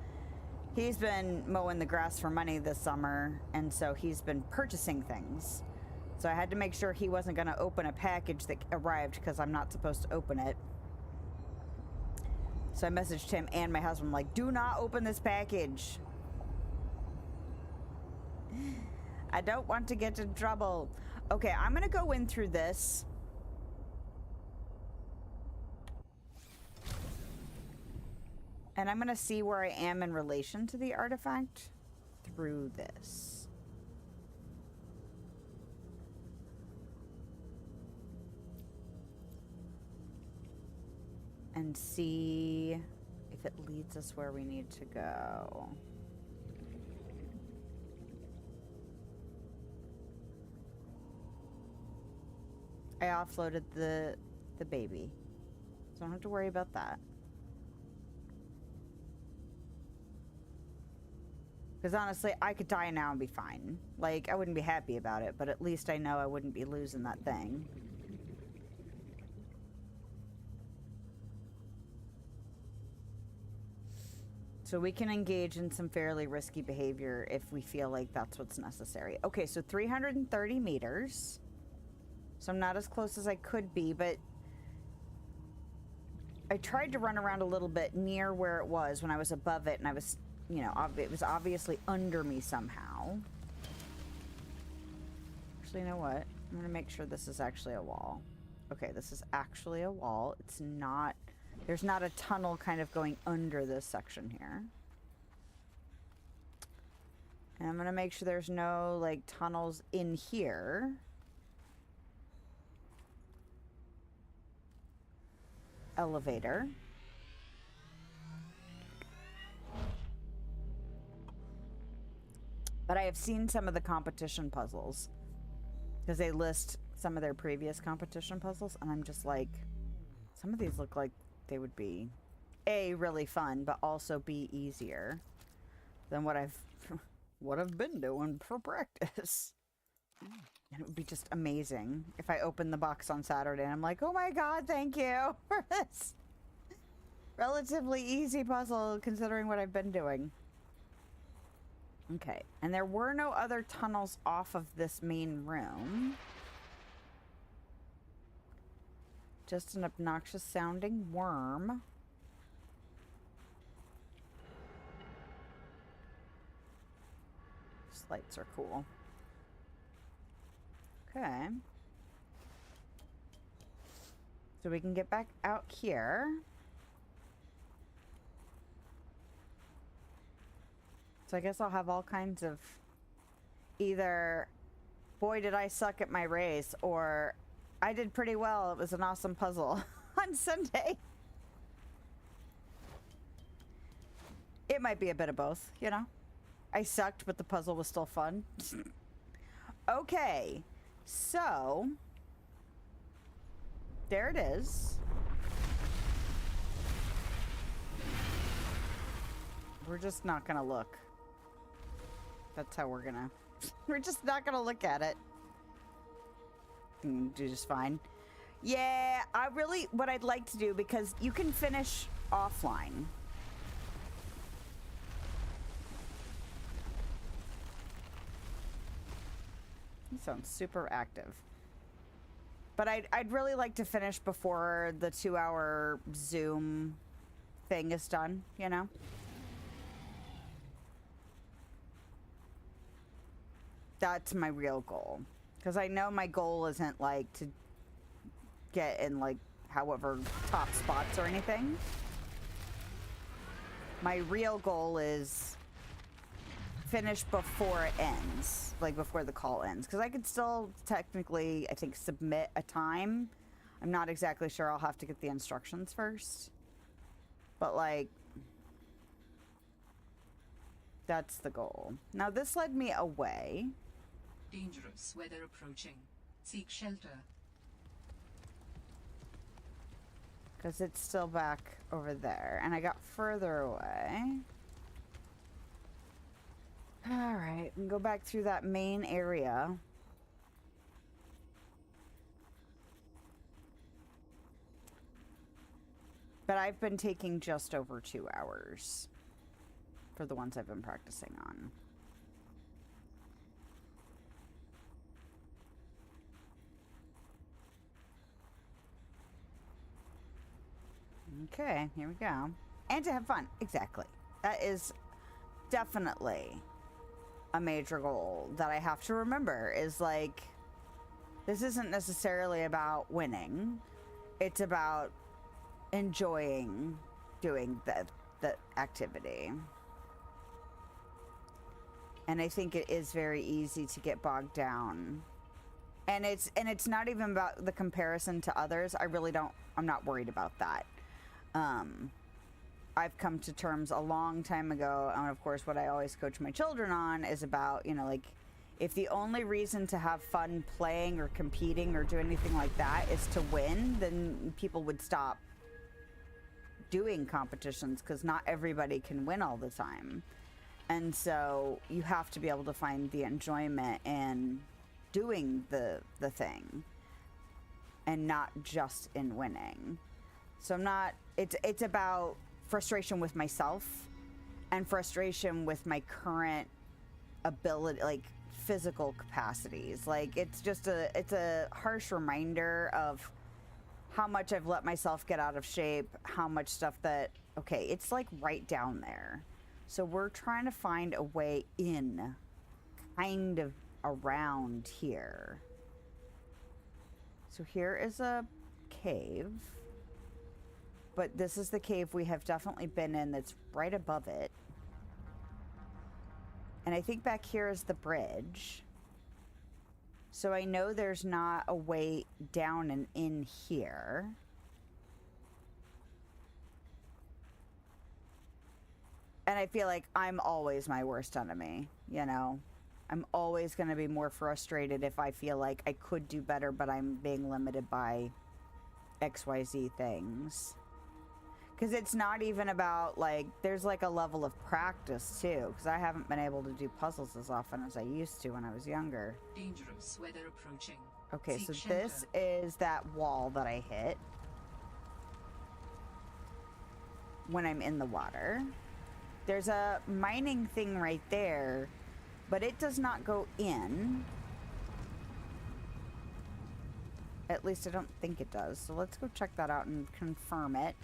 [SPEAKER 1] he's been mowing the grass for money this summer, and so he's been purchasing things. So I had to make sure he wasn't going to open a package that arrived, because I'm not supposed to open it. So I messaged him and my husband, like, do not open this package. I don't want to get in trouble. Okay, I'm going to go in through this. And I'm going to see where I am in relation to the artifact through this. And see if it leads us where we need to go. I offloaded the baby, so I don't have to worry about that. Because honestly, I could die now and be fine. Like, I wouldn't be happy about it, but at least I know I wouldn't be losing that thing. So we can engage in some fairly risky behavior if we feel like that's what's necessary. Okay, so 330 meters. So I'm not as close as I could be, but I tried to run around a little bit near where it was when I was above it, and I was, you know, it was obviously under me somehow. Actually, you know what? I'm going to make sure this is actually a wall. Okay, this is actually a wall. It's not There's not a tunnel kind of going under this section here. And I'm gonna make sure there's no, like, tunnels in here. Elevator. But I have seen some of the competition puzzles. Because they list some of their previous competition puzzles. And I'm just like, some of these look like they would be, A, really fun, but also B, easier than what I've been doing for practice. And it would be just amazing if I opened the box on Saturday and I'm like, oh my god, thank you for this relatively easy puzzle considering what I've been doing. Okay, and there were no other tunnels off of this main room. Just an obnoxious sounding worm. These lights are cool. Okay. So we can get back out here. So I guess I'll have all kinds of either, boy, did I suck at my race, or I did pretty well. It was an awesome puzzle on Sunday. It might be a bit of both, you know? I sucked, but the puzzle was still fun. Okay, so there it is. We're just not gonna look. That's how we're gonna... We're just not gonna look at it. Do just fine. Yeah, what I'd like to do, because you can finish offline. He sounds super active. But I'd really like to finish before the 2-hour Zoom thing is done, you know? That's my real goal. Because I know my goal isn't, like, to get in, like, however top spots or anything. My real goal is finish before it ends. Like, before the call ends. Because I could still technically, I think, submit a time. I'm not exactly sure. I'll have to get the instructions first. But, like, that's the goal. Now, this led me away.
[SPEAKER 2] Dangerous weather approaching. Seek shelter.
[SPEAKER 1] Because it's still back over there. And I got further away. Alright, we can go back through that main area. But I've been taking just over 2 hours for the ones I've been practicing on. Okay, here we go. And to have fun. Exactly. That is definitely a major goal that I have to remember, is like, this isn't necessarily about winning. It's about enjoying doing the activity. And I think it is very easy to get bogged down. And it's not even about the comparison to others. I'm not worried about that. I've come to terms a long time ago, and of course what I always coach my children on is about, you know, like, if the only reason to have fun playing or competing or do anything like that is to win, then people would stop doing competitions, because not everybody can win all the time. And so you have to be able to find the enjoyment in doing the thing and not just in winning. So it's about frustration with myself and frustration with my current ability, like physical capacities. Like, it's a harsh reminder of how much I've let myself get out of shape, how much stuff that, okay, it's like right down there. So we're trying to find a way in, kind of around here. So here is a cave. But this is the cave we have definitely been in that's right above it. And I think back here is the bridge. So I know there's not a way down and in here. And I feel like I'm always my worst enemy, you know? I'm always going to be more frustrated if I feel like I could do better, but I'm being limited by XYZ things. Because it's not even about, like, there's like a level of practice too, because I haven't been able to do puzzles as often as I used to when I was younger.
[SPEAKER 2] Dangerous weather approaching.
[SPEAKER 1] Okay,
[SPEAKER 2] Seek
[SPEAKER 1] so
[SPEAKER 2] shelter.
[SPEAKER 1] this is that wall that I hit when I'm in the water. There's a mining thing right there, but it does not go in. At least I don't think it does. So let's go check that out and confirm it.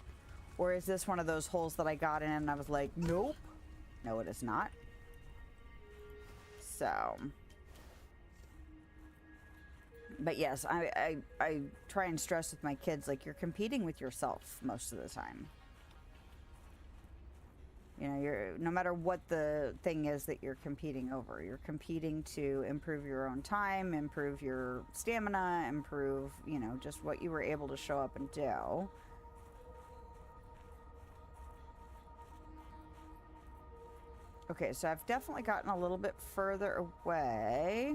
[SPEAKER 1] Or is this one of those holes that I got in and I was like, nope. No, it is not. So. But yes, I try and stress with my kids, like, you're competing with yourself most of the time. You know, you're, no matter what the thing is that you're competing over, you're competing to improve your own time, improve your stamina, improve, you know, just what you were able to show up and do. Okay, so I've definitely gotten a little bit further away.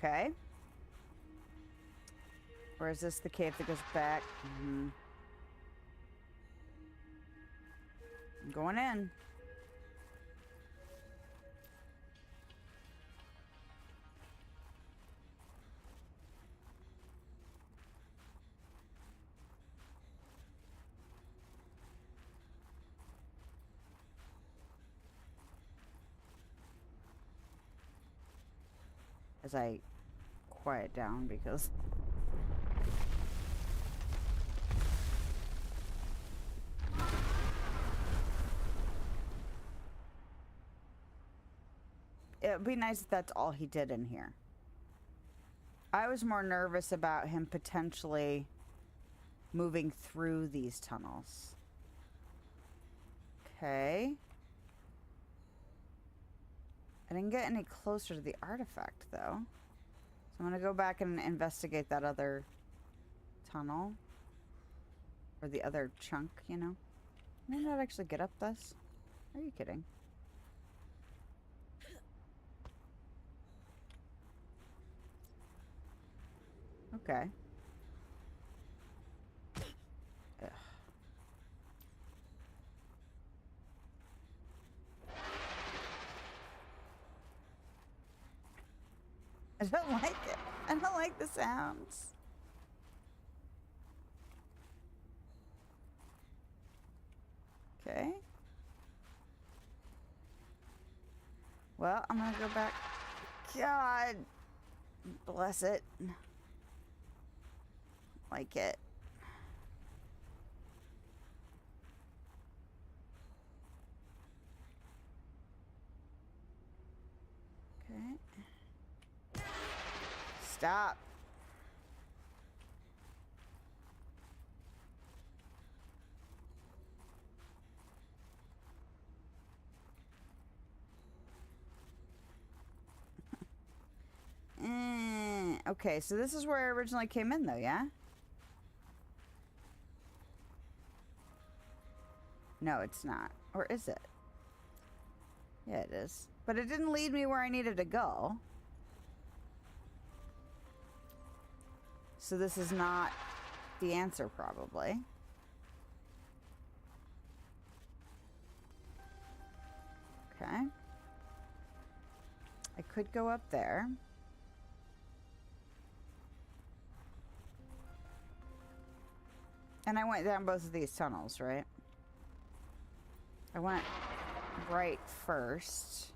[SPEAKER 1] Okay. Or is this the cave that goes back? Mm-hmm. I'm going in. As I quiet down because it would be nice if that's all he did in here. I was more nervous about him potentially moving through these tunnels. Okay. I didn't get any closer to the artifact, though. So I'm going to go back and investigate that other tunnel. Or the other chunk, you know. Can I not actually get up this? Are you kidding? Okay. Ugh. I don't like it. I don't like the sounds. Okay. Well, I'm gonna go back. God bless it. Like it. Okay. Stop. Okay, so this is where I originally came in, though, yeah? No, it's not. Or is it? Yeah, it is. But it didn't lead me where I needed to go. So this is not the answer, probably. Okay. I could go up there. And I went down both of these tunnels, right? I went right first.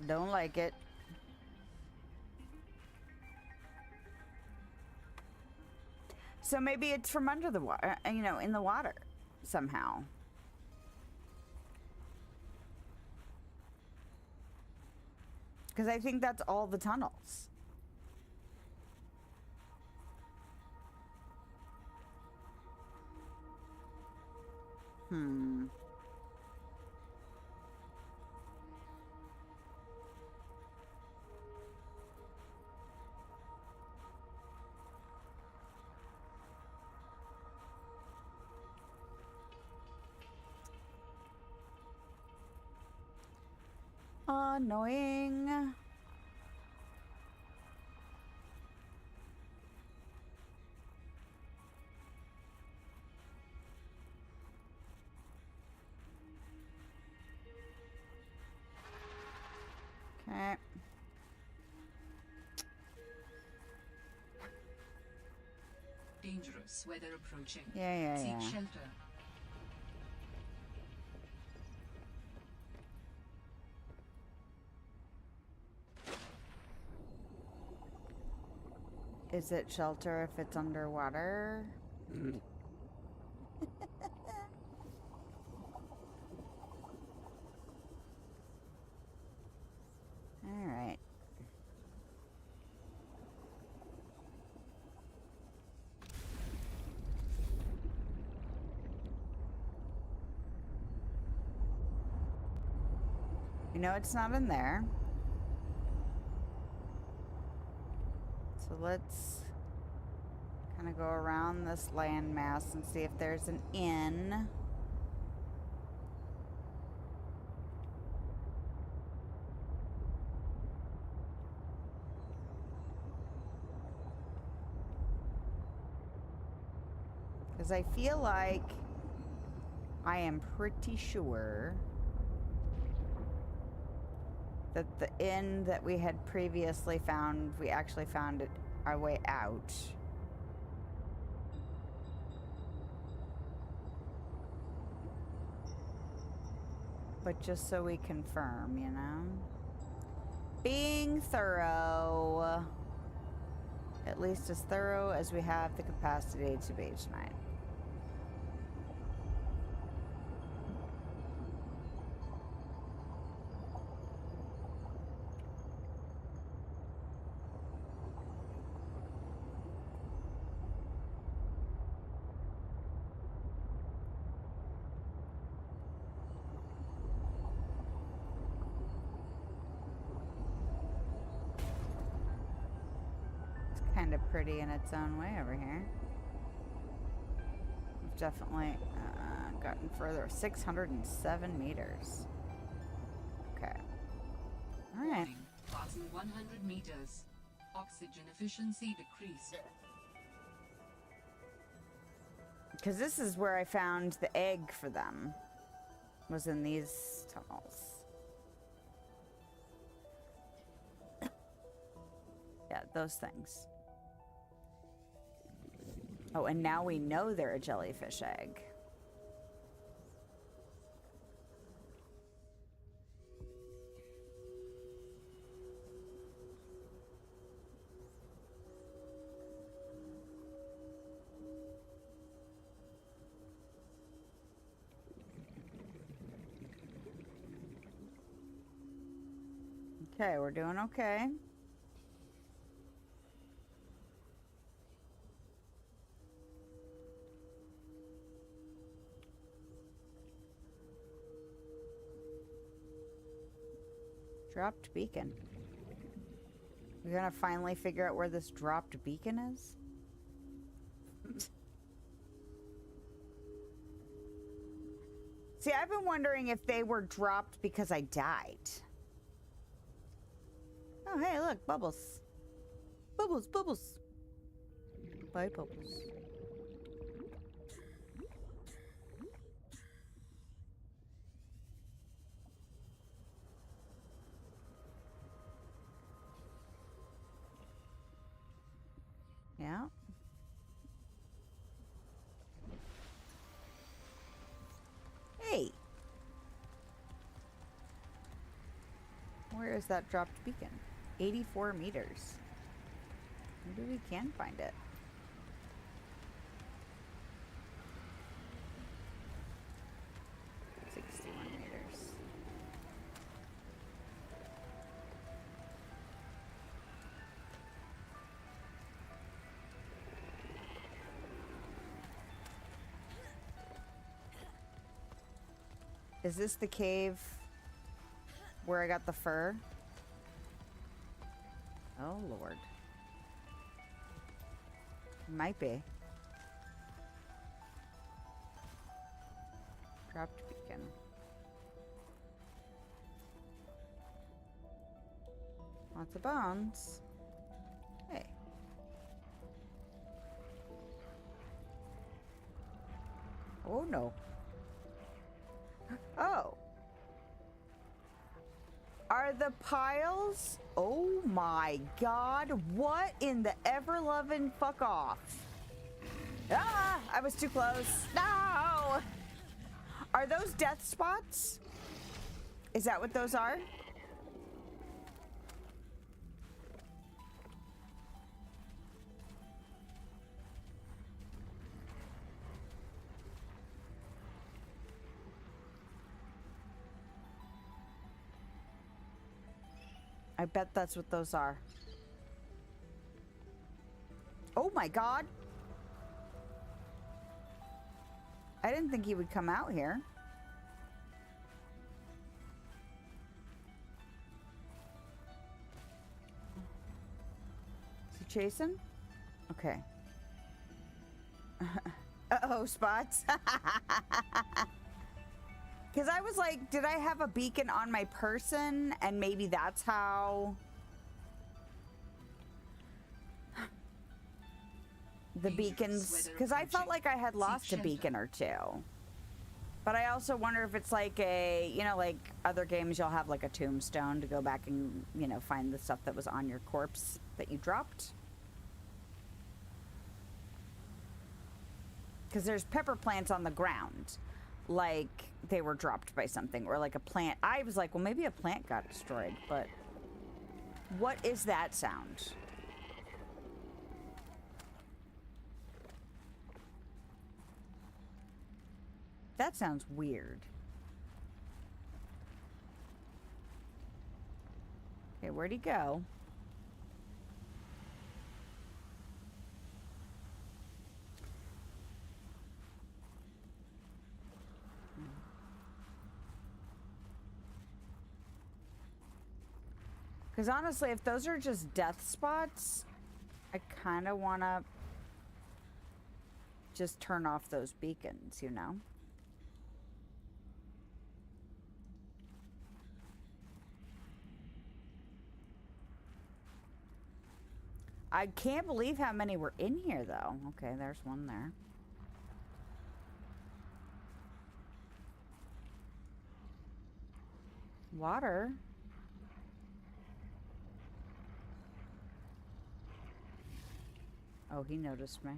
[SPEAKER 1] Don't like it. So maybe it's from under the water, you know, in the water somehow. Because I think that's all the tunnels. Hmm. Annoying. Okay.
[SPEAKER 2] Dangerous weather approaching.
[SPEAKER 1] Yeah.
[SPEAKER 2] Seek shelter.
[SPEAKER 1] Is it shelter if it's underwater? All right. You know it's not in there. So let's kind of go around this landmass and see if there's an inn. Because I feel like I am pretty sure that the inn that we had previously found, we actually found it our way out. But just so we confirm, you know? Being thorough. At least as thorough as we have the capacity to be tonight. Kind of pretty in its own way over here. We've definitely gotten further. 607 meters. Okay. All right.
[SPEAKER 2] Warning. Passing 100 meters. Oxygen efficiency decreased.
[SPEAKER 1] Because this is where I found the egg for them. Was in these tunnels. Yeah, those things. Oh, and now we know they're a jellyfish egg. Okay, we're doing okay. Dropped beacon. We're gonna finally figure out where this dropped beacon is? See, I've been wondering if they were dropped because I died. Oh, hey, look, bubbles. Bubbles, bubbles. Bye, bubbles. Yeah. Hey. Where is that dropped beacon? 84 meters. Maybe we can find it. Is this the cave where I got the fur? Oh, Lord. Might be. Dropped beacon. Lots of bones. Hey. Oh, no. Oh. Are the piles? Oh my god. What in the ever-loving fuck off? Ah! I was too close. No! Are those death spots? Is that what those are? I bet that's what those are. Oh my god. I didn't think he would come out here. Is he chasing? Okay. Uh-oh, spots. Because I was like, did I have a beacon on my person? And maybe that's how the beacons... Because I felt like I had lost a beacon or two. But I also wonder if it's like a, you know, like other games you'll have like a tombstone to go back and, you know, find the stuff that was on your corpse that you dropped. Because there's pepper plants on the ground. Like they were dropped by something, or like a plant. I was like, well, maybe a plant got destroyed, but what is that sound? That sounds weird. Okay, where'd he go? Because honestly, if those are just death spots, I kind of want to just turn off those beacons, you know? I can't believe how many were in here, though. Okay, there's one there. Water. Oh, he noticed me.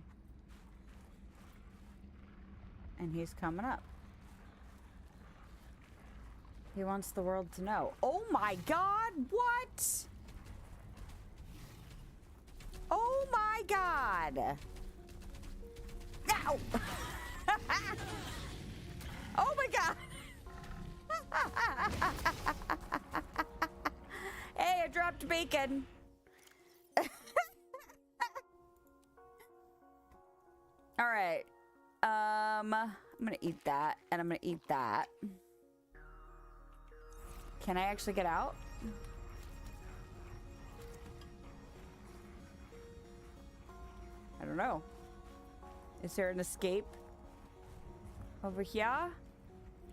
[SPEAKER 1] And he's coming up. He wants the world to know. Oh my god, what? Oh my god. Ow! Oh my god. Hey, I dropped bacon. All right. I'm gonna eat that, and I'm gonna eat that. Can I actually get out? I don't know. Is there an escape over here?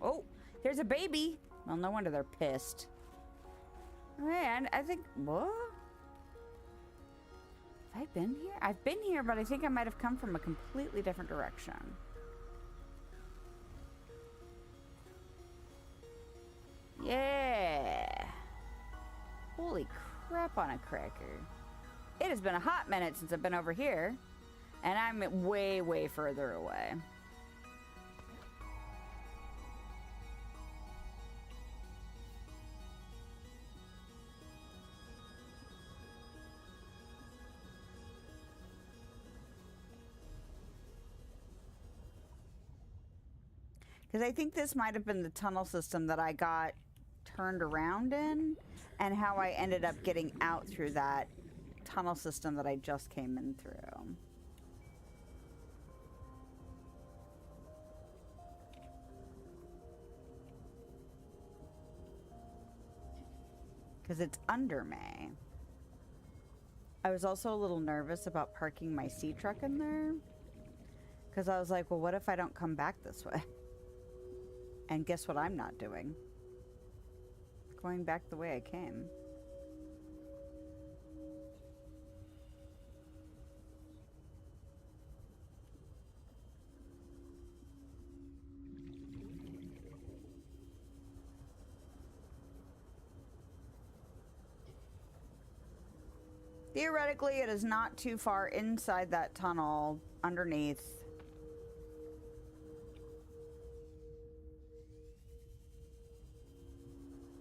[SPEAKER 1] Oh, there's a baby. Well, no wonder they're pissed. Man, I think, what? Have I been here? I've been here, but I think I might have come from a completely different direction. Yeah. Holy crap on a cracker. It has been a hot minute since I've been over here. And I'm way, way further away. Because I think this might have been the tunnel system that I got turned around in, and how I ended up getting out through that tunnel system that I just came in through. Because it's under me. I was also a little nervous about parking my sea truck in there. Because I was like, well, what if I don't come back this way? And guess what I'm not doing? Going back the way I came. Theoretically, it is not too far inside that tunnel underneath.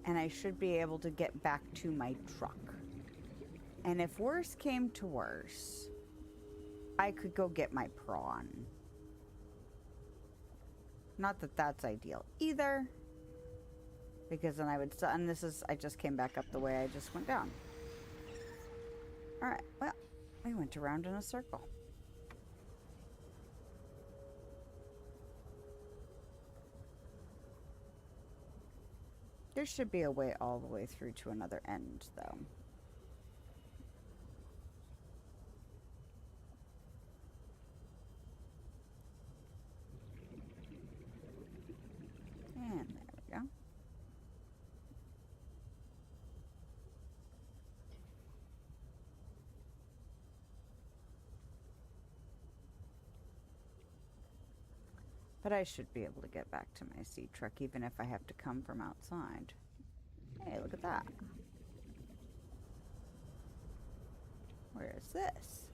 [SPEAKER 1] And I should be able to get back to my truck. And if worse came to worse, I could go get my prawn. Not that that's ideal either. Because then I would still, and this is, I just came back up the way I just went down. Alright, well, we went around in a circle. There should be a way all the way through to another end, though. And there we go. But I should be able to get back to my sea truck even if I have to come from outside. Hey, look at that. Where is this?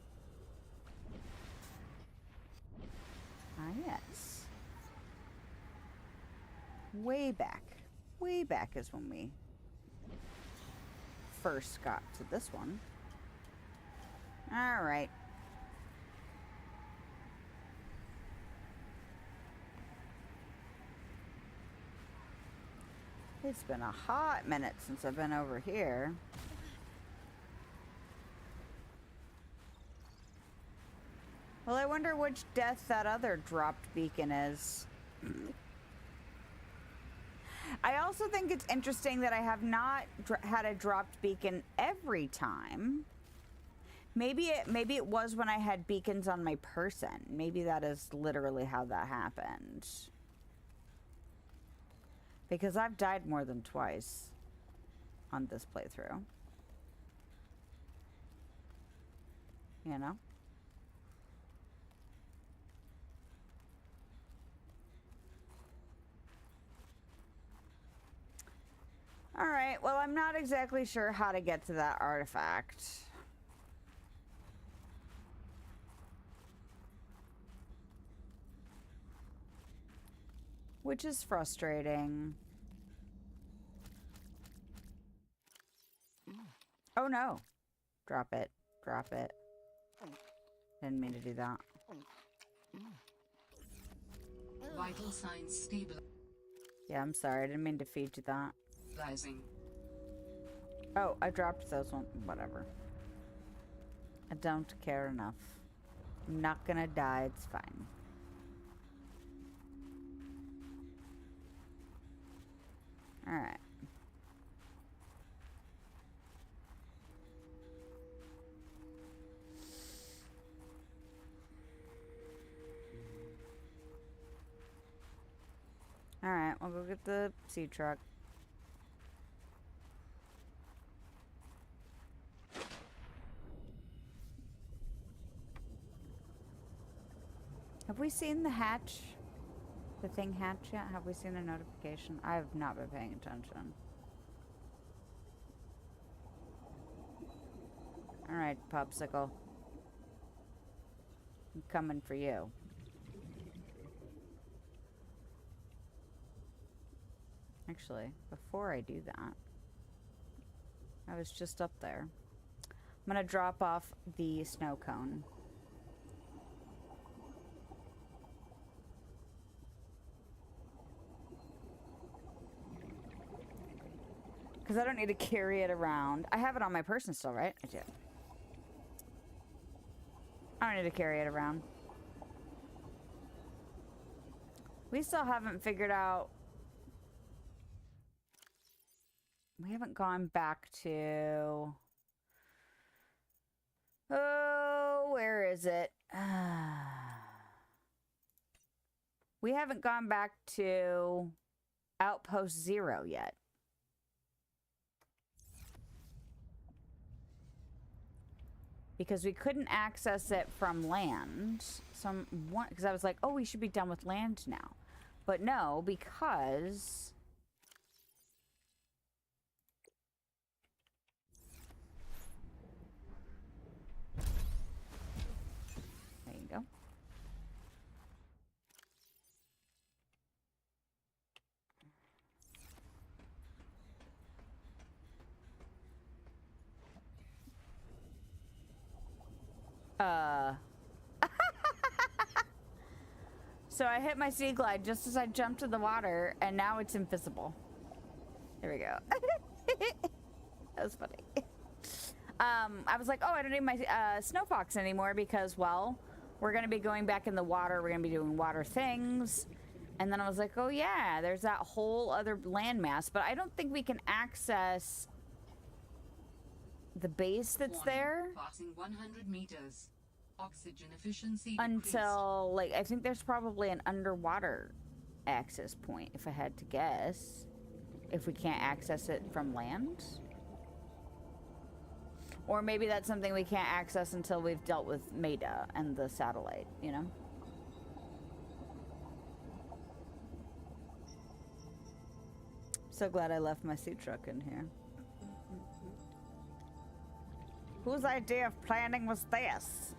[SPEAKER 1] Ah, yes. Way back. Way back is when we first got to this one. All right. It's been a hot minute since I've been over here. Well, I wonder which death that other dropped beacon is. I also think it's interesting that I have not had a dropped beacon every time. Maybe it was when I had beacons on my person. Maybe that is literally how that happened. Because I've died more than twice on this playthrough. You know? Alright, well, I'm not exactly sure how to get to that artifact. Which is frustrating. Oh no. Drop it. Drop it. Didn't mean to do that.
[SPEAKER 2] Vital signs
[SPEAKER 1] Yeah, I'm sorry. I didn't mean to feed you that.
[SPEAKER 2] stabilizing.
[SPEAKER 1] Oh, I dropped those ones. Whatever. I don't care enough. I'm not gonna die. It's fine. Alright. Alright, we'll go get the sea truck. Have we seen the hatch? The thing hatch yet? Have we seen a notification? I have not been paying attention. Alright, Popsicle. I'm coming for you. Actually, before I do that, I was just up there. I'm gonna drop off the snow cone. Because I don't need to carry it around. I have it on my person still, right? I do. I don't need to carry it around. We still haven't figured out... We haven't gone back to... Oh, where is it? We haven't gone back to Outpost 0 yet. Because we couldn't access it from land. Because I was like, oh, we should be done with land now. But no, because... There you go. So I hit my sea glide just as I jumped in the water, and now it's invisible. There we go. That was funny. I was like, oh, I don't need my snow fox anymore because, well, we're going to be going back in the water. We're going to be doing water things. And then I was like, oh, yeah, there's that whole other landmass. But I don't think we can access the base that's there.
[SPEAKER 2] Passing 100 meters. Oxygen efficiency
[SPEAKER 1] until, like, I think there's probably an underwater access point, if I had to guess. If we can't access it from land. Or maybe that's something we can't access until we've dealt with Maida and the satellite, you know? So glad I left my sea truck in here. Whose idea of planning was this?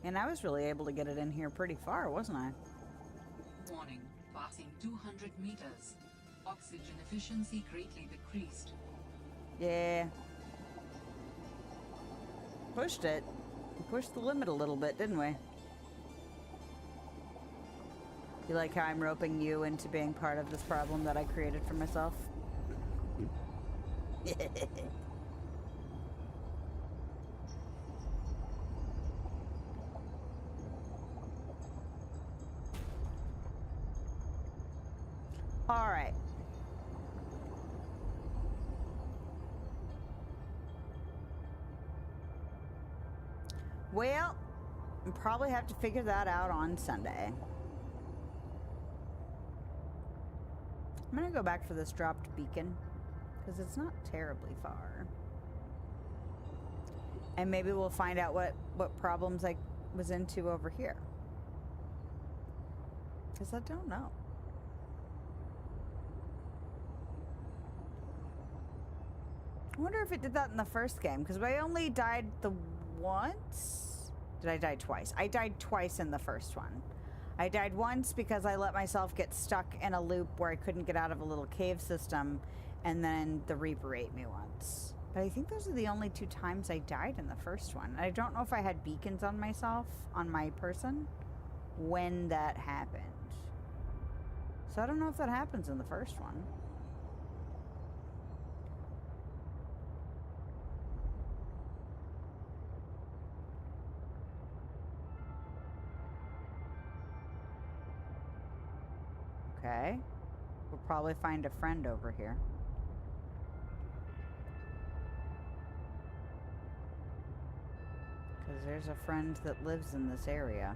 [SPEAKER 1] And I was really able to get it in here pretty far, wasn't I?
[SPEAKER 2] Warning, passing 200 meters. Oxygen efficiency greatly decreased.
[SPEAKER 1] Yeah. Pushed it. We pushed the limit a little bit, didn't we? You like how I'm roping you into being part of this problem that I created for myself? All right. Well, we'll probably have to figure that out on Sunday. I'm gonna go back for this dropped beacon because it's not terribly far. And maybe we'll find out what problems I was into over here. Because I don't know. I wonder if it did that in the first game, because I only died the once. Did I die twice? I died twice in the first one. I died once because I let myself get stuck in a loop where I couldn't get out of a little cave system, and then the Reaper ate me once. But I think those are the only 2 times I died in the first one. I don't know if I had beacons on myself, on my person, when that happened. So I don't know if that happens in the first one. Okay. We'll probably find a friend over here. Because there's a friend that lives in this area.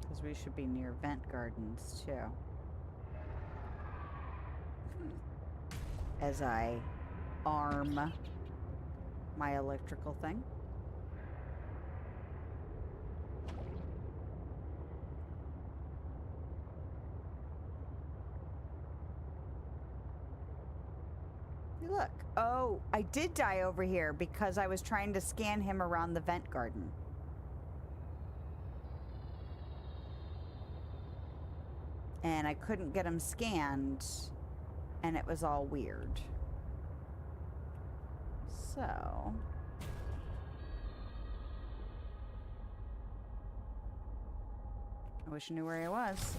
[SPEAKER 1] Because we should be near vent gardens, too. As I arm my electrical thing. Hey, look. Oh, I did die over here because I was trying to scan him around the vent garden. And I couldn't get him scanned, and it was all weird. So... I wish I knew where he was.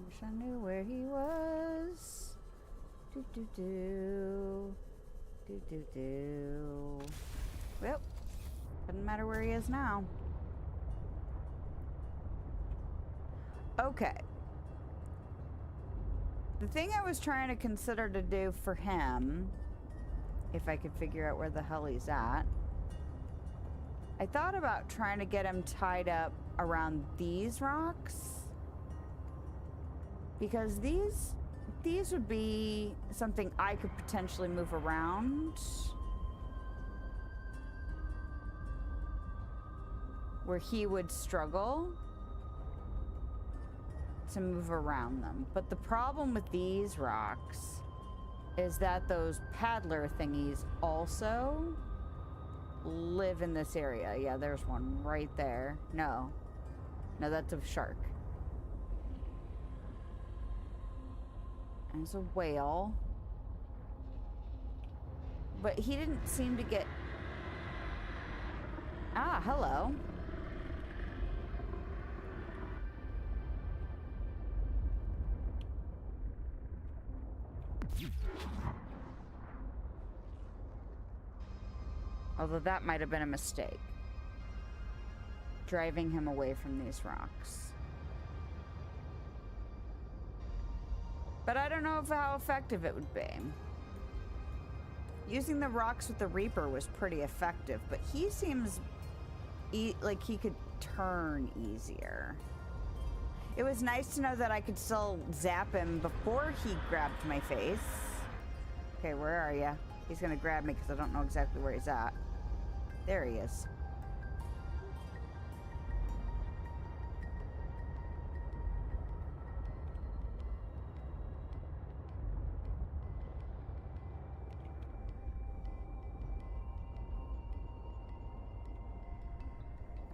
[SPEAKER 1] Wish I knew where he was. Do do do. Do do do. Well, doesn't matter where he is now. Okay. The thing I was trying to consider to do for him, if I could figure out where the hell he's at, I thought about trying to get him tied up around these rocks. Because these would be something I could potentially move around. Where he would struggle to move around them. But the problem with these rocks is that those paddler thingies also live in this area. Yeah, there's one right there. No, that's a shark. There's a whale. But he didn't seem to get... Ah, hello. Although that might have been a mistake. Driving him away from these rocks. But I don't know how effective it would be. Using the rocks with the Reaper was pretty effective, but he seems like he could turn easier. It was nice to know that I could still zap him before he grabbed my face. Okay, where are you? He's gonna grab me because I don't know exactly where he's at. There he is.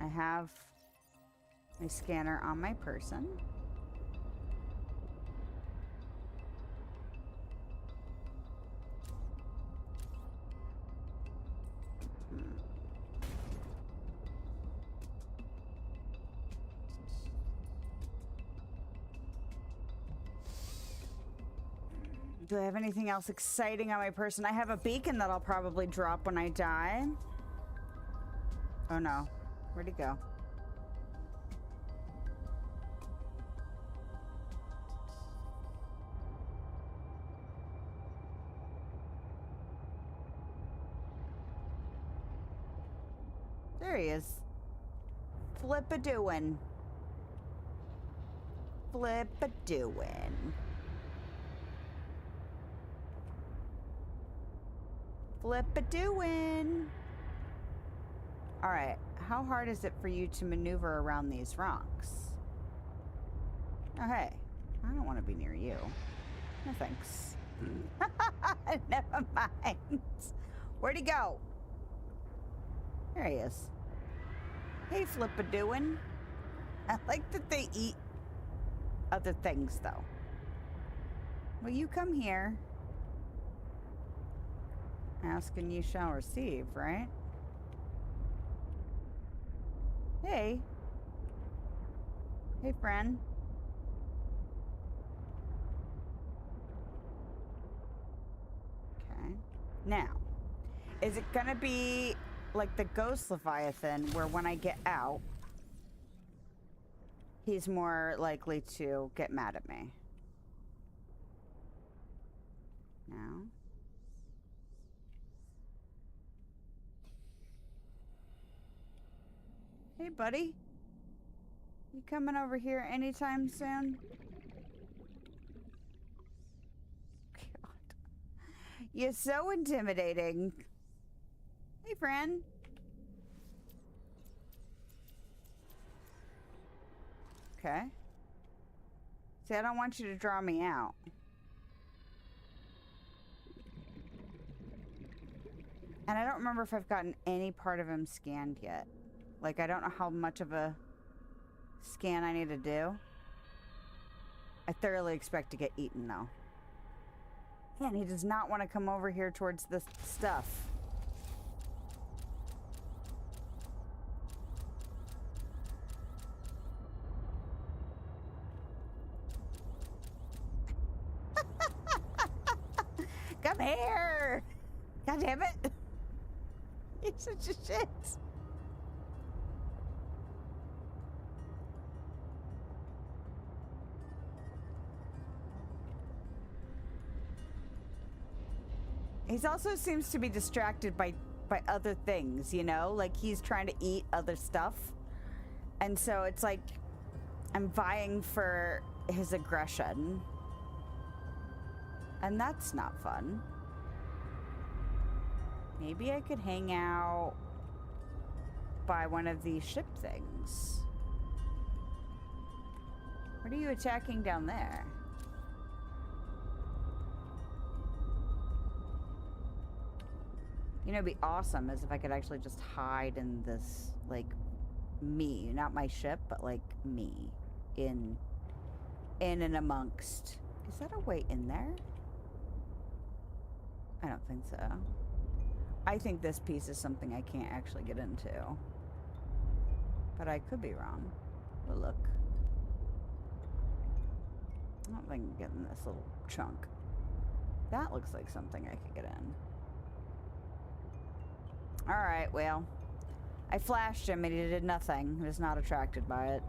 [SPEAKER 1] I have my scanner on my person. Do I have anything else exciting on my person? I have a beacon that I'll probably drop when I die. Oh no. Where'd he go? There he is. Flip-a-doin'. Flip-a-doin'. Flip-a-doin'. Alright, how hard is it for you to maneuver around these rocks? Oh, hey. I don't want to be near you. No thanks. Never mind. Where'd he go? There he is. Hey, Flip-a-doin'. I like that they eat other things, though. Will you come here? Ask and you shall receive, right? Hey. Hey, friend. Okay. Now, is it gonna be like the Ghost Leviathan, where when I get out, he's more likely to get mad at me? No. Hey, buddy. You coming over here anytime soon? God. You're so intimidating. Hey, friend. Okay. See, I don't want you to draw me out. And I don't remember if I've gotten any part of him scanned yet. Like, I don't know how much of a scan I need to do. I thoroughly expect to get eaten, though. Man, he does not want to come over here towards this stuff. Come here! God damn it! You're such a shit. He also seems to be distracted by other things, you know? Like, he's trying to eat other stuff. And so it's like I'm vying for his aggression. And that's not fun. Maybe I could hang out by one of these ship things. What are you attacking down there? You know, it'd be awesome is if I could actually just hide in this, like, me. Not my ship, but, like, me. In and amongst. Is that a way in there? I don't think so. I think this piece is something I can't actually get into. But I could be wrong. We'll look. I don't think I can get in this little chunk. That looks like something I could get in. Alright, well. I flashed him and he did nothing. He was not attracted by it.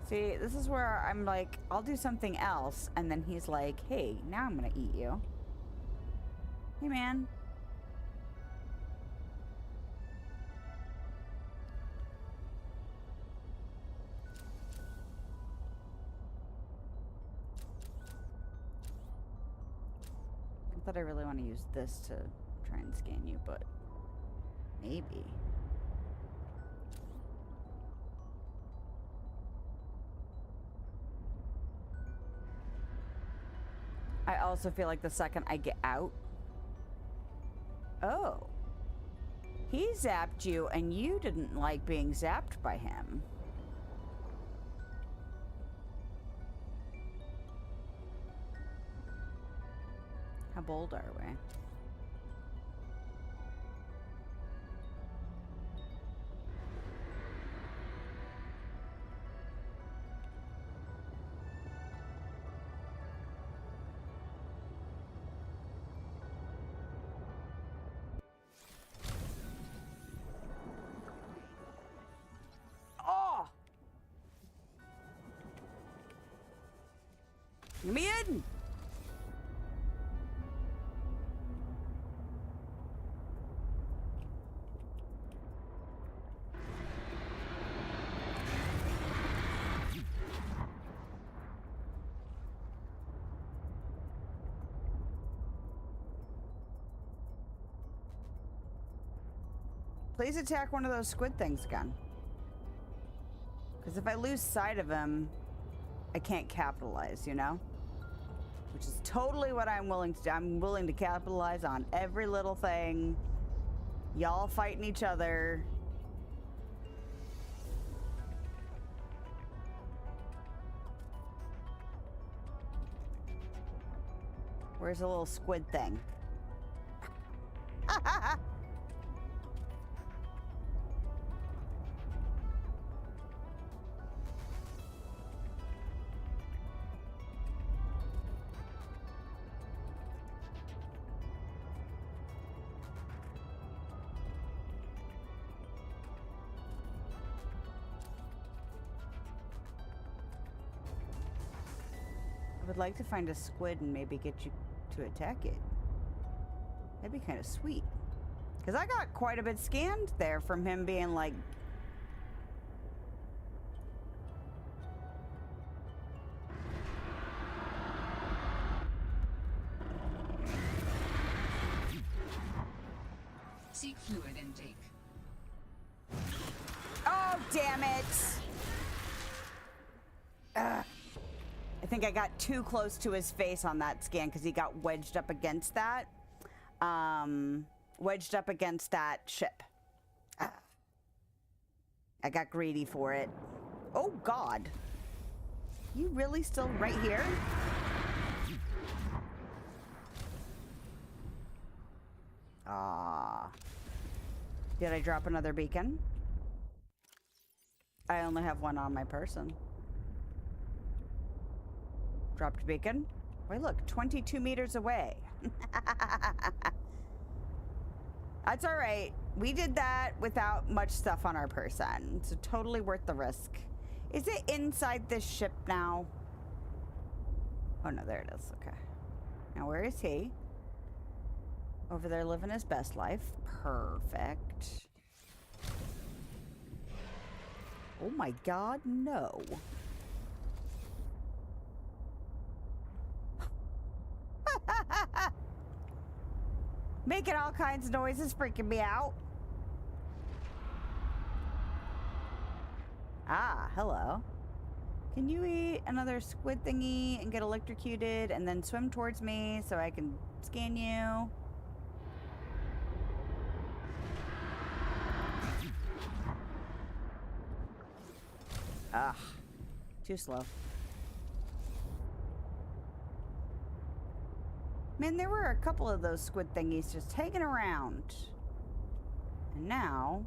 [SPEAKER 1] See, this is where I'm like, I'll do something else, and then he's like, hey, now I'm gonna eat you. Hey, man. I thought I really want to use this to try and scan you, but maybe. I also feel like the second I get out... Oh. He zapped you and you didn't like being zapped by him. How bold are we? Oh! Let me in! Please attack one of those squid things again. Because if I lose sight of him, I can't capitalize, you know? Which is totally what I'm willing to do. I'm willing to capitalize on every little thing. Y'all fighting each other. Where's the little squid thing? I would like to find a squid and maybe get you to attack it. That'd be kind of sweet. Because I got quite a bit scanned there from him being like...
[SPEAKER 2] Seek fluid intake.
[SPEAKER 1] Oh, damn it! Ugh. I think I got too close to his face on that scan because he got wedged up against that. Wedged up against that ship. Ugh. I got greedy for it. Oh, God. You really still right here? Ah. Did I drop another beacon? I only have one on my person. Dropped beacon. Wait, look, 22 meters away. That's all right. We did that without much stuff on our person. So totally worth the risk. Is it inside this ship now? Oh, no, there it is. Okay. Now, where is he? Over there living his best life. Perfect. Oh my God, no. Making all kinds of noises, freaking me out. Ah, hello. Can you eat another squid thingy and get electrocuted and then swim towards me so I can scan you? Ah, too slow. Man, there were a couple of those squid thingies just hanging around. And now...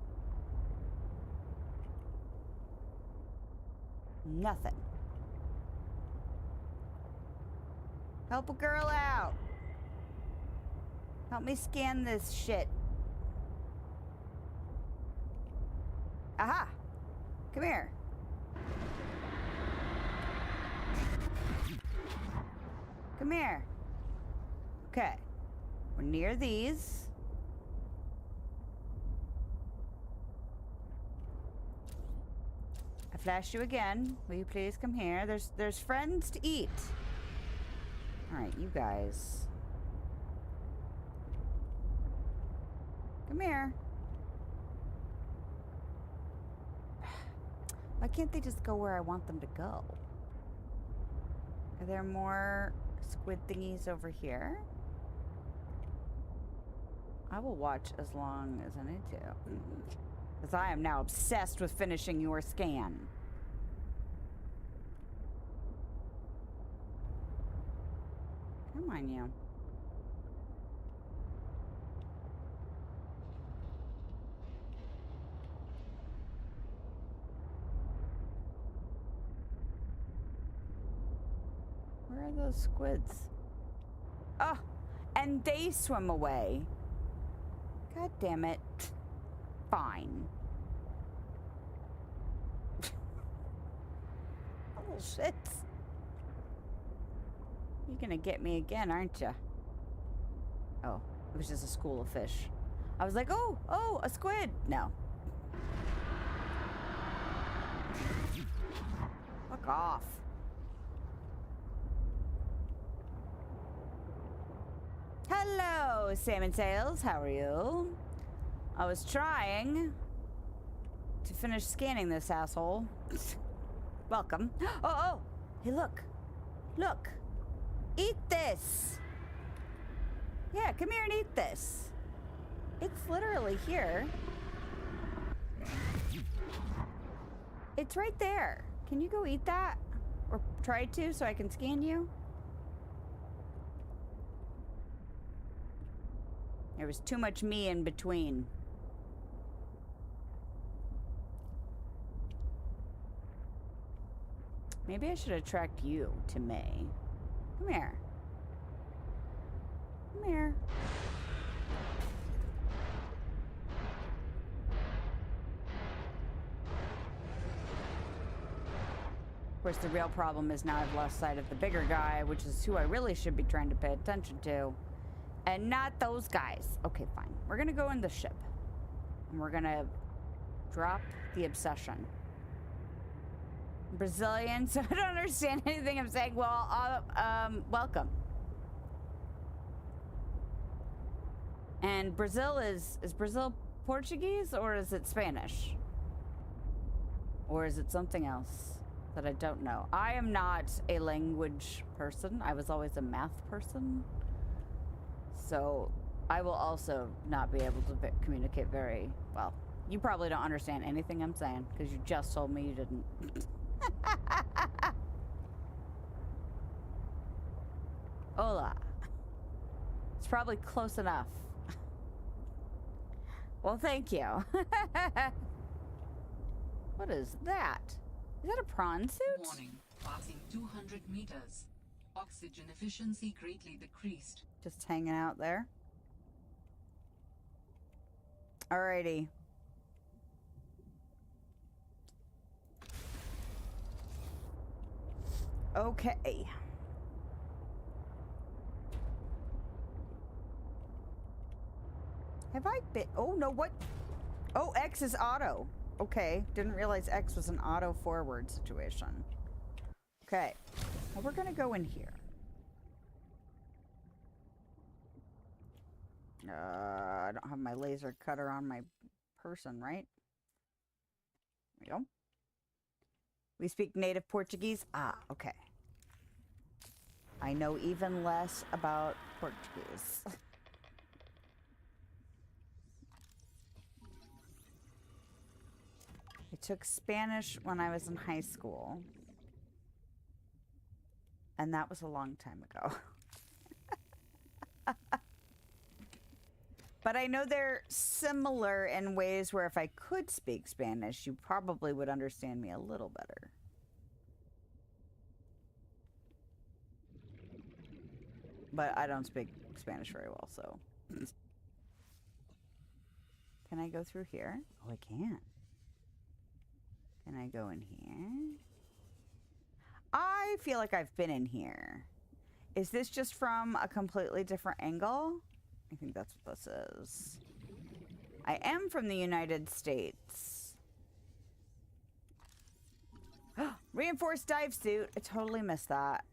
[SPEAKER 1] nothing. Help a girl out. Help me scan this shit. Aha! Come here. Come here. Okay. We're near these. I flashed you again. Will you please come here? There's friends to eat. Alright, you guys. Come here. Why can't they just go where I want them to go? Are there more squid thingies over here? I will watch as long as I need to. Because I am now obsessed with finishing your scan. Come on, you. Where are those squids? Oh, and they swim away. God damn it. Fine. Oh, shit. You're gonna get me again, aren't you? Oh, it was just a school of fish. I was like, oh, a squid. No. Fuck off. Hello, Salmon Sails. How are you? I was trying to finish scanning this asshole. Welcome. Oh. Hey, look. Look. Eat this. Yeah, come here and eat this. It's literally here. It's right there. Can you go eat that? Or try to so I can scan you? There was too much me in between. Maybe I should attract you to May. Come here. Come here. Of course, the real problem is now I've lost sight of the bigger guy, which is who I really should be trying to pay attention to. And not those guys. Okay, fine. We're gonna go in the ship. And we're gonna drop the obsession. Brazilian, so I don't understand anything I'm saying. Well, welcome. And Brazil is Brazil Portuguese or is it Spanish? Or is it something else that I don't know? I am not a language person. I was always a math person. So I will also not be able to communicate very well. You probably don't understand anything I'm saying because you just told me you didn't. Hola. It's probably close enough. Well, thank you. What is that? Is that a prawn suit?
[SPEAKER 2] Warning. Passing 200 meters. Oxygen efficiency greatly decreased.
[SPEAKER 1] Just hanging out there. Alrighty. Okay. Have I been? Oh, no, what? Oh, X is auto. Okay. Didn't realize X was an auto forward situation. Okay. Well, we're going to go in here. I don't have my laser cutter on my person, right? There we go. We speak native Portuguese? Ah, okay. I know even less about Portuguese. I took Spanish when I was in high school. And that was a long time ago. But I know they're similar in ways where if I could speak Spanish, you probably would understand me a little better. But I don't speak Spanish very well, so. Can I go through here? Oh, I can. Can I go in here? I feel like I've been in here. Is this just from a completely different angle? I think that's what this is. I am from the United States. Reinforced dive suit. I totally missed that.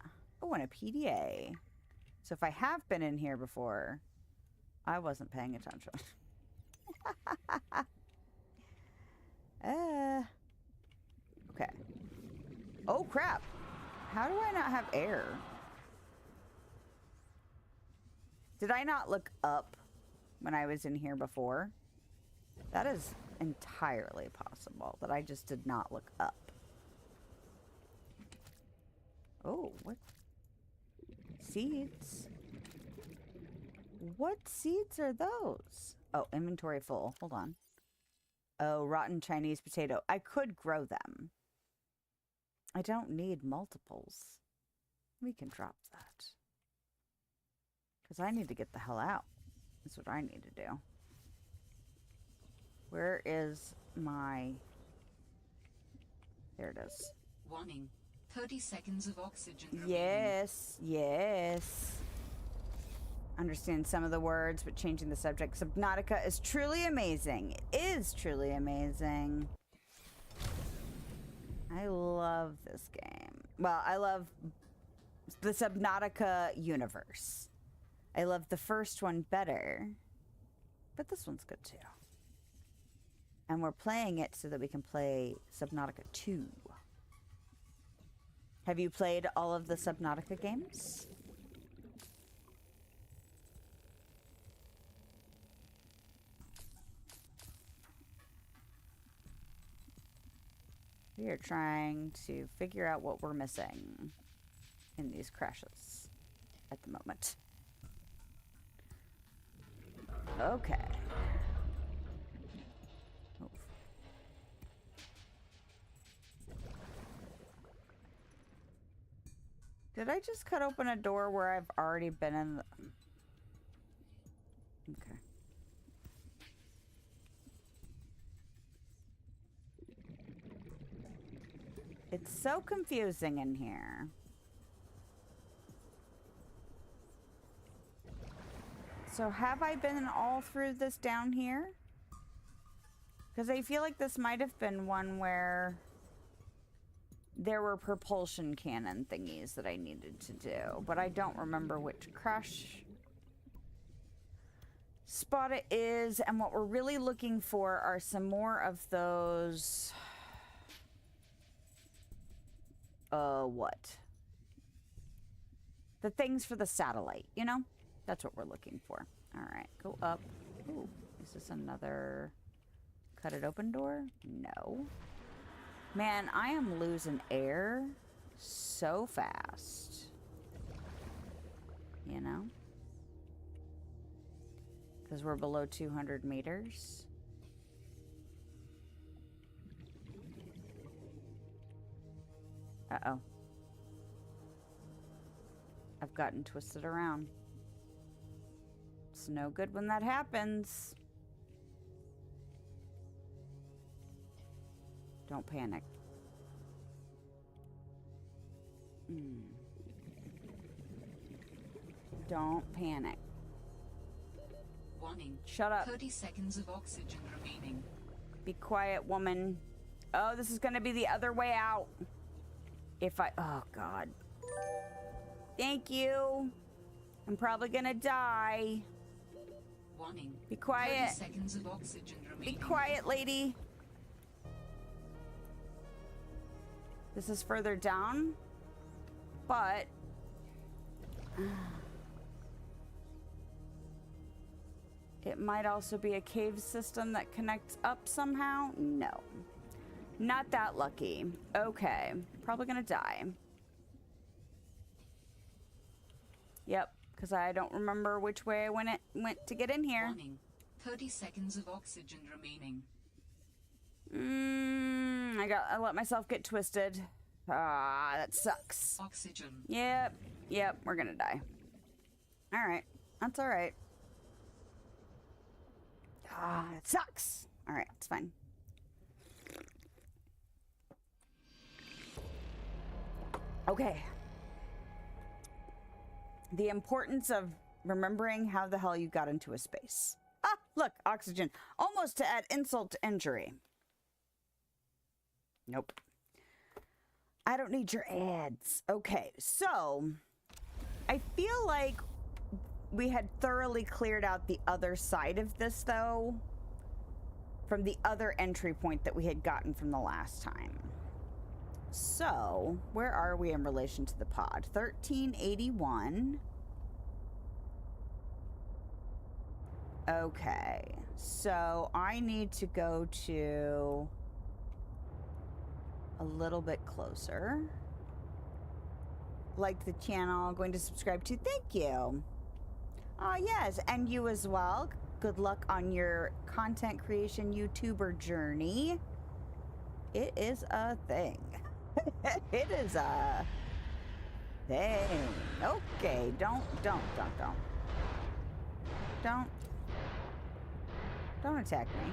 [SPEAKER 1] Oh, and a PDA. So if I have been in here before, I wasn't paying attention. Okay. Oh, crap. How do I not have air? Did I not look up when I was in here before? That is entirely possible that I just did not look up. Oh, what? Seeds? What seeds are those? Oh, inventory full. Hold on. Oh, rotten Chinese potato. I could grow them. I don't need multiples. We can drop that. Because I need to get the hell out. That's what I need to do. Where is my... There it is.
[SPEAKER 2] Warning. 30 seconds of oxygen remaining.
[SPEAKER 1] Yes, yes. Understand some of the words, but changing the subject. Subnautica is truly amazing. It is truly amazing. I love this game. Well, I love the Subnautica universe. I love the first one better, but this one's good too. And we're playing it so that we can play Subnautica 2. Have you played all of the Subnautica games? We are trying to figure out what we're missing in these crashes at the moment. Okay. Move. Did I just cut open a door where I've already been in the... Okay. It's so confusing in here. So have I been all through this down here? Because I feel like this might have been one where there were propulsion cannon thingies that I needed to do, but I don't remember which crash spot it is, and what we're really looking for are some more of those... what? The things for the satellite, you know? That's what we're looking for. Alright, go up. Ooh, is this another cut it open door? No. Man, I am losing air so fast. You know? Because we're below 200 meters. Uh-oh. I've gotten twisted around. It's no good when that happens. Don't panic. Don't panic.
[SPEAKER 2] Warning.
[SPEAKER 1] Shut up.
[SPEAKER 2] 30 seconds of oxygen remaining.
[SPEAKER 1] Be quiet, woman. Oh, this is gonna be the other way out. If I... Oh, God. Thank you. I'm probably gonna die.
[SPEAKER 2] Warning.
[SPEAKER 1] Be quiet.
[SPEAKER 2] 30 seconds of oxygen remaining.
[SPEAKER 1] Be quiet, lady. This is further down, but... It might also be a cave system that connects up somehow. No. Not that lucky. Okay. Probably gonna die. Yep, because I don't remember which way I went to get in here.
[SPEAKER 2] Warning. 30 seconds of oxygen remaining.
[SPEAKER 1] I let myself get twisted. Ah, that sucks.
[SPEAKER 2] Oxygen.
[SPEAKER 1] Yep, we're gonna die. Alright, that's alright. Ah, it sucks. Alright, it's fine. Okay. The importance of remembering how the hell you got into a space. Ah, look, oxygen. Almost to add insult to injury. Nope. I don't need your ads. Okay, so I feel like we had thoroughly cleared out the other side of this, though, from the other entry point that we had gotten from the last time. So, where are we in relation to the pod? 1381. Okay, so I need to go to a little bit closer. Like the channel, going to subscribe to. Thank you. Yes, and you as well. Good luck on your content creation YouTuber journey. It is a thing. It is a thing. Okay, don't attack me.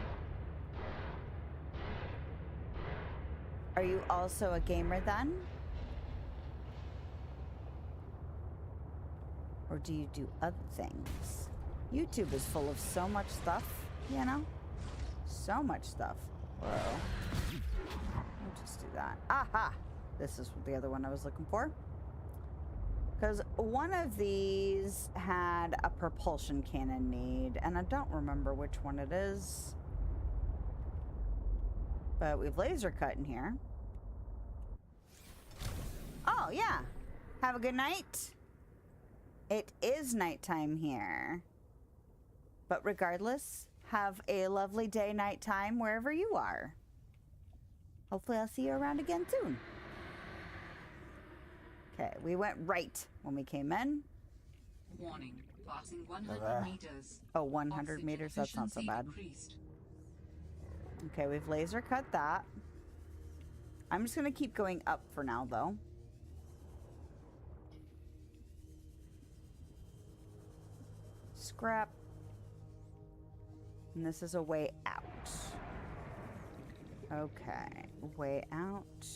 [SPEAKER 1] Are you also a gamer then? Or do you do other things? YouTube is full of so much stuff, you know? So much stuff. Whoa. I'll just do that. Aha! This is the other one I was looking for. Because one of these had a propulsion cannon need, and I don't remember which one it is. But we've laser cut in here. Oh, yeah. Have a good night. It is nighttime here. But regardless, have a lovely day, nighttime, wherever you are. Hopefully I'll see you around again soon. Okay, we went right when we came in.
[SPEAKER 2] Warning. Passing 100 meters.
[SPEAKER 1] Oh, 100 meters? That's not so bad.
[SPEAKER 2] Decreased.
[SPEAKER 1] Okay, we've laser cut that. I'm just going to keep going up for now, though. Scrap. And this is a way out. Okay, way out.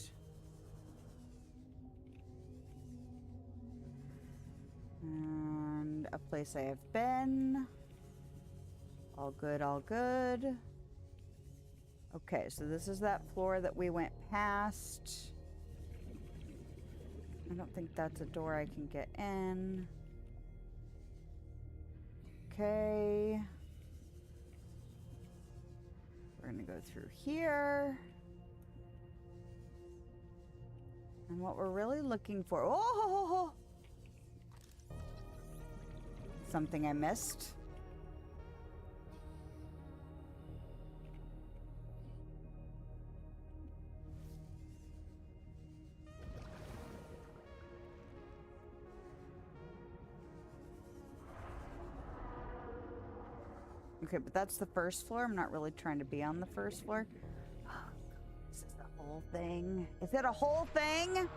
[SPEAKER 1] And a place I have been. All good, all good. Okay, so this is that floor that we went past. I don't think that's a door I can get in. Okay. We're gonna go through here. And what we're really looking for... Oh! Something I missed. Okay, but that's the first floor. I'm not really trying to be on the first floor. This is the whole thing. Is it a whole thing?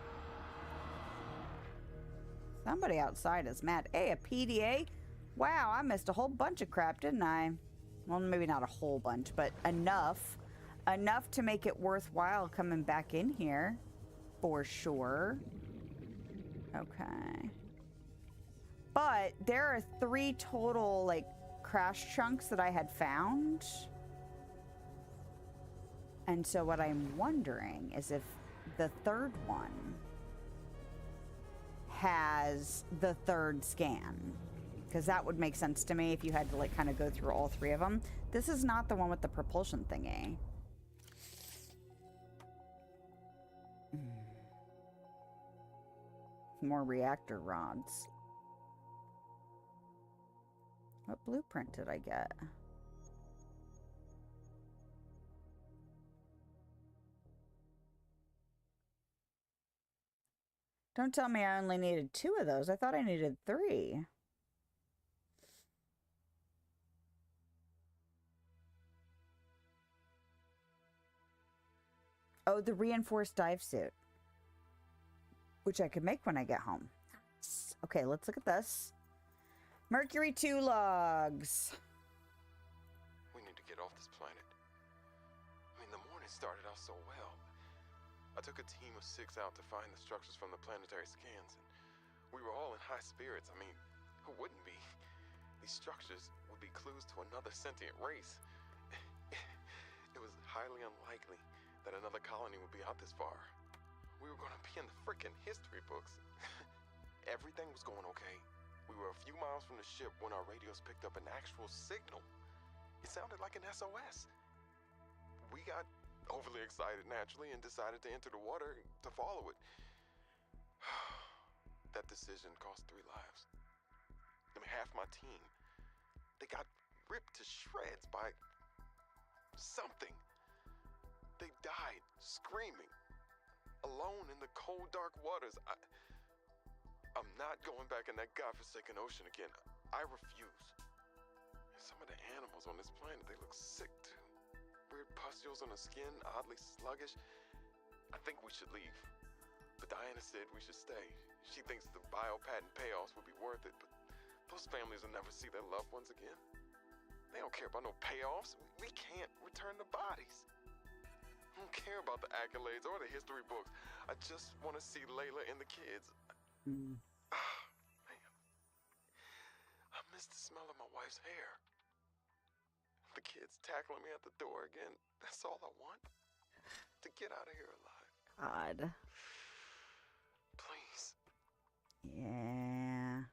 [SPEAKER 1] Somebody outside is mad. Hey, a PDA? Wow, I missed a whole bunch of crap, didn't I? Well, maybe not a whole bunch, but enough. Enough to make it worthwhile coming back in here. For sure. Okay. But there are 3 total, like, crash chunks that I had found. And so what I'm wondering is if the third one has the third scan. Because that would make sense to me if you had to, like, kind of go through all 3 of them. This is not the one with the propulsion thingy. More reactor rods. What blueprint did I get? Don't tell me I only needed 2 of those. I thought I needed 3. Oh, the reinforced dive suit. Which I could make when I get home. Okay, let's look at this. Mercury 2 logs.
[SPEAKER 9] We need to get off this planet. I mean, the morning started out so well. I took a team of 6 out to find the structures from the planetary scans, and we were all in high spirits. I mean, who wouldn't be? These structures would be clues to another sentient race. It was highly unlikely that another colony would be out this far. We were gonna be in the frickin' history books. Everything was going okay. We were a few miles from the ship when our radios picked up an actual signal. It sounded like an SOS. We got overly excited naturally and decided to enter the water to follow it. That decision cost 3 lives. I mean, half my team. They got ripped to shreds by something. They died screaming, alone in the cold, dark waters. I'm not going back in that godforsaken ocean again. I refuse. Some of the animals on this planet, they look sick too. Weird pustules on the skin, oddly sluggish. I think we should leave. But Diana said we should stay. She thinks the biopatent payoffs would be worth it, but those families will never see their loved ones again. They don't care about no payoffs. We can't return the bodies. I don't care about the accolades or the history books. I just want to see Layla and the kids. Man. I miss the smell of my wife's hair. The kids tackling me at the door again. That's all I want. To get out of here alive.
[SPEAKER 1] God.
[SPEAKER 9] Please.
[SPEAKER 1] Yeah.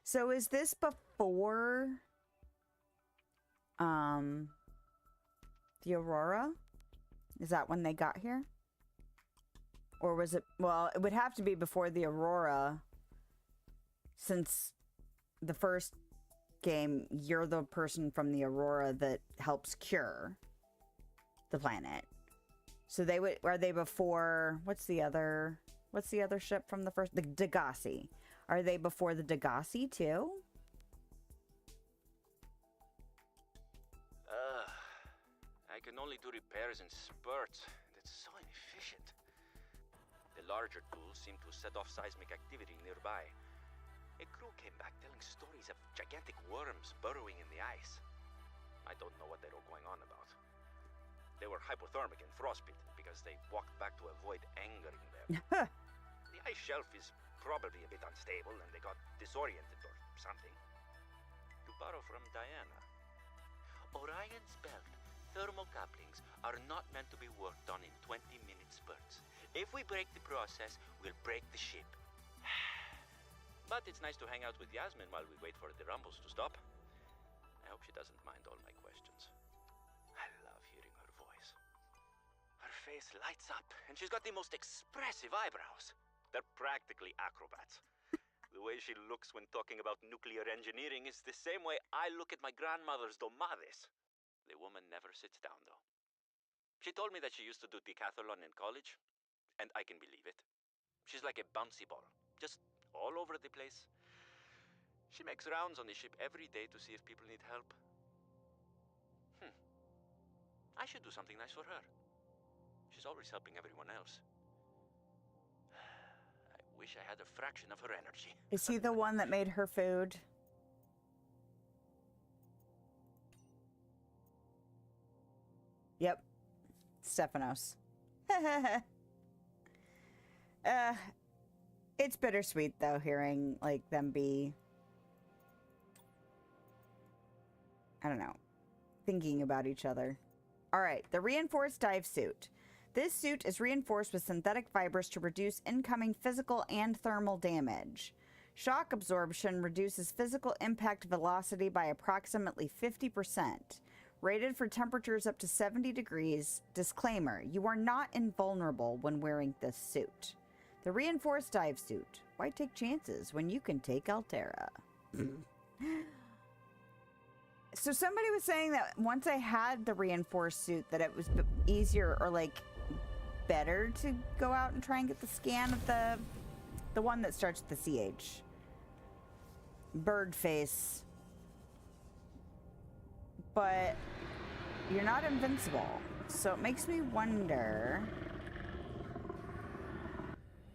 [SPEAKER 1] So is this before the Aurora? Is that when they got here? Or was it... Well, it would have to be before the Aurora, since the first game, you're the person from the Aurora that helps cure the planet. So they would... Are they before... What's the other ship from the first... The Degassi. Are they before the Degassi, too?
[SPEAKER 10] I can only do repairs in spurts, and it's so inefficient. The larger tools seem to set off seismic activity nearby. A crew came back telling stories of gigantic worms burrowing in the ice. I don't know what they were going on about. They were hypothermic and frostbitten because they walked back to avoid angering them. The ice shelf is probably a bit unstable and they got disoriented or something. To borrow from Diana, Orion's belt thermocouplings are not meant to be worked on in 20-minute spurts. If we break the process, we'll break the ship. But it's nice to hang out with Yasmin while we wait for the rumbles to stop. I hope she doesn't mind all my questions. I love hearing face lights up, and she's got the most expressive eyebrows. They're practically acrobats. The way she looks when talking about nuclear engineering is the same way I look at my grandmother's domades. The woman never sits down, though. She told me that she used to do decathlon in college, and I can believe it. She's like a bouncy ball, just all over the place. She makes rounds on the ship every day to see if people need help. I should do something nice for her. She's always helping everyone else. I wish I had a fraction of her energy.
[SPEAKER 1] Is he the one that made her food? Yep. Stephanos. It's bittersweet though, hearing like them be, I don't know, thinking about each other. All right, the reinforced dive suit. This suit is reinforced with synthetic fibers to reduce incoming physical and thermal damage. Shock absorption reduces physical impact velocity by approximately 50%. Rated for temperatures up to 70 degrees. Disclaimer, you are not invulnerable when wearing this suit. The reinforced dive suit. Why take chances when you can take Altera? So somebody was saying that once I had the reinforced suit that it was easier or like better to go out and try and get the scan of the one that starts with the CH. Bird face. But you're not invincible. So it makes me wonder.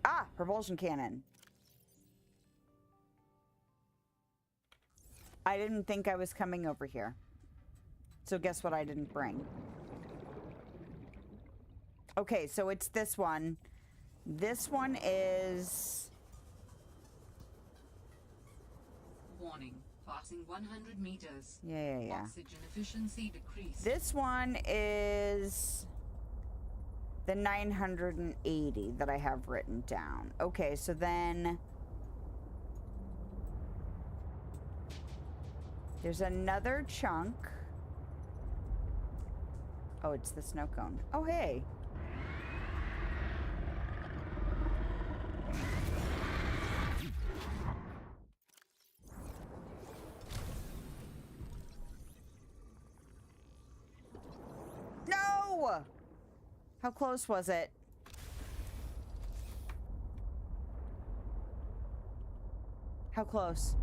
[SPEAKER 1] Ah, propulsion cannon. I didn't think I was coming over here. So guess what I didn't bring? Okay, so it's this one. This one is...
[SPEAKER 2] Warning. Passing 100 meters.
[SPEAKER 1] Yeah.
[SPEAKER 2] Oxygen efficiency decreased.
[SPEAKER 1] This one is the 980 that I have written down. Okay, so then there's another chunk. Oh, it's the snow cone. Oh, hey. No! How close was it? How close?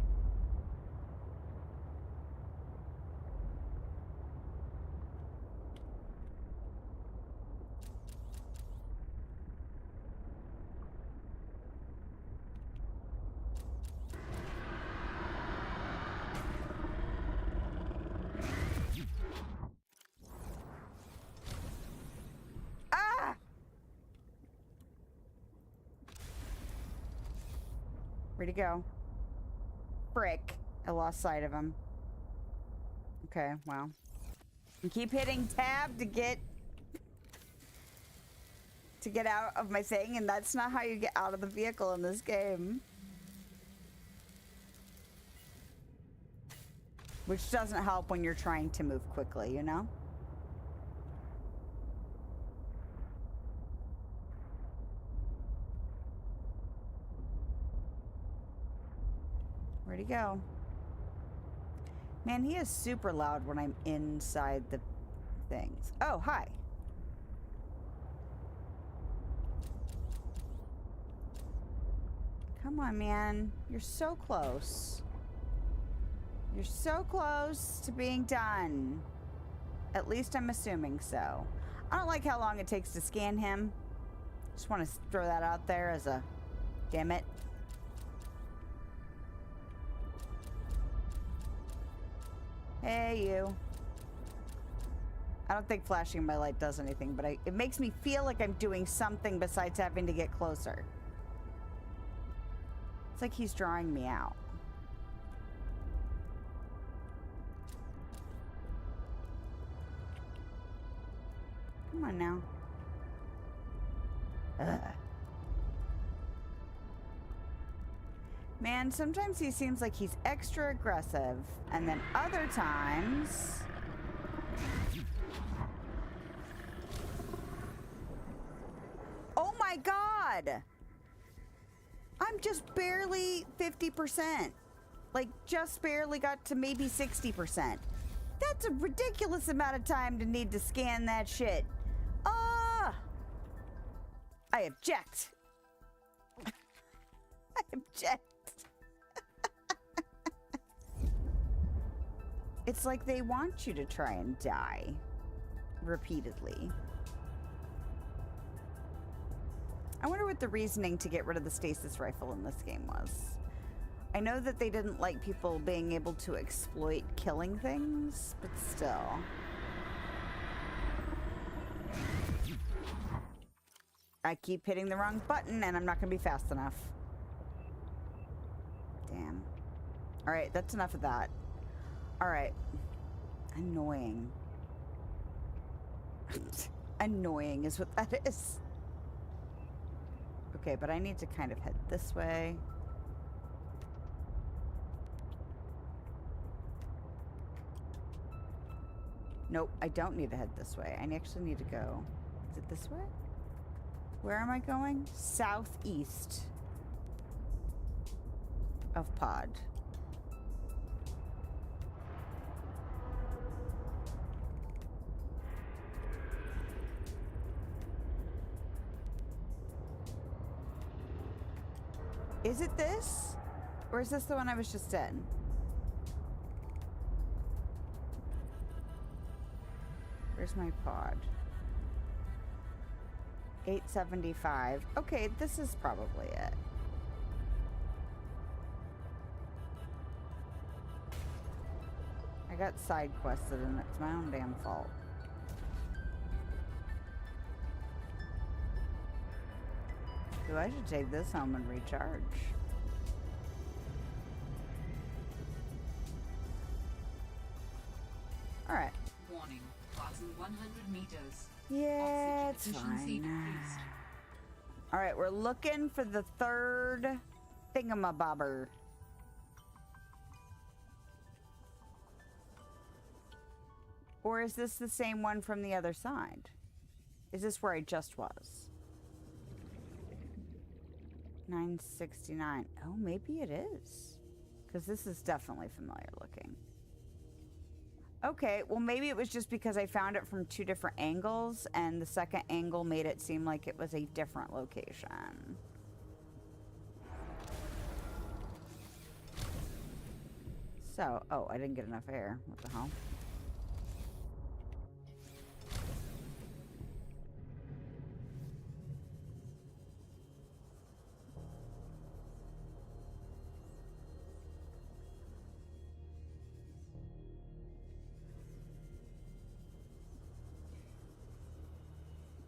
[SPEAKER 1] Where'd he go? Frick. I lost sight of him. Okay, well. I keep hitting tab to get out of my thing, and that's not how you get out of the vehicle in this game. Which doesn't help when you're trying to move quickly, you know? Where'd he go? Man, he is super loud when I'm inside the things. Oh, hi. Come on, man. You're so close. You're so close to being done. At least I'm assuming so. I don't like how long it takes to scan him. Just want to throw that out there as a... Damn it. Hey, you. I don't think flashing my light does anything, but it makes me feel like I'm doing something besides having to get closer. It's like he's drawing me out. Come on now. Ugh. Man, sometimes he seems like he's extra aggressive, and then other times... my god! I'm just barely 50%. Like, just barely got to maybe 60%. That's a ridiculous amount of time to need to scan that shit. Ah! I object. I object. It's like they want you to try and die repeatedly. I wonder what the reasoning to get rid of the stasis rifle in this game was. I know that they didn't like people being able to exploit killing things, but still. I keep hitting the wrong button and I'm not going to be fast enough. Damn. Alright, that's enough of that. Alright. Annoying. Annoying is what that is. Okay, but I need to kind of head this way. Nope, I don't need to head this way. I actually need to go... Is it this way? Where am I going? Southeast of Pod. Is it this? Or is this the one I was just in? Where's my pod? 875. Okay, this is probably it. I got side quested and it's my own damn fault. Ooh, I should take this home and recharge. Alright.
[SPEAKER 2] Warning. Passing 100 meters.
[SPEAKER 1] Yeah, it's
[SPEAKER 2] Oxygen efficiency
[SPEAKER 1] fine.
[SPEAKER 2] decreased.
[SPEAKER 1] Alright, we're looking for the third thingamabobber. Or is this the same one from the other side? Is this where I just was? 969. Oh, maybe it is. Because this is definitely familiar looking. Okay, well maybe it was just because I found it from two different angles and the second angle made it seem like it was a different location. So, oh, I didn't get enough air. What the hell?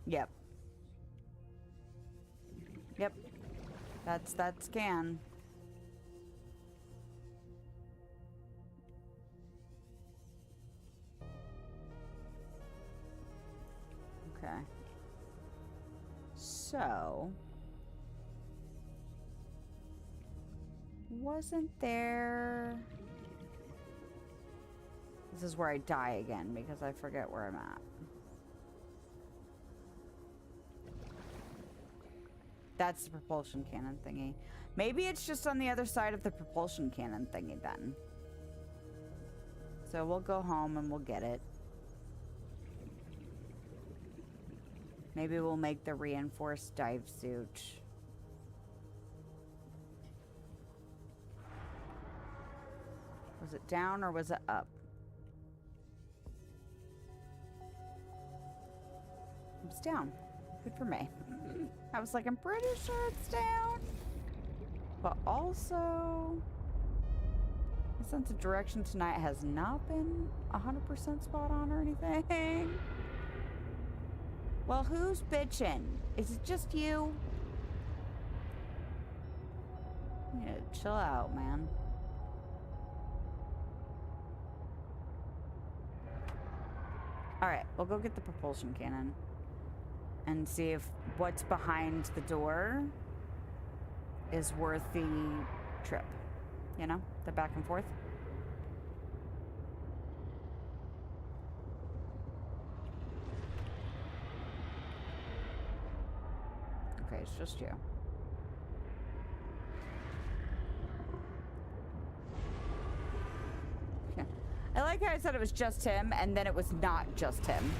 [SPEAKER 1] Yep. Yep. That's that scan. Okay. So, wasn't there... This is where I die again because I forget where I'm at. That's the propulsion cannon thingy. Maybe it's just on the other side of the propulsion cannon thingy then. So we'll go home and we'll get it. Maybe we'll make the reinforced dive suit. Was it down or was it up? It's down. Good for me. I was like, I'm pretty sure it's down. But also, my sense of direction tonight has not been 100% spot on or anything. Well, who's bitching? Is it just you? Yeah, chill out, man. Alright, we'll go get the propulsion cannon. And see if what's behind the door is worth the trip. You know, the back and forth. Okay, it's just you. Yeah. I like how I said it was just him, and then it was not just him.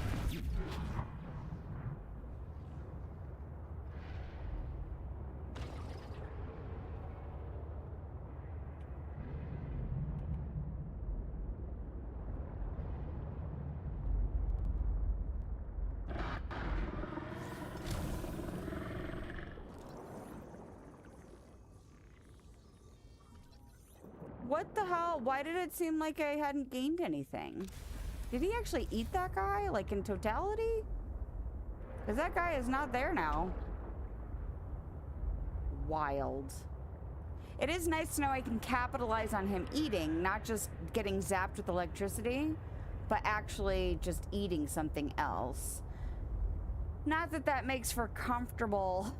[SPEAKER 1] What the hell? Why did it seem like I hadn't gained anything? Did he actually eat that guy, like in totality? Because that guy is not there now. Wild. It is nice to know I can capitalize on him eating, not just getting zapped with electricity, but actually just eating something else. Not that that makes for comfortable...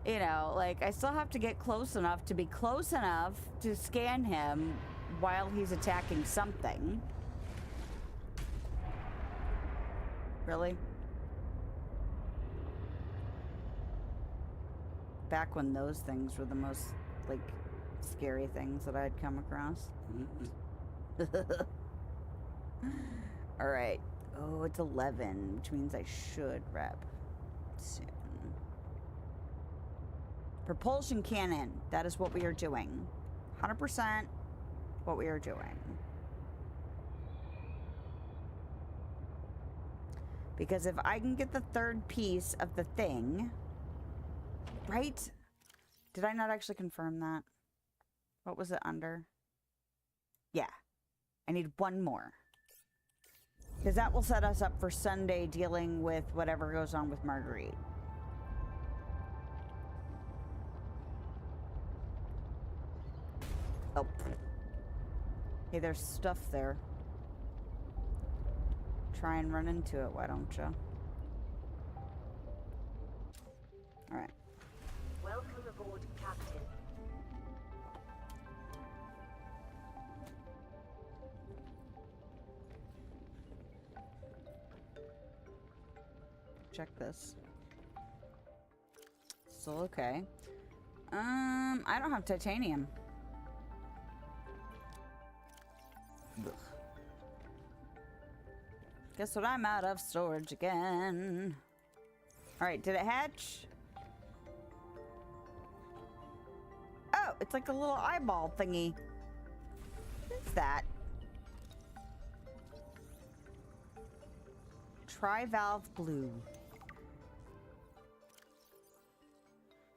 [SPEAKER 1] You know, like, I still have to get close enough to be close enough to scan him while he's attacking something. Really? Back when those things were the most, like, scary things that I'd come across. Alright. Oh, it's 11, which means I should rep soon. Propulsion cannon. That is what we are doing. 100% what we are doing. Because if I can get the third piece of the thing... Right? Did I not actually confirm that? What was it under? Yeah. I need one more. Because that will set us up for Sunday dealing with whatever goes on with Marguerite. Oh. Hey, there's stuff there. Try and run into it, why don't you? Alright.
[SPEAKER 8] Welcome aboard, Captain.
[SPEAKER 1] Check this. Still okay. I don't have titanium. Ugh. Guess what? I'm out of storage again. Alright, did it hatch? Oh, it's like a little eyeball thingy. What's that? Trivalve blue.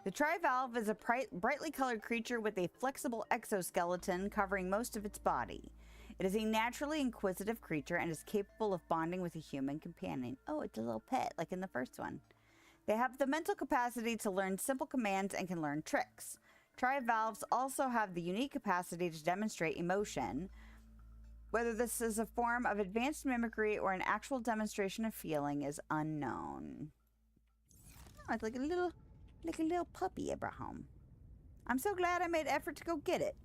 [SPEAKER 1] The trivalve is a brightly colored creature with a flexible exoskeleton covering most of its body. It is a naturally inquisitive creature and is capable of bonding with a human companion. Oh, it's a little pet, like in the first one. They have the mental capacity to learn simple commands and can learn tricks. Trivalves also have the unique capacity to demonstrate emotion. Whether this is a form of advanced mimicry or an actual demonstration of feeling is unknown. Oh, it's like a little puppy, Abraham. I'm so glad I made effort to go get it.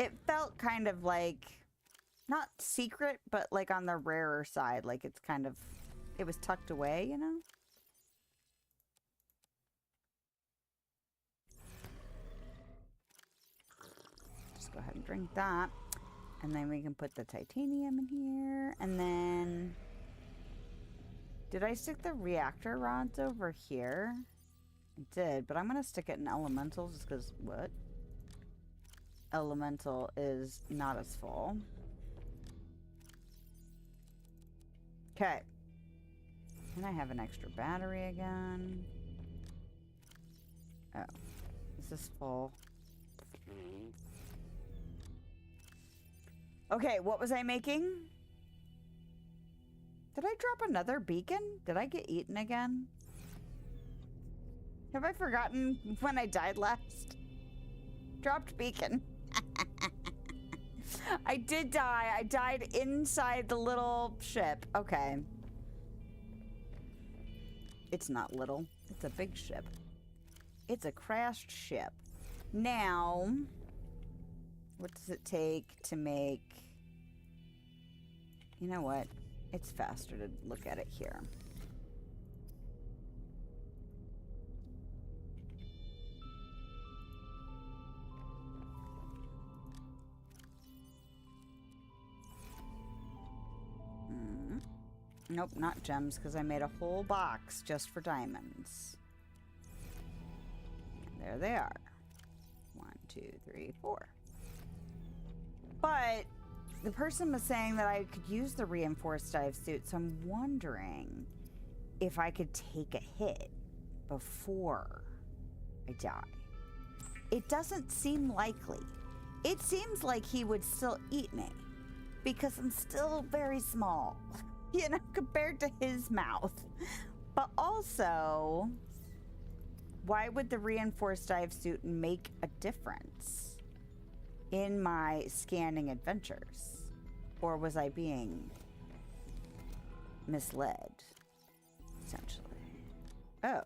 [SPEAKER 1] It felt kind of like, not secret, but like on the rarer side. Like it's kind of, it was tucked away, you know? Just go ahead and drink that. And then we can put the titanium in here. And then, did I stick the reactor rods over here? I did, but I'm going to stick it in elemental just because, what? Elemental is not as full. Okay. Can I have an extra battery again? Oh. Is this full? Okay, what was I making? Did I drop another beacon? Did I get eaten again? Have I forgotten when I died last? Dropped beacon. I did die. I died inside the little ship. Okay. It's not little. It's a big ship. It's a crashed ship. Now, what does it take to make... You know what? It's faster to look at it here. Nope, not gems, because I made a whole box just for diamonds. And there they are. 1, 2, 3, 4. But the person was saying that I could use the reinforced dive suit, so I'm wondering if I could take a hit before I die. It doesn't seem likely. It seems like he would still eat me because I'm still very small, you know, compared to his mouth. But also, why would the reinforced dive suit make a difference in my scanning adventures? Or was I being misled, essentially? Oh.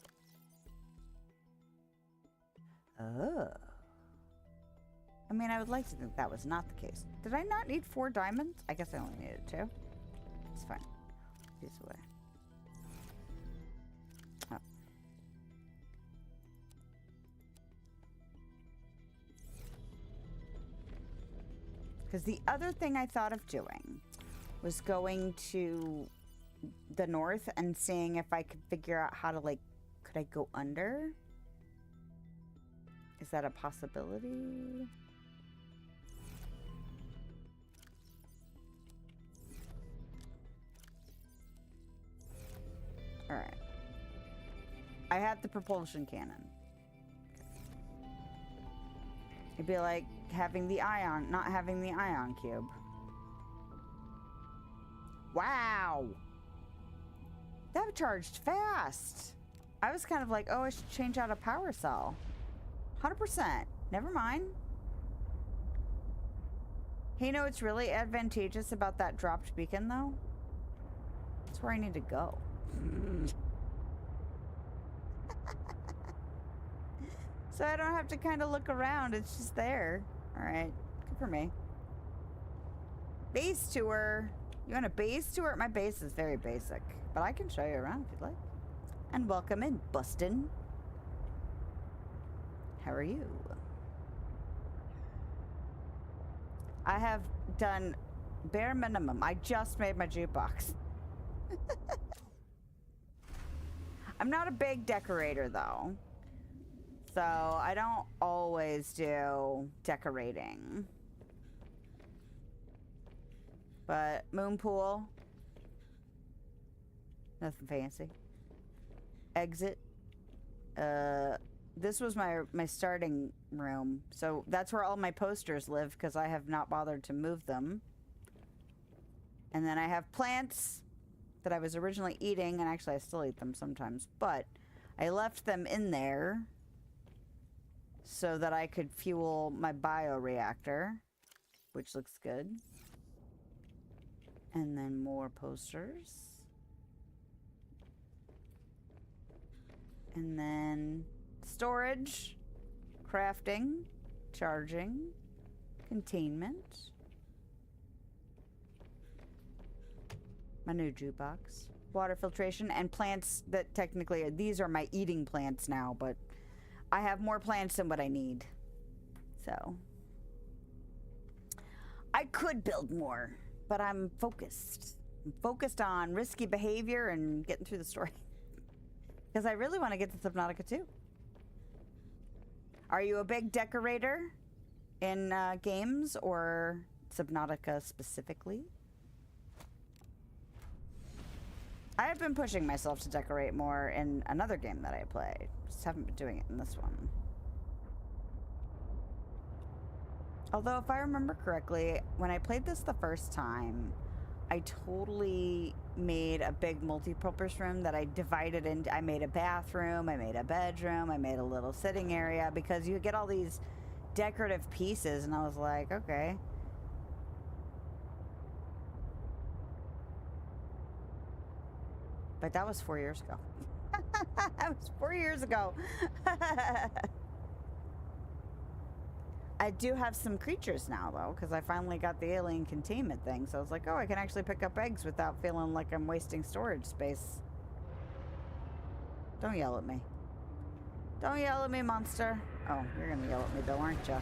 [SPEAKER 1] Oh. I mean, I would like to think that was not the case. Did I not need 4 diamonds? I guess I only needed 2. It's fine. These away. Oh. Because the other thing I thought of doing was going to the north and seeing if I could figure out how to, like, could I go under? Is that a possibility? All right. I have the propulsion cannon. It'd be like having the ion, not having the ion cube. Wow. That charged fast. I was kind of like, oh, I should change out a power cell. 100%. Never mind. Hey, you know what's really advantageous about that dropped beacon, though? That's where I need to go. So I don't have to kind of look around. It's just there. All right. Good for me. Base tour. You want a base tour? My base is very basic, but I can show you around if you'd like. And welcome in, Bustin'. How are you? I have done bare minimum. I just made my jukebox. I'm not a big decorator, though. So I don't always do decorating. But moon pool. Nothing fancy. Exit. This was my starting room. So that's where all my posters live because I have not bothered to move them. And then I have plants that I was originally eating, and actually I still eat them sometimes, but I left them in there so that I could fuel my bioreactor, which looks good. And then more posters. And then storage, crafting, charging, containment. My new jukebox. Water filtration and plants that technically, these are my eating plants now, but I have more plants than what I need. So I could build more, but I'm focused. I'm focused on risky behavior and getting through the story. Because I really want to get to Subnautica too. Are you a big decorator in games or Subnautica specifically? I have been pushing myself to decorate more in another game that I play. Just haven't been doing it in this one. Although, if I remember correctly, when I played this the first time, I totally made a big multi-purpose room that I divided into. I made a bathroom, I made a bedroom, I made a little sitting area, because you get all these decorative pieces, and I was like, okay. But that was 4 years ago. That was 4 years ago. I do have some creatures now, though, because I finally got the alien containment thing. So I was like, oh, I can actually pick up eggs without feeling like I'm wasting storage space. Don't yell at me. Don't yell at me, monster. Oh, you're going to yell at me, though, aren't you?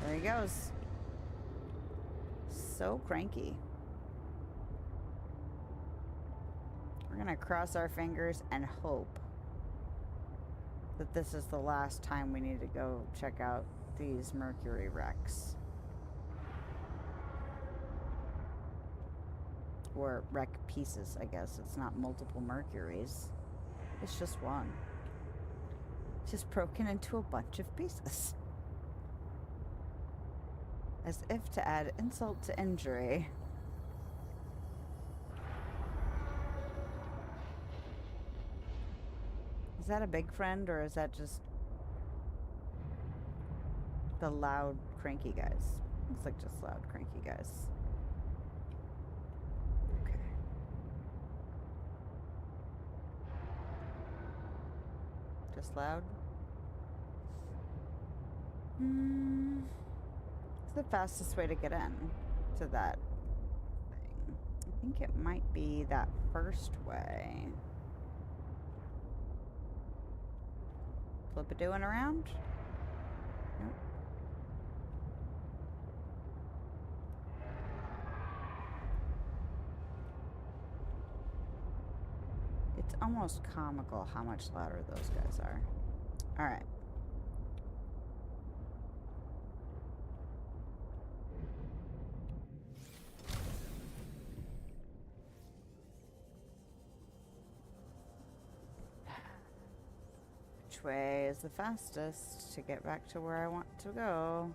[SPEAKER 1] There he goes. So cranky. We're gonna cross our fingers and hope that this is the last time we need to go check out these Mercury wrecks. Or wreck pieces, I guess. It's not multiple Mercuries. It's just one. It's just broken into a bunch of pieces. As if to add insult to injury. Is that a big friend, or is that just the loud, cranky guys? Looks like just loud, cranky guys. Okay. Just loud? It's the fastest way to get in to that thing. I think it might be that first way. Flip-a-doing around? Nope. It's almost comical how much louder those guys are. Alright. Which way is the fastest to get back to where I want to go?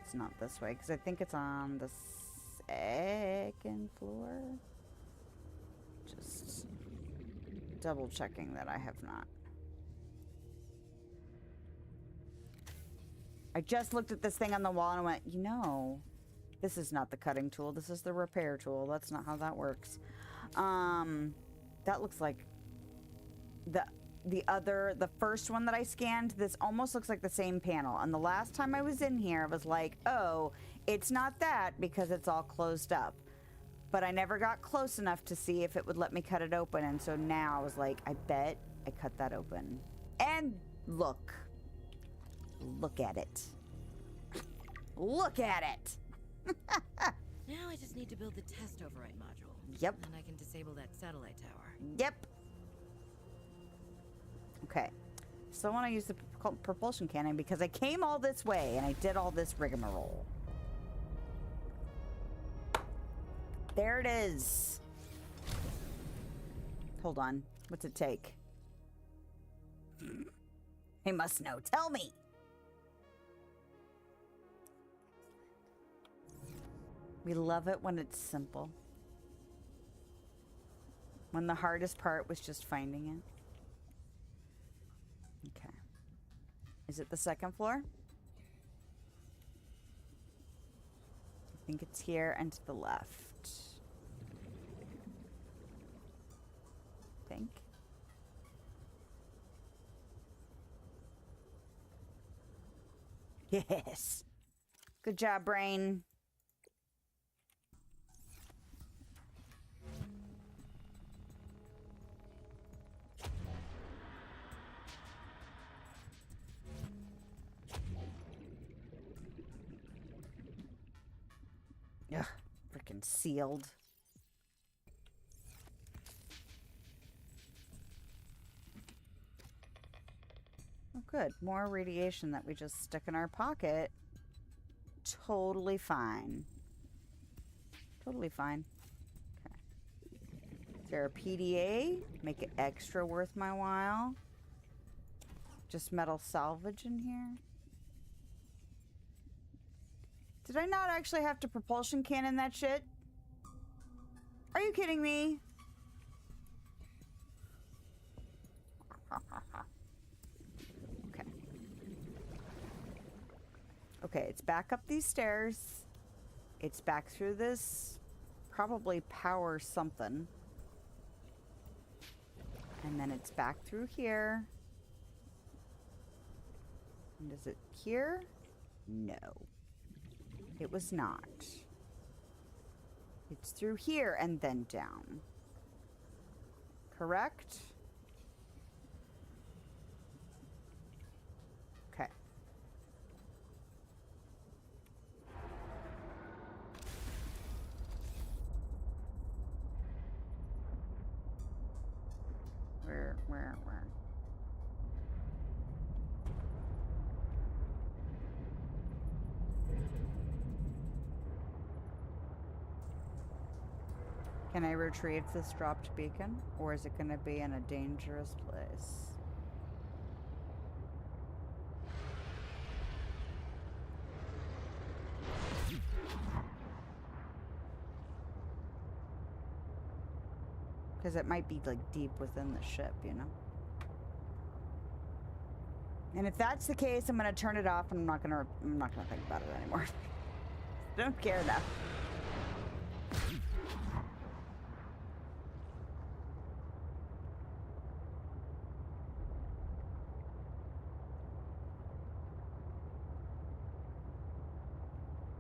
[SPEAKER 1] It's not this way, because I think it's on the second floor. Just double checking that I have not. I just looked at this thing on the wall and I went, you know, this is not the cutting tool. This is the repair tool. That's not how that works. That looks like the first one that I scanned. This almost looks like the same panel. And the last time I was in here, I was like, oh, it's not that because it's all closed up. But I never got close enough to see if it would let me cut it open. And so now I was like, I bet I cut that open. And look. Look at it. Look at it.
[SPEAKER 7] Now I just need to build the test override module.
[SPEAKER 1] Yep.
[SPEAKER 7] And I can disable that satellite tower.
[SPEAKER 1] Yep. Okay. Still want to use the propulsion cannon because I came all this way and I did all this rigmarole. There it is. Hold on. What's it take? He must know. Tell me. We love it when it's simple. When the hardest part was just finding it. Okay. Is it the second floor? I think it's here and to the left. I think. Yes. Good job, brain. Ugh, freaking sealed. Oh, good. More radiation that we just stuck in our pocket. Totally fine. Totally fine. Okay. Is there a PDA? Make it extra worth my while. Just metal salvage in here. Did I not actually have to propulsion cannon that shit? Are you kidding me? Okay. Okay, it's back up these stairs. It's back through this probably power something. And then it's back through here. And is it here? No. It was not. It's through here and then down. Correct? Okay. Can I retrieve this dropped beacon? Or is it going to be in a dangerous place? Because it might be, like, deep within the ship, you know? And if that's the case, I'm going to turn it off and I'm not going to think about it anymore. Don't care now.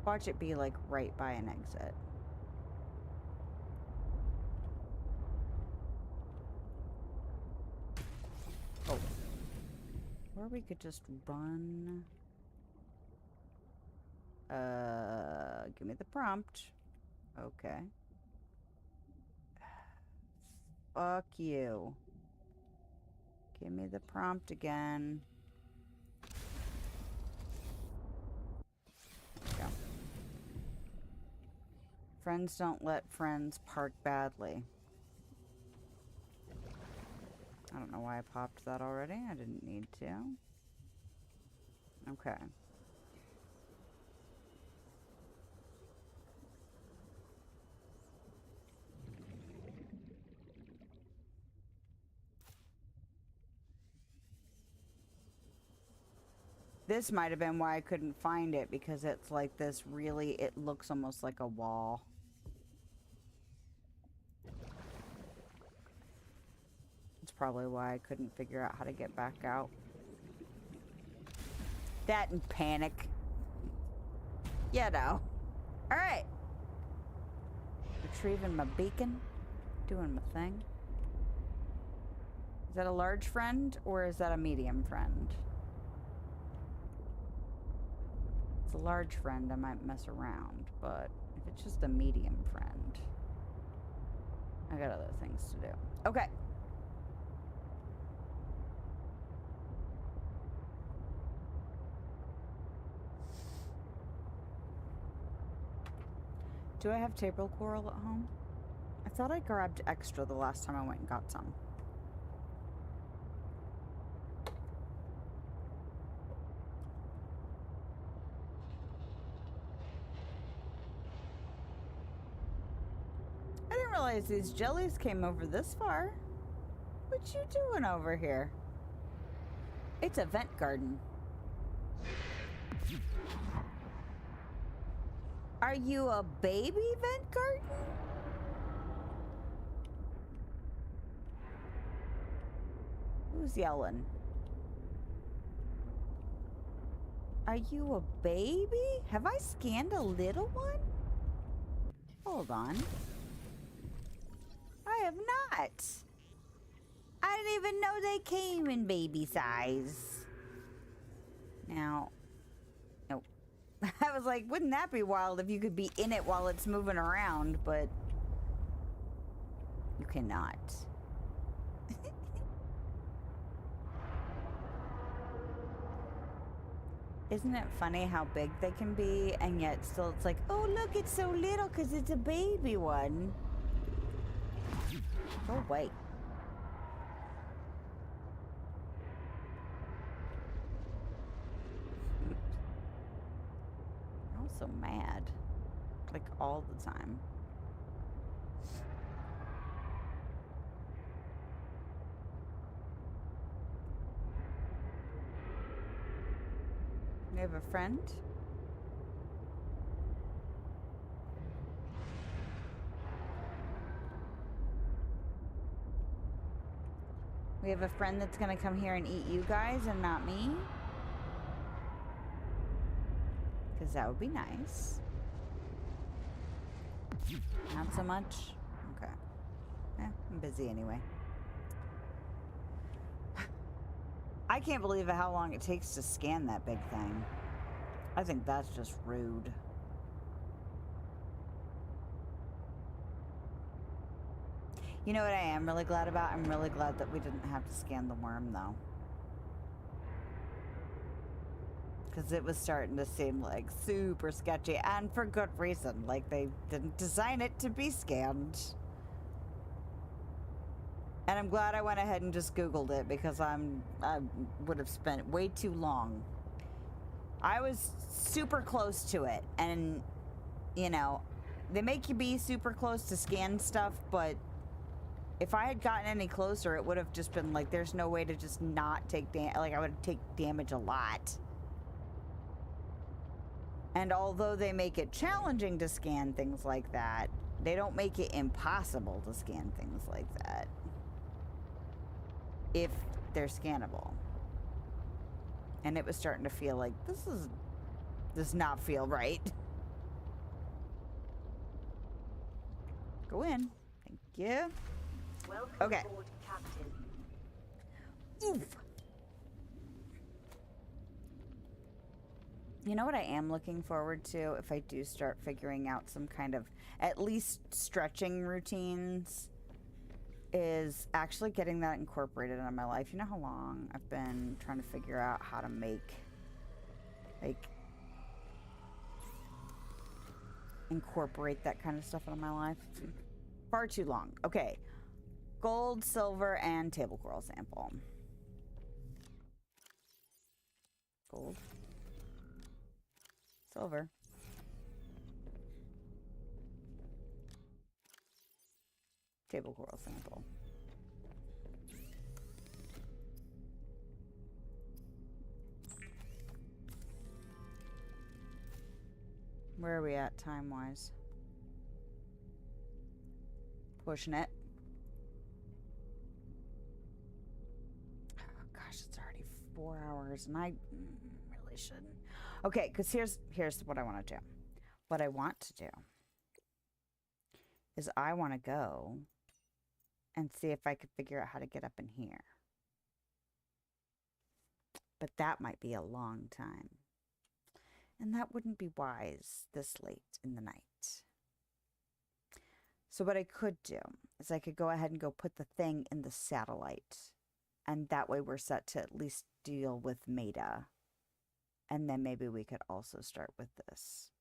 [SPEAKER 1] Watch it be, like, right by an exit. Oh. Or we could just run. Give me the prompt. Okay. Fuck you. Give me the prompt again. Go. Friends don't let friends park badly. I don't know why I popped that already. I didn't need to. Okay. This might have been why I couldn't find it, because it's like this really, it looks almost like a wall. It's probably why I couldn't figure out how to get back out. That and panic. You know. Alright. Retrieving my beacon. Doing my thing. Is that a large friend or is that a medium friend? If it's a large friend, I might mess around, but if it's just a medium friend, I got other things to do. Okay. Do I have table coral at home? I thought I grabbed extra the last time I went and got some. I didn't realize these jellies came over this far. What you doing over here? It's a vent garden. Are you a baby vent garden? Who's yelling? Are you a baby? Have I scanned a little one? Hold on. I have not. I didn't even know they came in baby size. Now, nope. I was like, wouldn't that be wild if you could be in it while it's moving around, but you cannot. Isn't it funny how big they can be, and yet still it's like, oh look, it's so little because it's a baby one. Oh wait. I'm so mad. Like all the time. You have a friend? We have a friend that's gonna come here and eat you guys and not me? Because that would be nice. Not so much? Okay. I'm busy anyway. I can't believe how long it takes to scan that big thing. I think that's just rude. You know what I am really glad about? I'm really glad that we didn't have to scan the worm, though. Because it was starting to seem like super sketchy, and for good reason. Like, they didn't design it to be scanned. And I'm glad I went ahead and just Googled it, because I would have spent way too long. I was super close to it, and, you know, they make you be super close to scan stuff, but if I had gotten any closer, it would have just been like, there's no way to just not take damage. Like, I would take damage a lot. And although they make it challenging to scan things like that, they don't make it impossible to scan things like that. If they're scannable. And it was starting to feel like, this does not feel right. Go in. Thank you.
[SPEAKER 8] Welcome
[SPEAKER 1] Okay.
[SPEAKER 8] aboard, Captain.
[SPEAKER 1] Oof. You know what I am looking forward to if I do start figuring out some kind of at least stretching routines is actually getting that incorporated in my life. You know how long I've been trying to figure out how to make, like, incorporate that kind of stuff into my life? Far too long. Okay. Gold, silver, and table coral sample. Gold. Silver. Table coral sample. Where are we at time-wise? Pushing it. Oh, gosh, it's already 4 hours, and I really shouldn't. Okay, because here's what I want to do. What I want to do is I want to go and see if I could figure out how to get up in here. But that might be a long time. And that wouldn't be wise this late in the night. So what I could do is I could go ahead and go put the thing in the satellite. And that way we're set to at least deal with Maida. And then maybe we could also start with this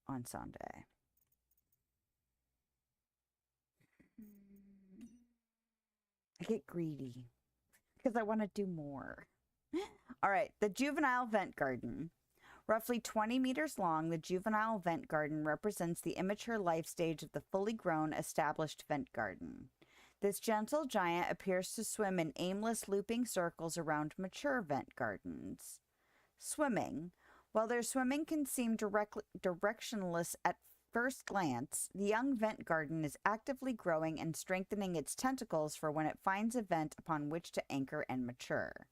[SPEAKER 1] on Sunday. I get greedy because I want to do more. All right, the juvenile vent garden. Roughly 20 meters long, the juvenile vent garden represents the immature life stage of the fully grown, established vent garden. This gentle giant appears to swim in aimless looping circles around mature vent gardens. Swimming. While their swimming can seem directionless at first glance, the young vent garden is actively growing and strengthening its tentacles for when it finds a vent upon which to anchor and mature.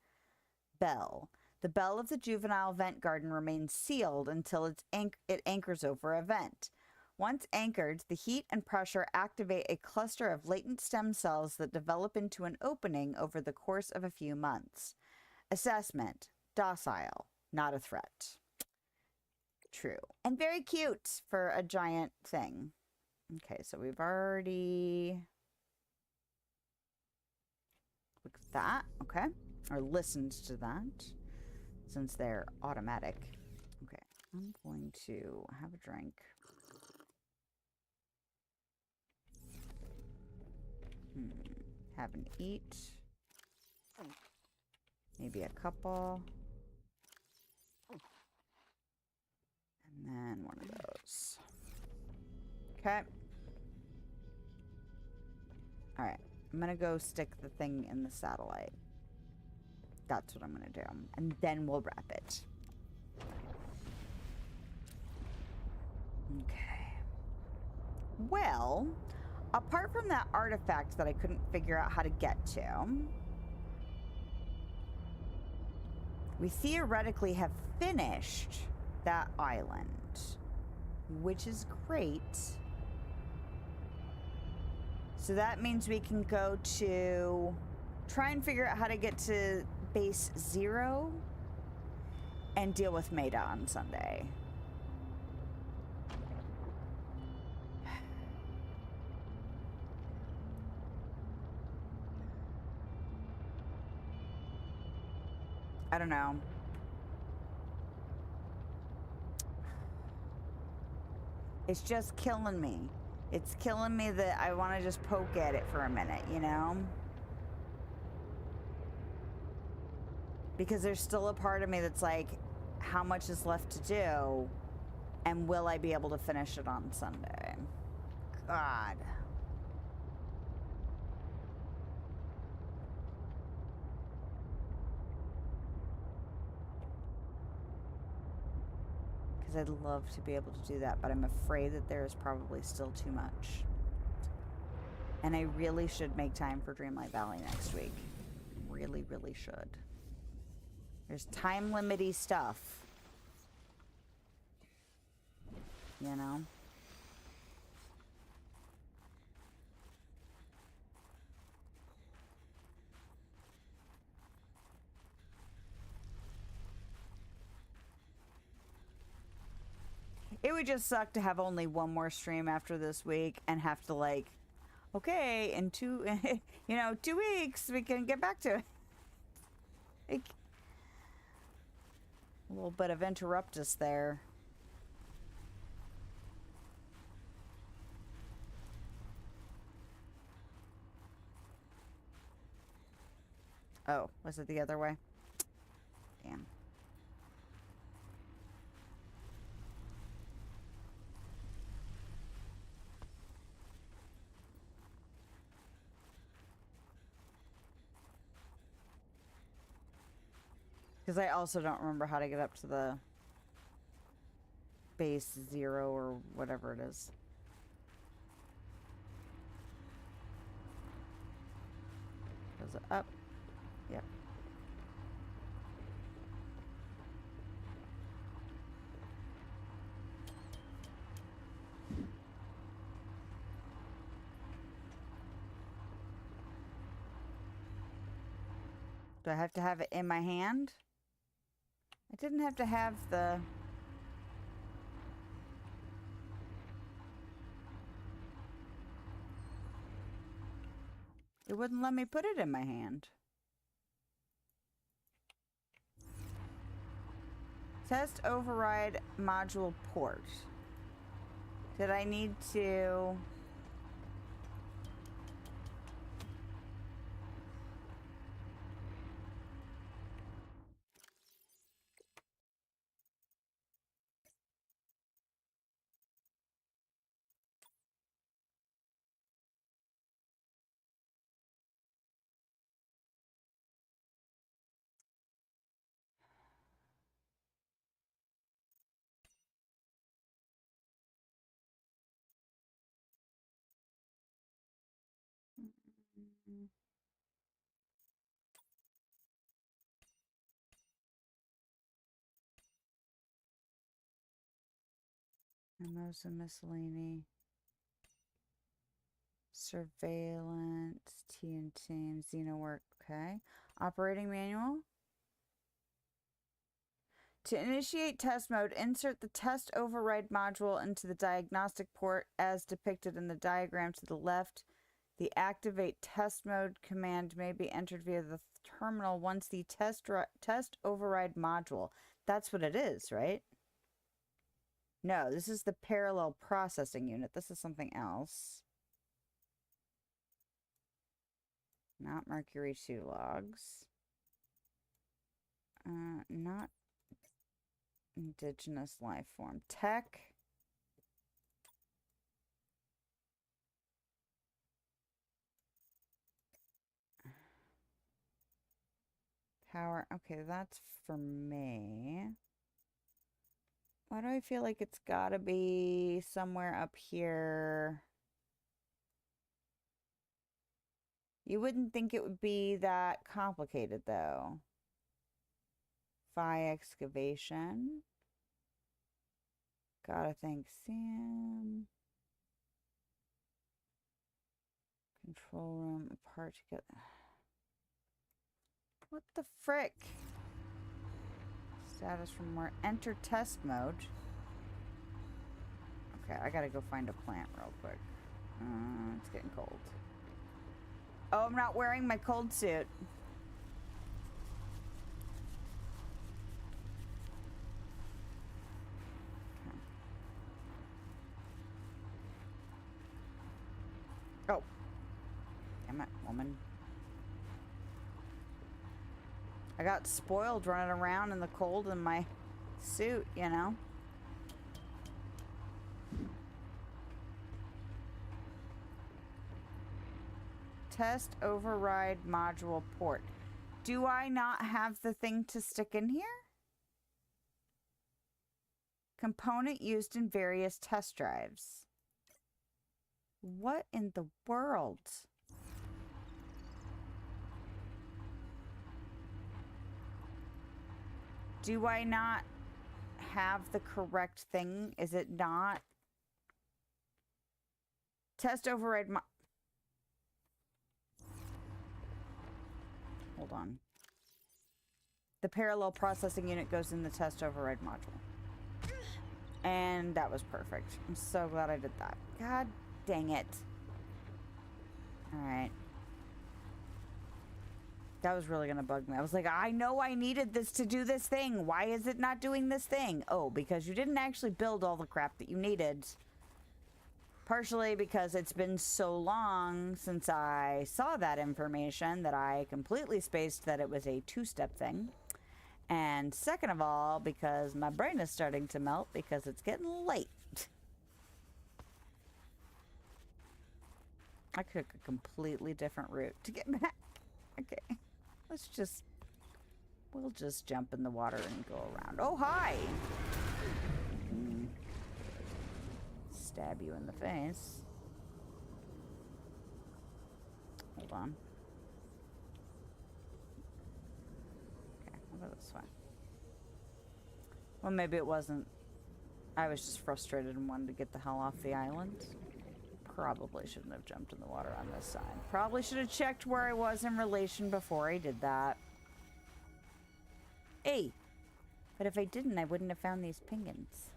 [SPEAKER 1] Bell. The bell of the juvenile vent garden remains sealed until it anchors over a vent. Once anchored, the heat and pressure activate a cluster of latent stem cells that develop into an opening over the course of a few months. Assessment. Docile. Not a threat. True. And very cute for a giant thing. Okay, so we've already looked at that. Okay. Or listened to that. Since they're automatic. Okay. I'm going to have a drink. Have an eat. Maybe a couple. And then one of those. Okay. Alright. I'm gonna go stick the thing in the satellite. That's what I'm gonna do. And then we'll wrap it. Okay. Well, apart from that artifact that I couldn't figure out how to get to, we theoretically have finished that island, which is great. So that means we can go to try and figure out how to get to base 0 and deal with Maida on Sunday. I don't know. It's just killing me. It's killing me that I want to just poke at it for a minute, you know? Because there's still a part of me that's like, how much is left to do? And will I be able to finish it on Sunday? God. Because I'd love to be able to do that, but I'm afraid that there is probably still too much. And I really should make time for Dreamlight Valley next week. Really, really should. There's time-limity stuff. You know? It would just suck to have only one more stream after this week and have to like, okay, in 2 weeks we can get back to it. Like, a little bit of interruptus there. Oh, was it the other way? Damn. Because I also don't remember how to get up to the base 0 or whatever it is. Goes it up? Yep. Do I have to have it in my hand? I didn't have to have the... It wouldn't let me put it in my hand. Test override module port. Did I need to... Memos and miscellany. Surveillance, TNT, Xenowork. Okay. Operating manual. To initiate test mode, insert the test override module into the diagnostic port as depicted in the diagram to the left. The activate test mode command may be entered via the terminal once the test override module. That's what it is, right? No, this is the parallel processing unit. This is something else. Not Mercury 2 logs. Not indigenous life form. Tech. Power. Okay, that's for me. Why do I feel like it's gotta be somewhere up here? You wouldn't think it would be that complicated, though. Phi excavation. Gotta thank Sam. Control room, apart together. What the frick? Status from more. Enter test mode. Okay, I gotta go find a plant real quick. It's getting cold. Oh, I'm not wearing my cold suit. woman. I got spoiled running around in the cold in my suit, you know? Test override module port. Do I not have the thing to stick in here? Component used in various test drives. What in the world? Do I not have the correct thing? Is it not? Test override Hold on. The parallel processing unit goes in the test override module. And that was perfect. I'm so glad I did that. God dang it. Alright. That was really gonna bug me. I was like, I know I needed this to do this thing. Why is it not doing this thing? Oh, because you didn't actually build all the crap that you needed. Partially because it's been so long since I saw that information that I completely spaced that it was a two-step thing. And second of all, because my brain is starting to melt because it's getting late. I took a completely different route to get back. Okay. We'll just jump in the water and go around. Oh, hi! Stab you in the face. Hold on. Okay, I'll go this way. Well, maybe it wasn't. I was just frustrated and wanted to get the hell off the island. Probably shouldn't have jumped in the water on this side. Probably should have checked where I was in relation before I did that. Hey! But if I didn't, I wouldn't have found these penguins.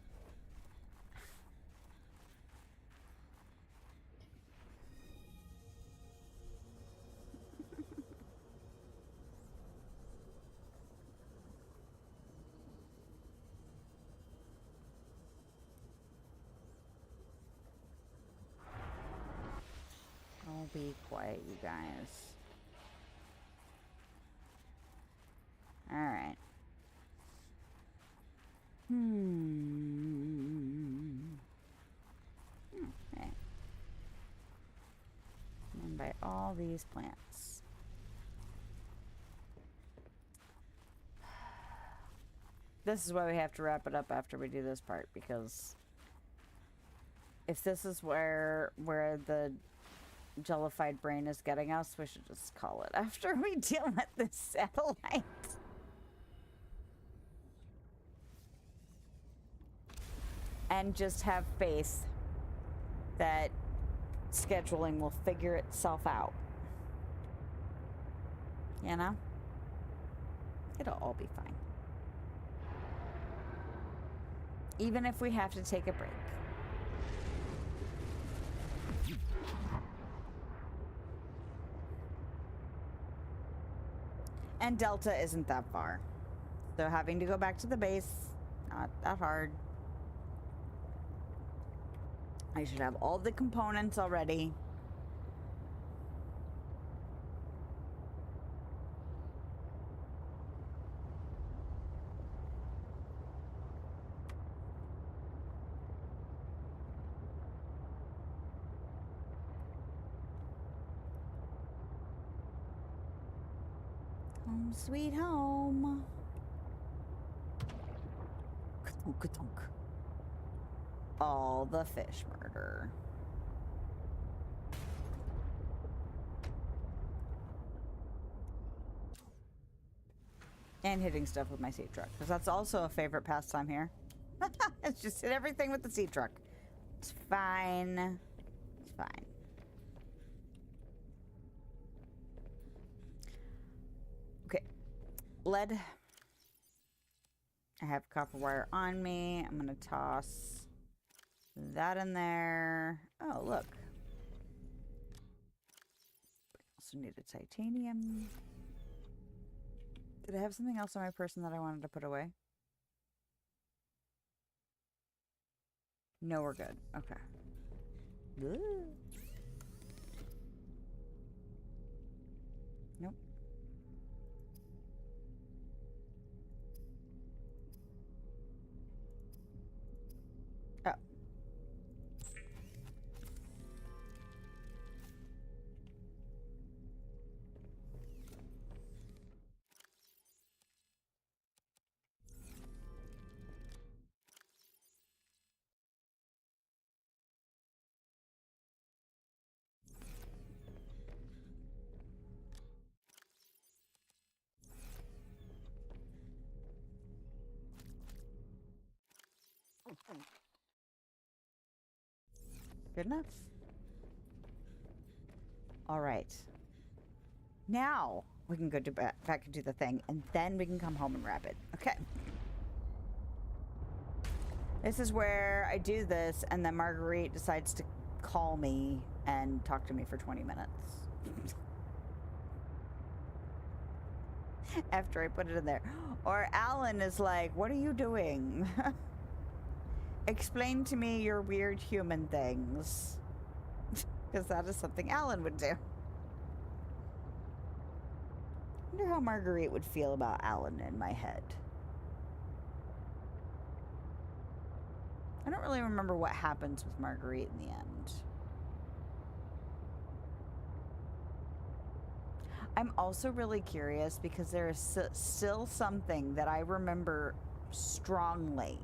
[SPEAKER 1] Oh, be quiet, you guys. Alright. Okay. And by all these plants. This is why we have to wrap it up after we do this part, because if this is where the jellified brain is getting us, we should just call it after we deal with this satellite. And just have faith that scheduling will figure itself out. You know? It'll all be fine. Even if we have to take a break. And Delta isn't that far. So having to go back to the base, not that hard. I should have all the components already. Home sweet home. Ka-thunk, ka-thunk. All the fish murder. And hitting stuff with my seed truck, because that's also a favorite pastime here. It's just hit everything with the seed truck. It's fine. It's fine. Okay. Lead. I have copper wire on me. I'm going to toss that in there. Oh, look. Also needed titanium. Did I have something else on my person that I wanted to put away? No, we're good. Okay. Ooh. Good enough. All right. Now we can go back and do the thing, and then we can come home and wrap it. Okay. This is where I do this, and then Marguerite decides to call me and talk to me for 20 minutes. After I put it in there. Or Alan is like, what are you doing? Explain to me your weird human things. Because that is something Alan would do. I wonder how Marguerite would feel about Alan in my head. I don't really remember what happens with Marguerite in the end. I'm also really curious because there is still something that I remember strongly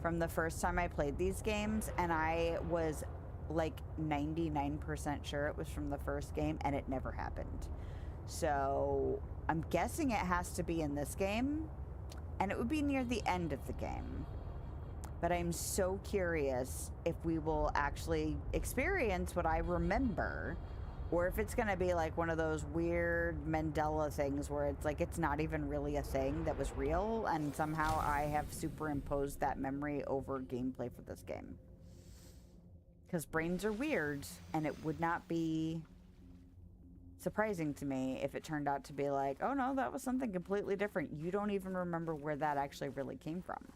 [SPEAKER 1] from the first time I played these games, and I was like 99% sure it was from the first game, and it never happened. So I'm guessing it has to be in this game, and it would be near the end of the game. But I'm so curious if we will actually experience what I remember, or if it's going to be like one of those weird Mandela things where it's like it's not even really a thing that was real, and somehow I have superimposed that memory over gameplay for this game. Because brains are weird, and it would not be surprising to me if it turned out to be like, oh no, that was something completely different. You don't even remember where that actually really came from.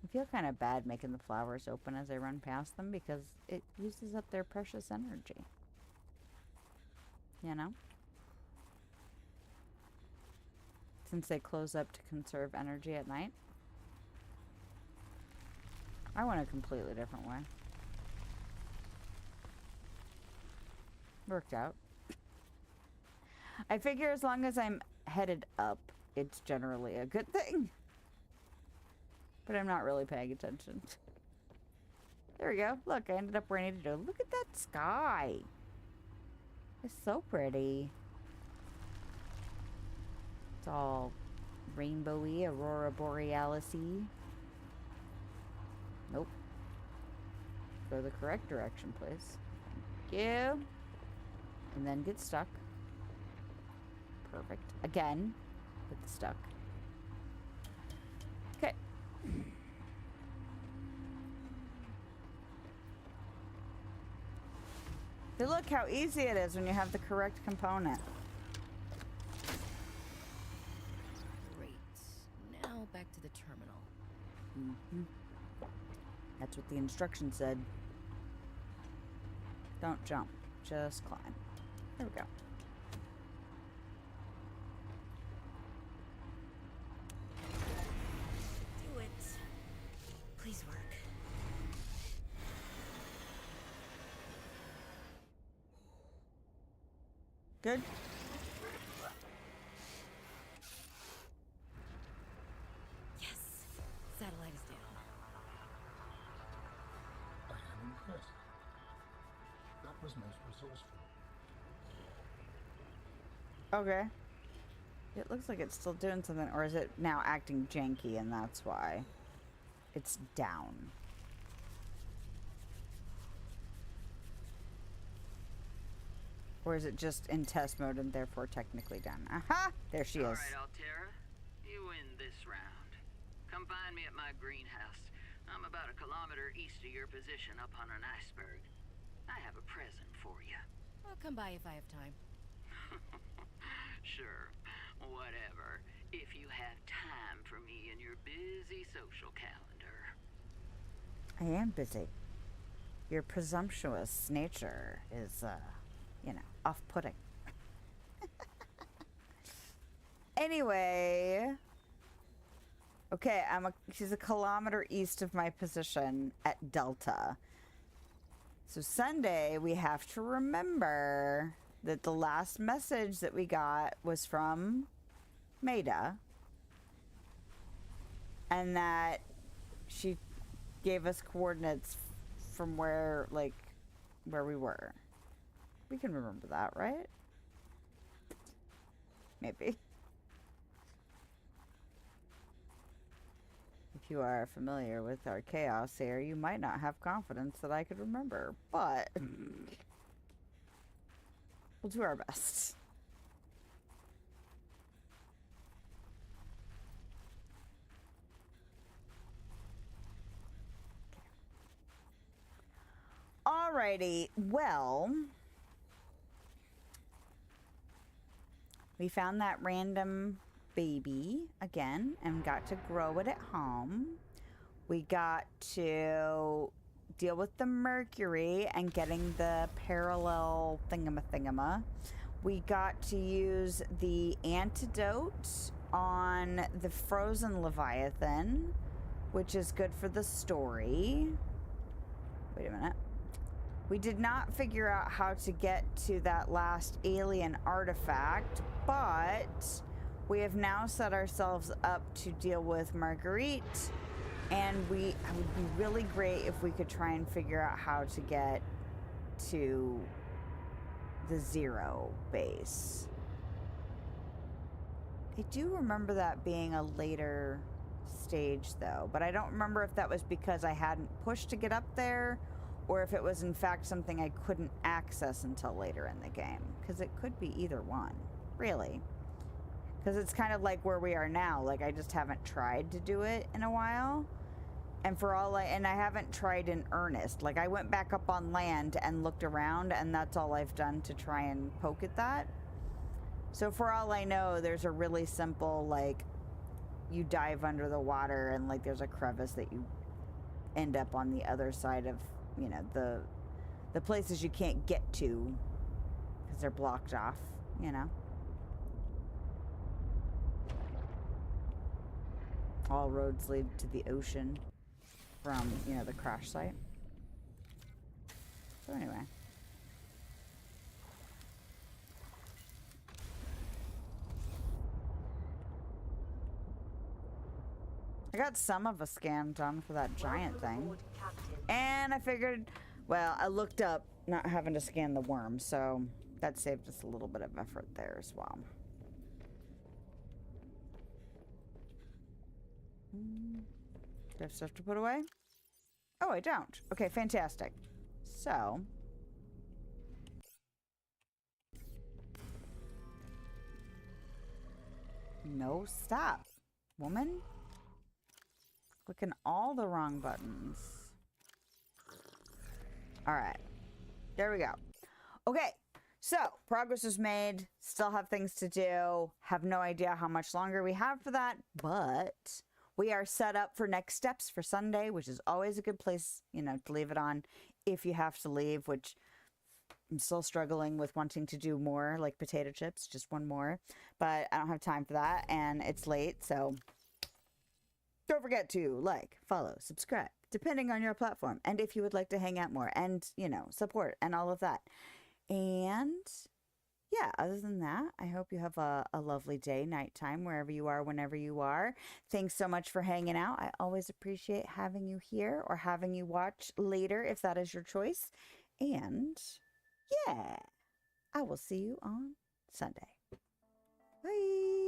[SPEAKER 1] I feel kind of bad making the flowers open as I run past them because it uses up their precious energy. You know? Since they close up to conserve energy at night. I went a completely different way. Worked out. I figure as long as I'm headed up, it's generally a good thing. But I'm not really paying attention. There we go. Look, I ended up where I needed to go. Look at that sky. It's so pretty. It's all rainbowy, aurora borealis-y. Nope. Go the correct direction, please. Thank you. And then get stuck. Perfect. Again, get stuck. Okay. But look how easy it is when you have the correct component.
[SPEAKER 7] Great. Now back to the terminal.
[SPEAKER 1] Mm-hmm. That's what the instruction said. Don't jump, just climb. There we go.
[SPEAKER 7] Do it. Please work.
[SPEAKER 1] Good.
[SPEAKER 7] Yes. Satellite is down.
[SPEAKER 6] I am impressed. That was most resourceful.
[SPEAKER 1] Okay. It looks like it's still doing something, or is it now acting janky and that's why it's down? Or is it just in test mode and therefore technically done? Aha! There she is.
[SPEAKER 11] All right, Altera. You win this round. Come find me at my greenhouse. I'm about 1 kilometer east of your position up on an iceberg. I have a present for you.
[SPEAKER 7] I'll come by if I have time.
[SPEAKER 11] Sure. Whatever. If you have time for me in your busy social calendar.
[SPEAKER 1] I am busy. Your presumptuous nature is, you know, off-putting. Anyway. Okay, she's 1 kilometer east of my position at Delta. So Sunday, we have to remember that the last message that we got was from Maida. And that she gave us coordinates from where we were. We can remember that, right? maybe. If you are familiar with our chaos here, you might not have confidence that I could remember, but we'll do our best. Alrighty, well, we found that random baby again and got to grow it at home. We got to deal with the mercury and getting the parallel thingama. We got to use the antidote on the frozen Leviathan, which is good for the story. Wait a minute. We did not figure out how to get to that last alien artifact, but we have now set ourselves up to deal with Marguerite, and it would be really great if we could try and figure out how to get to the Zero base. I do remember that being a later stage, though, but I don't remember if that was because I hadn't pushed to get up there, or if it was in fact something I couldn't access until later in the game, because it could be either one, really. Because it's kind of like where we are now, like I just haven't tried to do it in a while, and I haven't tried in earnest. Like I went back up on land and looked around, and that's all I've done to try and poke at that. So for all I know, there's a really simple, like, you dive under the water and like there's a crevice that you end up on the other side of, you know, the places you can't get to because they're blocked off, you know. All roads lead to the ocean from, you know, the crash site. So anyway. I got some of a scan done for that giant thing. And I figured, well, I looked up not having to scan the worm, so that saved us a little bit of effort there as well. Do I have stuff to put away? Oh, I don't. Okay, fantastic. So, no, stop, woman. Clicking all the wrong buttons. All right, there we go. Okay, so progress was made. Still have things to do. Have no idea how much longer we have for that, but we are set up for next steps for Sunday, which is always a good place, you know, to leave it on if you have to leave, which I'm still struggling with wanting to do more, like potato chips, just one more, but I don't have time for that, and it's late, so don't forget to like, follow, subscribe, depending on your platform, and if you would like to hang out more and, you know, support and all of that. And yeah, other than that, I hope you have a lovely day, nighttime, wherever you are, whenever you are. Thanks so much for hanging out. I always appreciate having you here or having you watch later if that is your choice. And yeah, I will see you on Sunday. Bye.